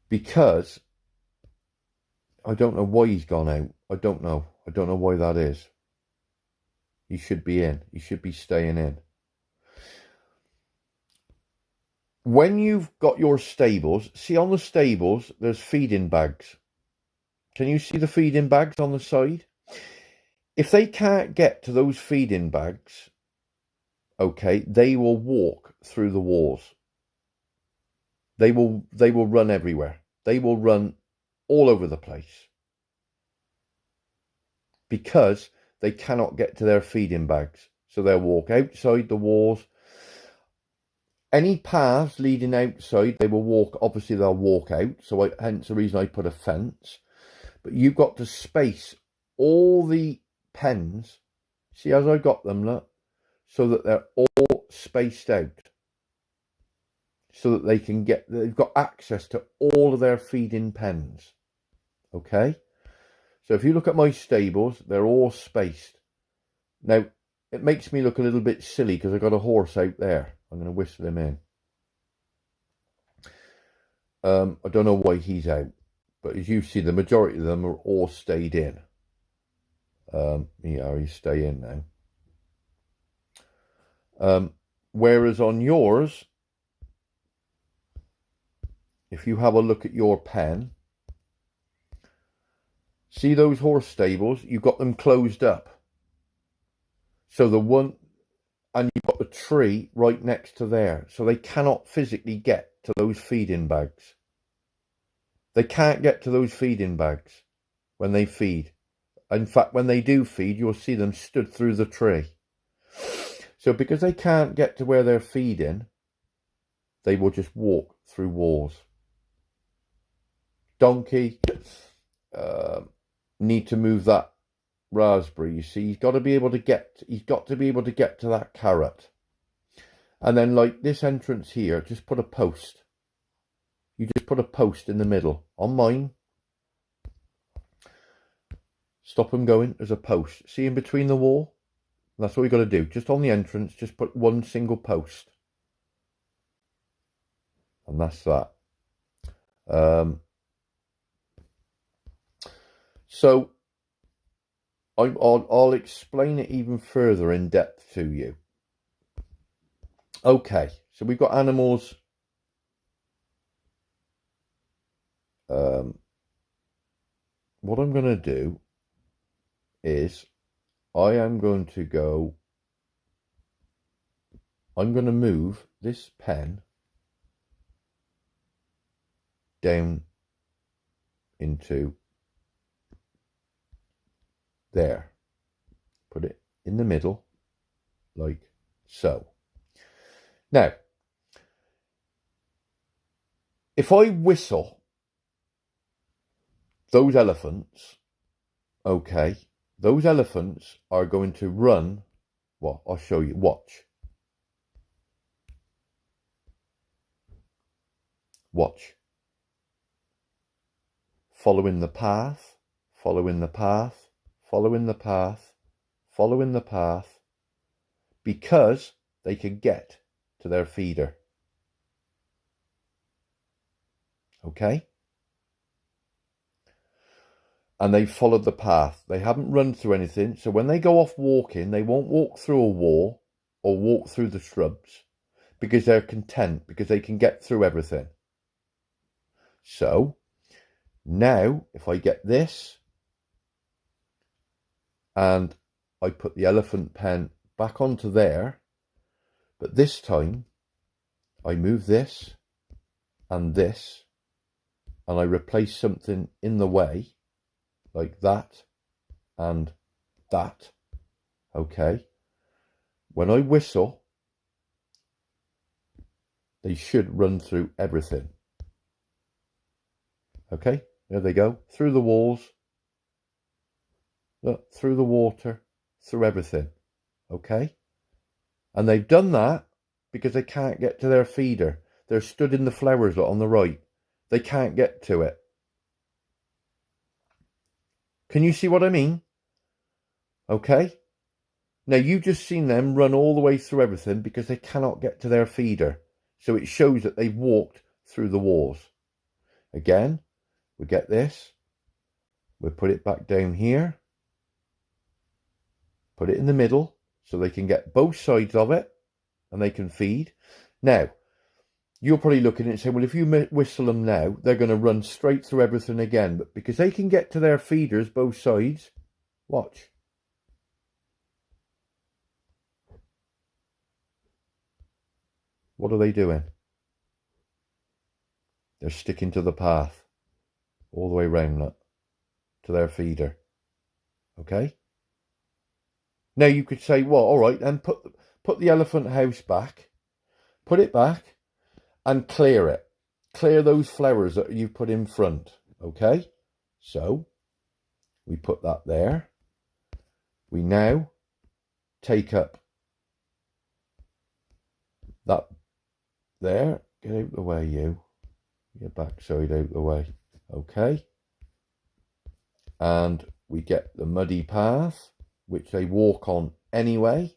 because I don't know why he's gone out. I don't know why that is. He should be in. He should be staying in. When you've got your stables, see on the stables, there's feeding bags. Can you see the feeding bags on the side? If they can't get to those feeding bags, okay, they will walk through the walls. They will run everywhere. They will run all over the place because they cannot get to their feeding bags. So they'll walk outside the walls. Any paths leading outside, they will walk. Obviously, they'll walk out. So hence the reason I put a fence. But you've got to space all the pens. See, as I got them, look, so that they're all spaced out. So that they've got access to all of their feeding pens. Okay? So if you look at my stables, they're all spaced. Now, it makes me look a little bit silly because I've got a horse out there. I'm going to whistle him in. I don't know why he's out, but as you see, the majority of them are all stayed in. Yeah, he's stay in now. Whereas on yours, if you have a look at your pen, see those horse stables? You've got them closed up. So the one, and you've got the tree right next to there. So they cannot physically get to those feeding bags. They can't get to those feeding bags when they feed. In fact, when they do feed, you'll see them stood through the tree. So because they can't get to where they're feeding, they will just walk through walls. Donkey, need to move that raspberry. You see, he's got to be able to get to that carrot. And then like this entrance here, just put a post. You just put a post in the middle. On mine, stop them going as a post. See in between the wall? That's all you got to do. Just on the entrance, just put one single post. And that's that. So I'll explain it even further in depth to you. Okay, so we've got animals. What I'm going to do is I'm going to move this pen down into there. Put it in the middle, like so. Now, if I whistle those elephants, okay, those elephants are going to run. Well, I'll show you. Watch. Watch. Following the path, following the path, following the path, following the path, because they can get to their feeder. Okay? And they followed the path. They haven't run through anything. So when they go off walking, they won't walk through a wall or walk through the shrubs because they're content, because they can get through everything. So now if I get this and I put the elephant pen back onto there, but this time I move this and this and I replace something in the way, like that and that. Okay. When I whistle, they should run through everything. Okay, there they go. Through the walls, look, through the water, through everything. Okay. And they've done that because they can't get to their feeder. They're stood in the flowers on the right. They can't get to it. Can you see what I mean? Okay. Now you've just seen them run all the way through everything because they cannot get to their feeder. So it shows that they've walked through the walls. Again, we get this. We'll put it back down here. Put it in the middle so they can get both sides of it and they can feed. Now, you're probably looking at it and saying, well, if you whistle them now, they're going to run straight through everything again. But because they can get to their feeders both sides, watch. What are they doing? They're sticking to the path all the way round that, to their feeder. Okay? Now you could say, well, all right, then put the elephant house back, put it back and clear it. Clear those flowers that you put in front. Okay? So we put that there. We now take up that there. Get out of the way, you. Your backside out of the way. Okay. And we get the muddy path, which they walk on anyway.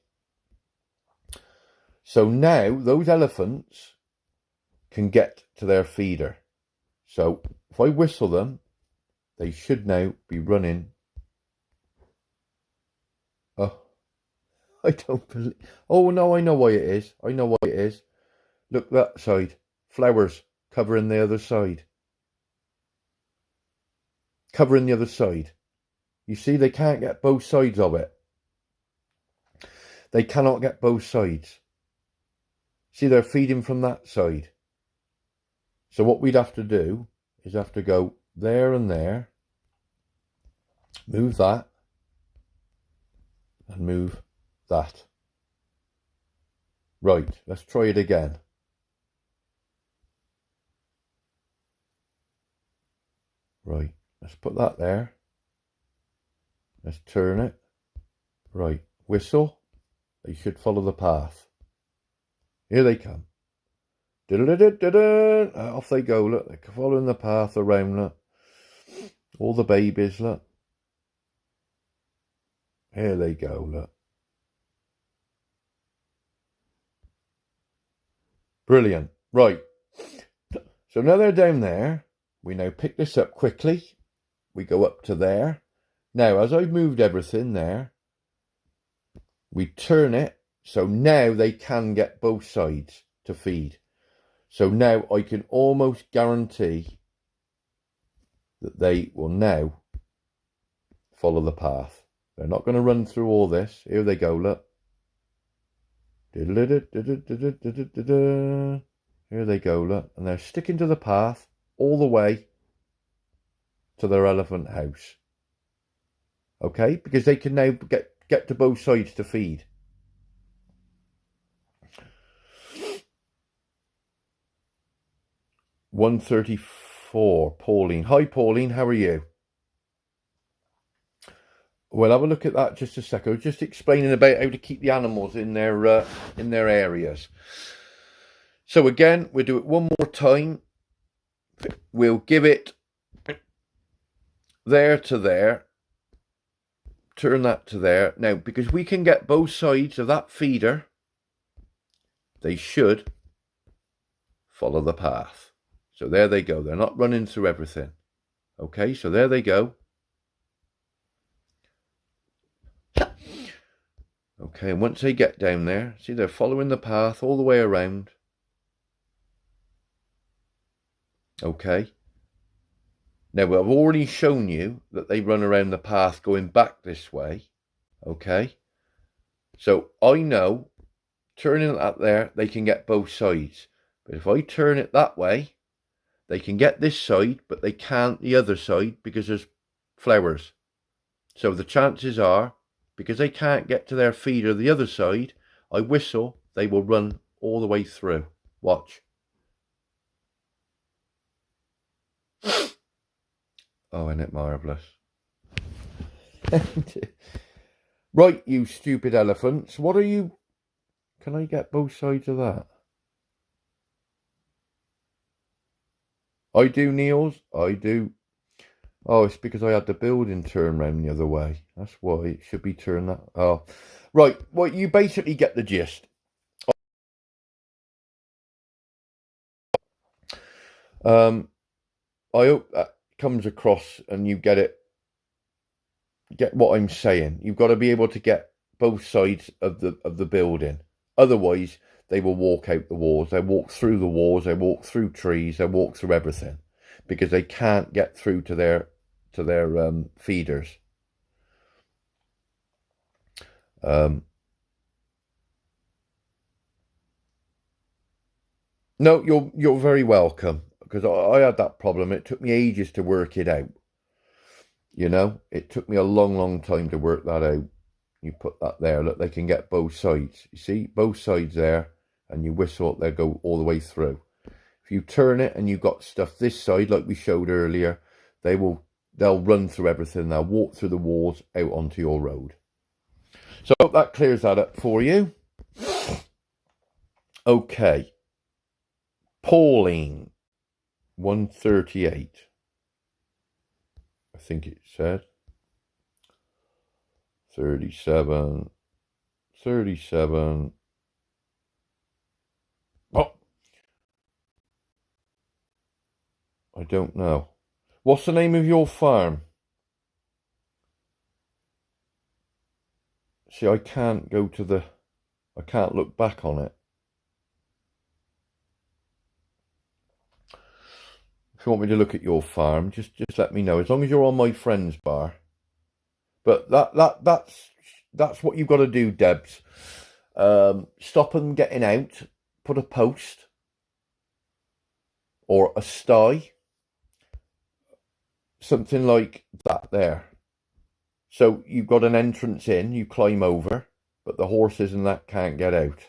So now those elephants can get to their feeder. So if I whistle them, they should now be running. Oh, I don't believe. Oh no, I know why it is. I know why it is. Look that side. Flowers covering the other side. Covering the other side. You see, they can't get both sides of it. They cannot get both sides. See, they're feeding from that side. So what we'd have to do is have to go there and there. Move that. And move that. Right, let's try it again. Right, let's put that there. Let's turn it. Right, whistle. They should follow the path. Here they come. Off they go, look. They're following the path around, look. All the babies, look. Here they go, look. Brilliant. Right. So now they're down there. We now pick this up quickly. We go up to there. Now, as I've moved everything there, we turn it. So now they can get both sides to feed. So now I can almost guarantee that they will now follow the path. They're not going to run through all this. Here they go, look. Here they go, look. And they're sticking to the path all the way to their elephant house. Okay? Because they can now get to both sides to feed. $134. Pauline. Hi, Pauline. How are you? We'll have a look at that just a second. I was just explaining about how to keep the animals in their areas. So again, we'll do it one more time. We'll give it there to there. Turn that to there. Now, because we can get both sides of that feeder, they should follow the path. So there they go. They're not running through everything. Okay, so there they go. Okay, and once they get down there, see, they're following the path all the way around. Okay. Now, I've already shown you that they run around the path going back this way. Okay. So I know, turning that there, they can get both sides. But if I turn it that way, they can get this side, but they can't the other side because there's flowers. So the chances are, because they can't get to their feeder the other side, I whistle, they will run all the way through. Watch. Oh, isn't it marvellous? Right, you stupid elephants. What are you... Can I get both sides of that? I do, Niels. I do. Oh, it's because I had the building turned round the other way. That's why it should be turned that. Oh, right. Well, you basically get the gist. I hope that comes across and you get what I'm saying. You've got to be able to get both sides of the building. Otherwise, they will walk out the walls. They walk through the walls. They walk through trees. They walk through everything because they can't get through to their feeders. No, you're very welcome, because I had that problem. It took me ages to work it out. You know, it took me a long time to work that out. You put that there. Look, they can get both sides. You see, both sides there, and you whistle, they go all the way through. If you turn it and you've got stuff this side, like we showed earlier, they'll run through everything. They'll walk through the walls out onto your road. So I hope that clears that up for you. Okay. Pauline, 138. I think it said 37. 37. Oh, I don't know. What's the name of your farm? See, I can't go to the... I can't look back on it. If you want me to look at your farm, just let me know. As long as you're on my friends bar. But that's what you've got to do, Debs. Stop them getting out. Put a post or a sty, something like that there. So you've got an entrance in, you climb over, but the horses and that can't get out.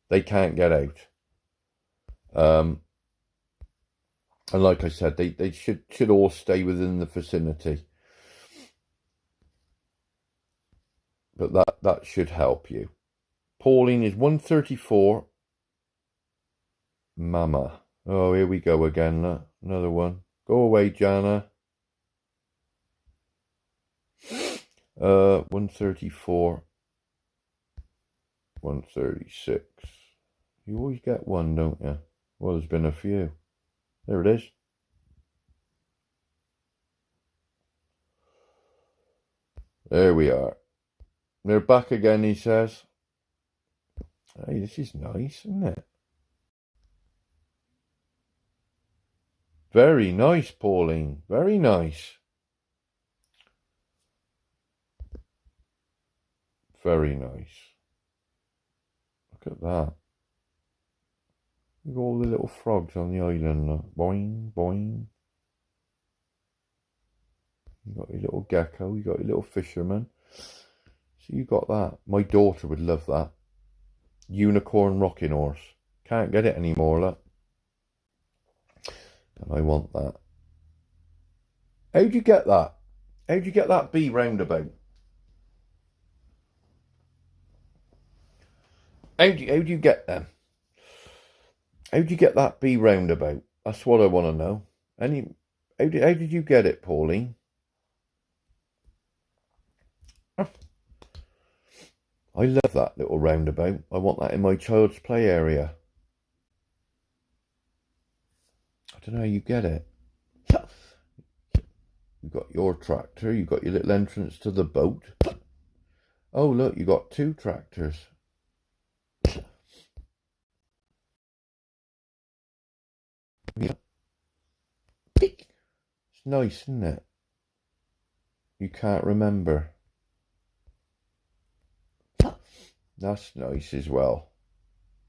They can't get out. And like I said, they should all stay within the vicinity. But that should help you. Pauline is 134. Mama. Oh, here we go again. Another one. Go away, Jana. 134. 136. You always get one, don't you? Well, there's been a few. There it is. There we are. They're back again, he says. Hey, this is nice, isn't it? Very nice, Pauline. Very nice. Very nice. Look at that. Look at all the little frogs on the island. Look. Boing, boing. You got your little gecko. You got your little fisherman. So you got that. My daughter would love that. Unicorn rocking horse. Can't get it anymore, look. And I want that. How'd you get that? How'd you get that bee roundabout? How'd you get them? How'd you get that bee roundabout? That's what I want to know. How did you get it, Pauline? I love that little roundabout. I want that in my child's play area. I don't know how you get it. You've got your tractor. You've got your little entrance to the boat. Oh, look, you got two tractors. It's nice, isn't it? You can't remember. That's nice as well.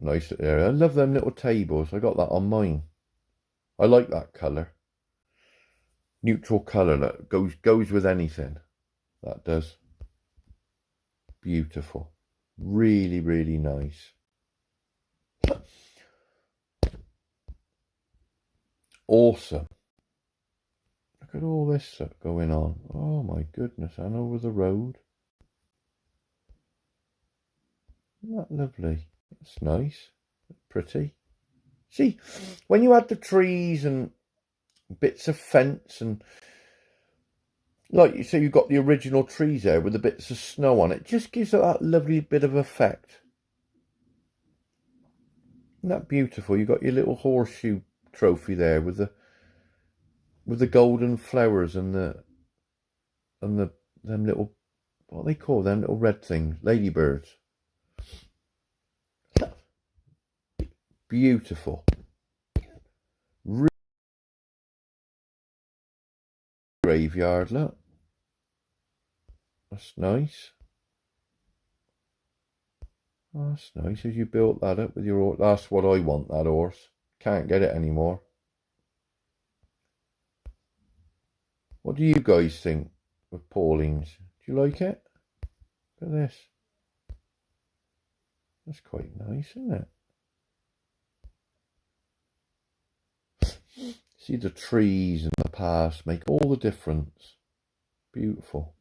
Nice area. I love them little tables. I got that on mine. I like that colour. Neutral colour that goes with anything. That does. Beautiful. Really, really nice. Awesome. Look at all this stuff going on. Oh my goodness. And over the road. Isn't that lovely? That's nice. Pretty. See, when you add the trees and bits of fence and like you say, you've got the original trees there with the bits of snow on it, just gives it that lovely bit of effect. Isn't that beautiful? You've got your little horseshoe trophy there with the golden flowers and them little, what do they call them little red things? Ladybirds. Beautiful. Graveyard, look. That's nice. Oh, that's nice as you built that up with your horse. That's what I want, that horse. Can't get it anymore. What do you guys think of Pauline's? Do you like it? Look at this. That's quite nice, isn't it? See the trees and the paths make all the difference. Beautiful.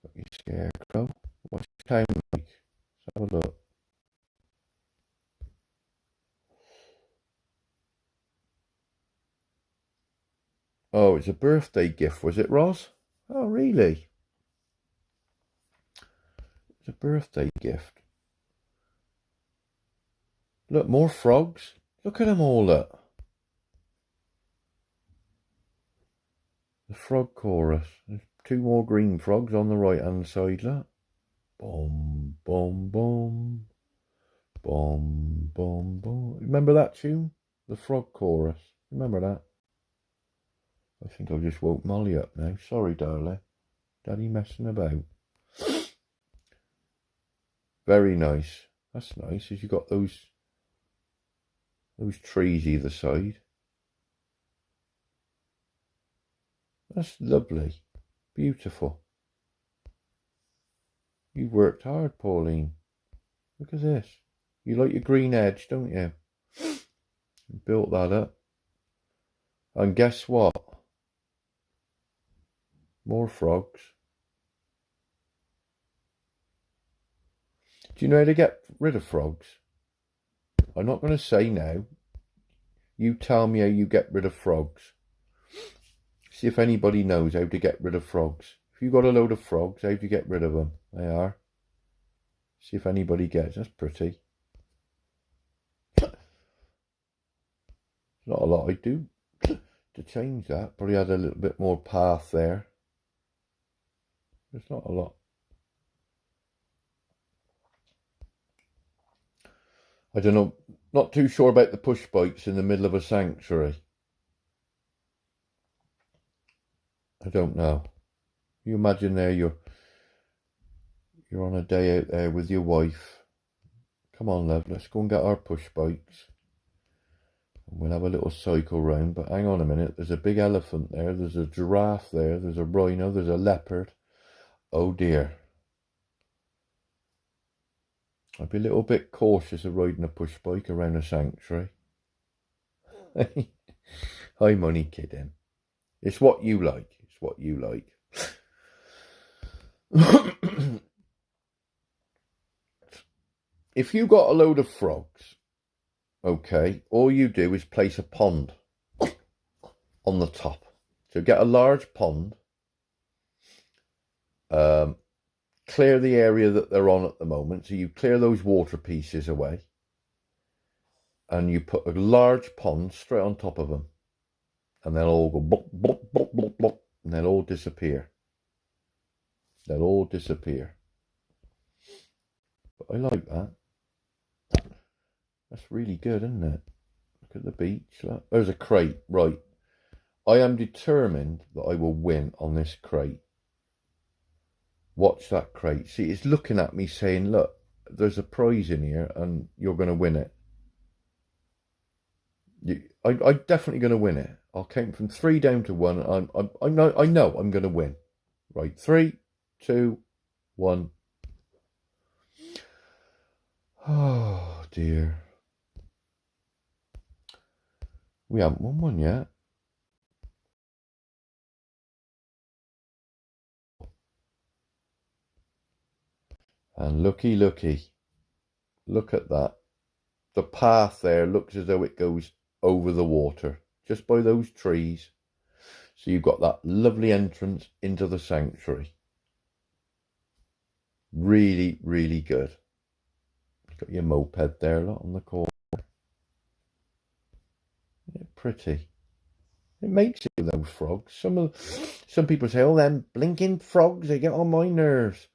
Got your scarecrow. What's your town like? Let's have a look. Oh, it's a birthday gift, was it, Roz? Oh, really? It's a birthday gift. Look, more frogs. Look at them all, look. The frog chorus. There's 2 more green frogs on the right-hand side, look. Boom, boom, boom. Boom, boom, boom. Remember that tune? The frog chorus. Remember that? I think I've just woke Molly up now. Sorry, darling. Daddy messing about. Very nice. That's nice. As you got those trees either side. That's lovely. Beautiful. You've worked hard, Pauline. Look at this. You like your green edge, don't you? You built that up. And guess what? More frogs. Do you know how to get rid of frogs? I'm not going to say now. You tell me how you get rid of frogs. See if anybody knows how to get rid of frogs. If you've got a load of frogs, how do you get rid of them? They are. See if anybody gets. That's pretty. Not a lot I do to change that. Probably add a little bit more path there. There's not a lot. I don't know. Not too sure about the push bikes in the middle of a sanctuary. I don't know. You imagine there you're on a day out there with your wife. Come on, love, let's go and get our push bikes. And we'll have a little cycle round. But hang on a minute, there's a big elephant there, there's a giraffe there, there's a rhino, there's a leopard. Oh dear. I'd be a little bit cautious of riding a push bike around a sanctuary. I'm only kidding. It's what you like. It's what you like. If you got a load of frogs, okay, all you do is place a pond on the top. So get a large pond, clear the area that they're on at the moment. So you clear those water pieces away and you put a large pond straight on top of them and they'll all go blop, blop, blop, blop, blop, and they'll all disappear. They'll all disappear. But I like that. That's really good, isn't it? Look at the beach. Look. There's a crate. Right. I am determined that I will win on this crate. Watch that crate. See, it's looking at me saying, look, there's a prize in here and you're going to win it. I'm definitely going to win it. I'll count from 3 down to 1. I know I'm going to win. Right. 3, 2, 1. Oh, dear. We haven't won one yet. And looky. Look at that. The path there looks as though it goes over the water, just by those trees. So you've got that lovely entrance into the sanctuary. Really, really good. You've got your moped there, look, on the corner. Yeah, pretty. It makes it with those frogs. Some people say, oh, them blinking frogs, they get on my nerves.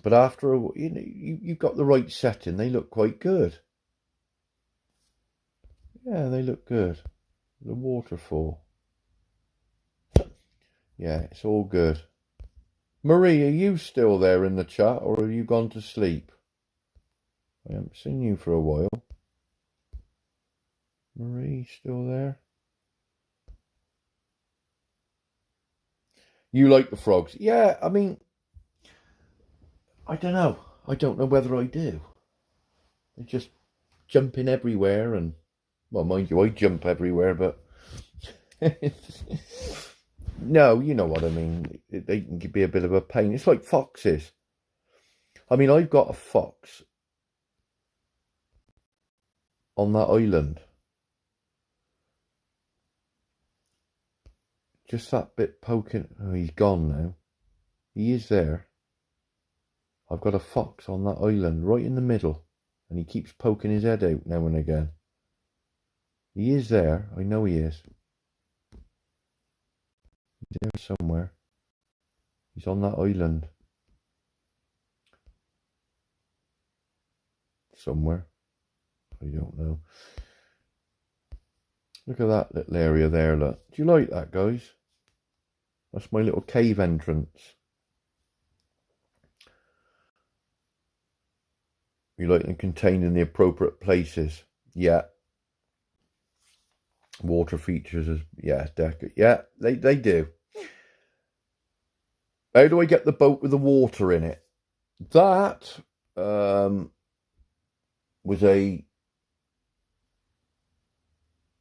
But after a while, you know, you've got the right setting. They look quite good. Yeah, they look good. The waterfall. Yeah, it's all good. Marie, are you still there in the chat or have you gone to sleep? I haven't seen you for a while. Marie, still there? You like the frogs? Yeah, I mean, I don't know. I don't know whether I do. They're just jumping everywhere and, well, mind you, I jump everywhere, but no, you know what I mean. They can be a bit of a pain. It's like foxes. I mean, I've got a fox on that island. just that bit poking. Oh, he's gone now. He is there. I've got a fox on that island right in the middle, and he keeps poking his head out now and again. He is there. I know he is. He's there somewhere. He's on that island. Somewhere. I don't know. Look at that little area there, look. Do you like that, guys? That's my little cave entrance. You like them contained in the appropriate places. Yeah. Water features as yeah, they do. How do I get the boat with the water in it? That was a,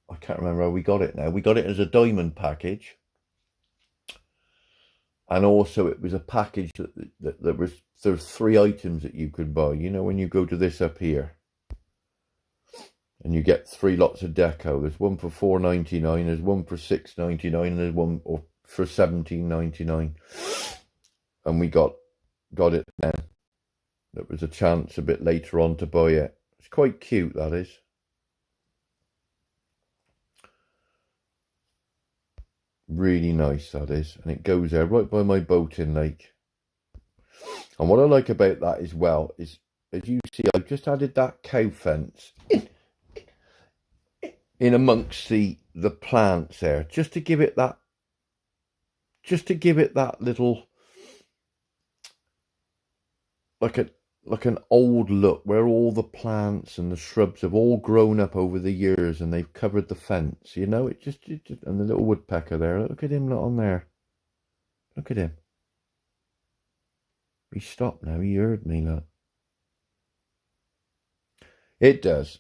I can't remember how we got it now. We got it as a diamond package. And also it was a package that there's 3 items that you could buy. You know, when you go to this up here. And you get 3 lots of deco. There's one for $4.99, there's one for $6.99, and there's one for $17.99. And we got it then. There was a chance a bit later on to buy it. It's quite cute, that is. Really nice, that is. And it goes there right by my boating lake. And what I like about that as well is, as you see, I've just added that cow fence in amongst the plants there, just to give it that little, like an old look, where all the plants and the shrubs have all grown up over the years and they've covered the fence, you know. It just and the little woodpecker there, look at him, not on there. Look at him. He stopped now, he heard me, look. It does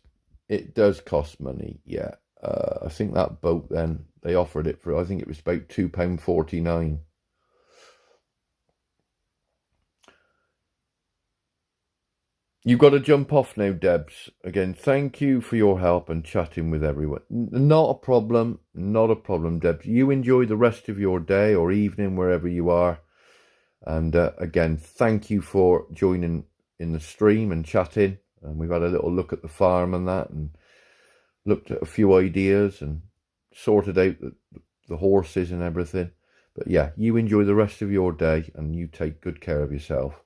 cost money, yeah. I think that boat then, they offered it for, I think it was about £2.49. You've got to jump off now, Debs. Again, thank you for your help and chatting with everyone. Not a problem, Debs. You enjoy the rest of your day or evening, wherever you are. And again, thank you for joining in the stream and chatting. And we've had a little look at the farm and that, and looked at a few ideas and sorted out the horses and everything. But yeah, you enjoy the rest of your day and you take good care of yourself.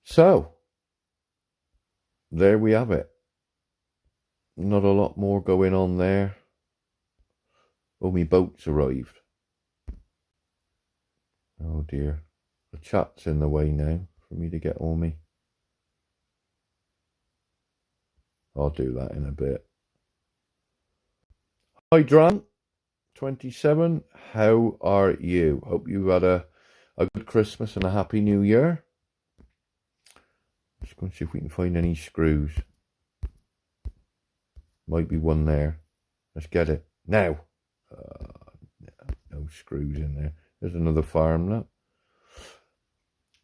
So, there we have it. Not a lot more going on there. Oh, my boat's arrived. Oh dear. The chat's in the way now for me to get on me. I'll do that in a bit. Hi, Dran. 27. How are you? Hope you had a good Christmas and a happy New Year. Just going to see if we can find any screws. Might be one there. Let's get it. Now. No screws in there. There's another farm, look.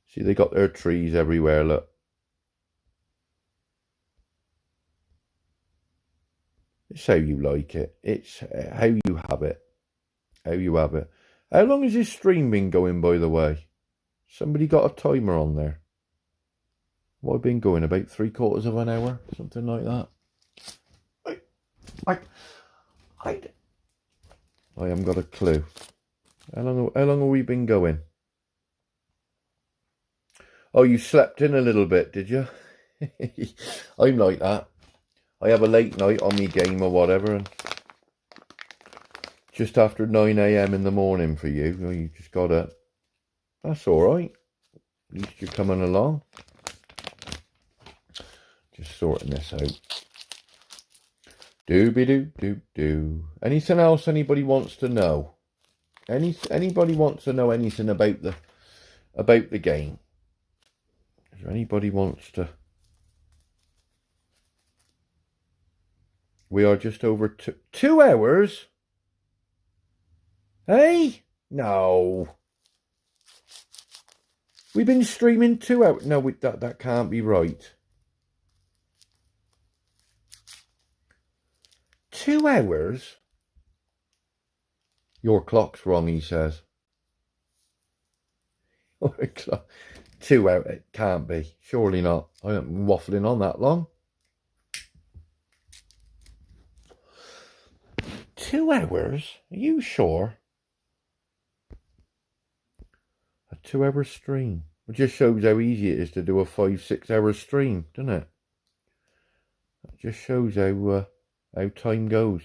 See, they got their trees everywhere, look. It's how you like it. It's how you have it. How you have it. How long has this stream been going, by the way? Somebody got a timer on there. What have been going? About 3/4 of an hour? Something like that. I haven't got a clue. How long have we been going? Oh, you slept in a little bit, did you? I'm like that. I have a late night on me game or whatever, and just after 9 AM in the morning for you, you just gotta, that's alright. At least you're coming along. Just sorting this out. Dooby-doo-doo-doo. Anything else anybody wants to know? Anybody wants to know anything about the game? Is there anybody wants to? We are just over 2 hours. Hey? No. We've been streaming 2 hours. No, that can't be right. 2 hours? Your clock's wrong, he says. 2 hours, it can't be. Surely not. I haven't been waffling on that long. 2 hours? Are you sure? A 2 hour stream. It just shows how easy it is to do a 5-6 hour stream, doesn't it? It just shows how time goes.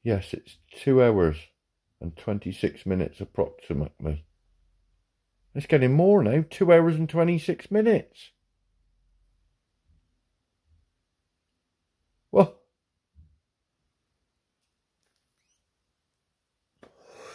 Yes, it's 2 hours and 26 minutes approximately. It's getting more now. 2 hours and 26 minutes. Well,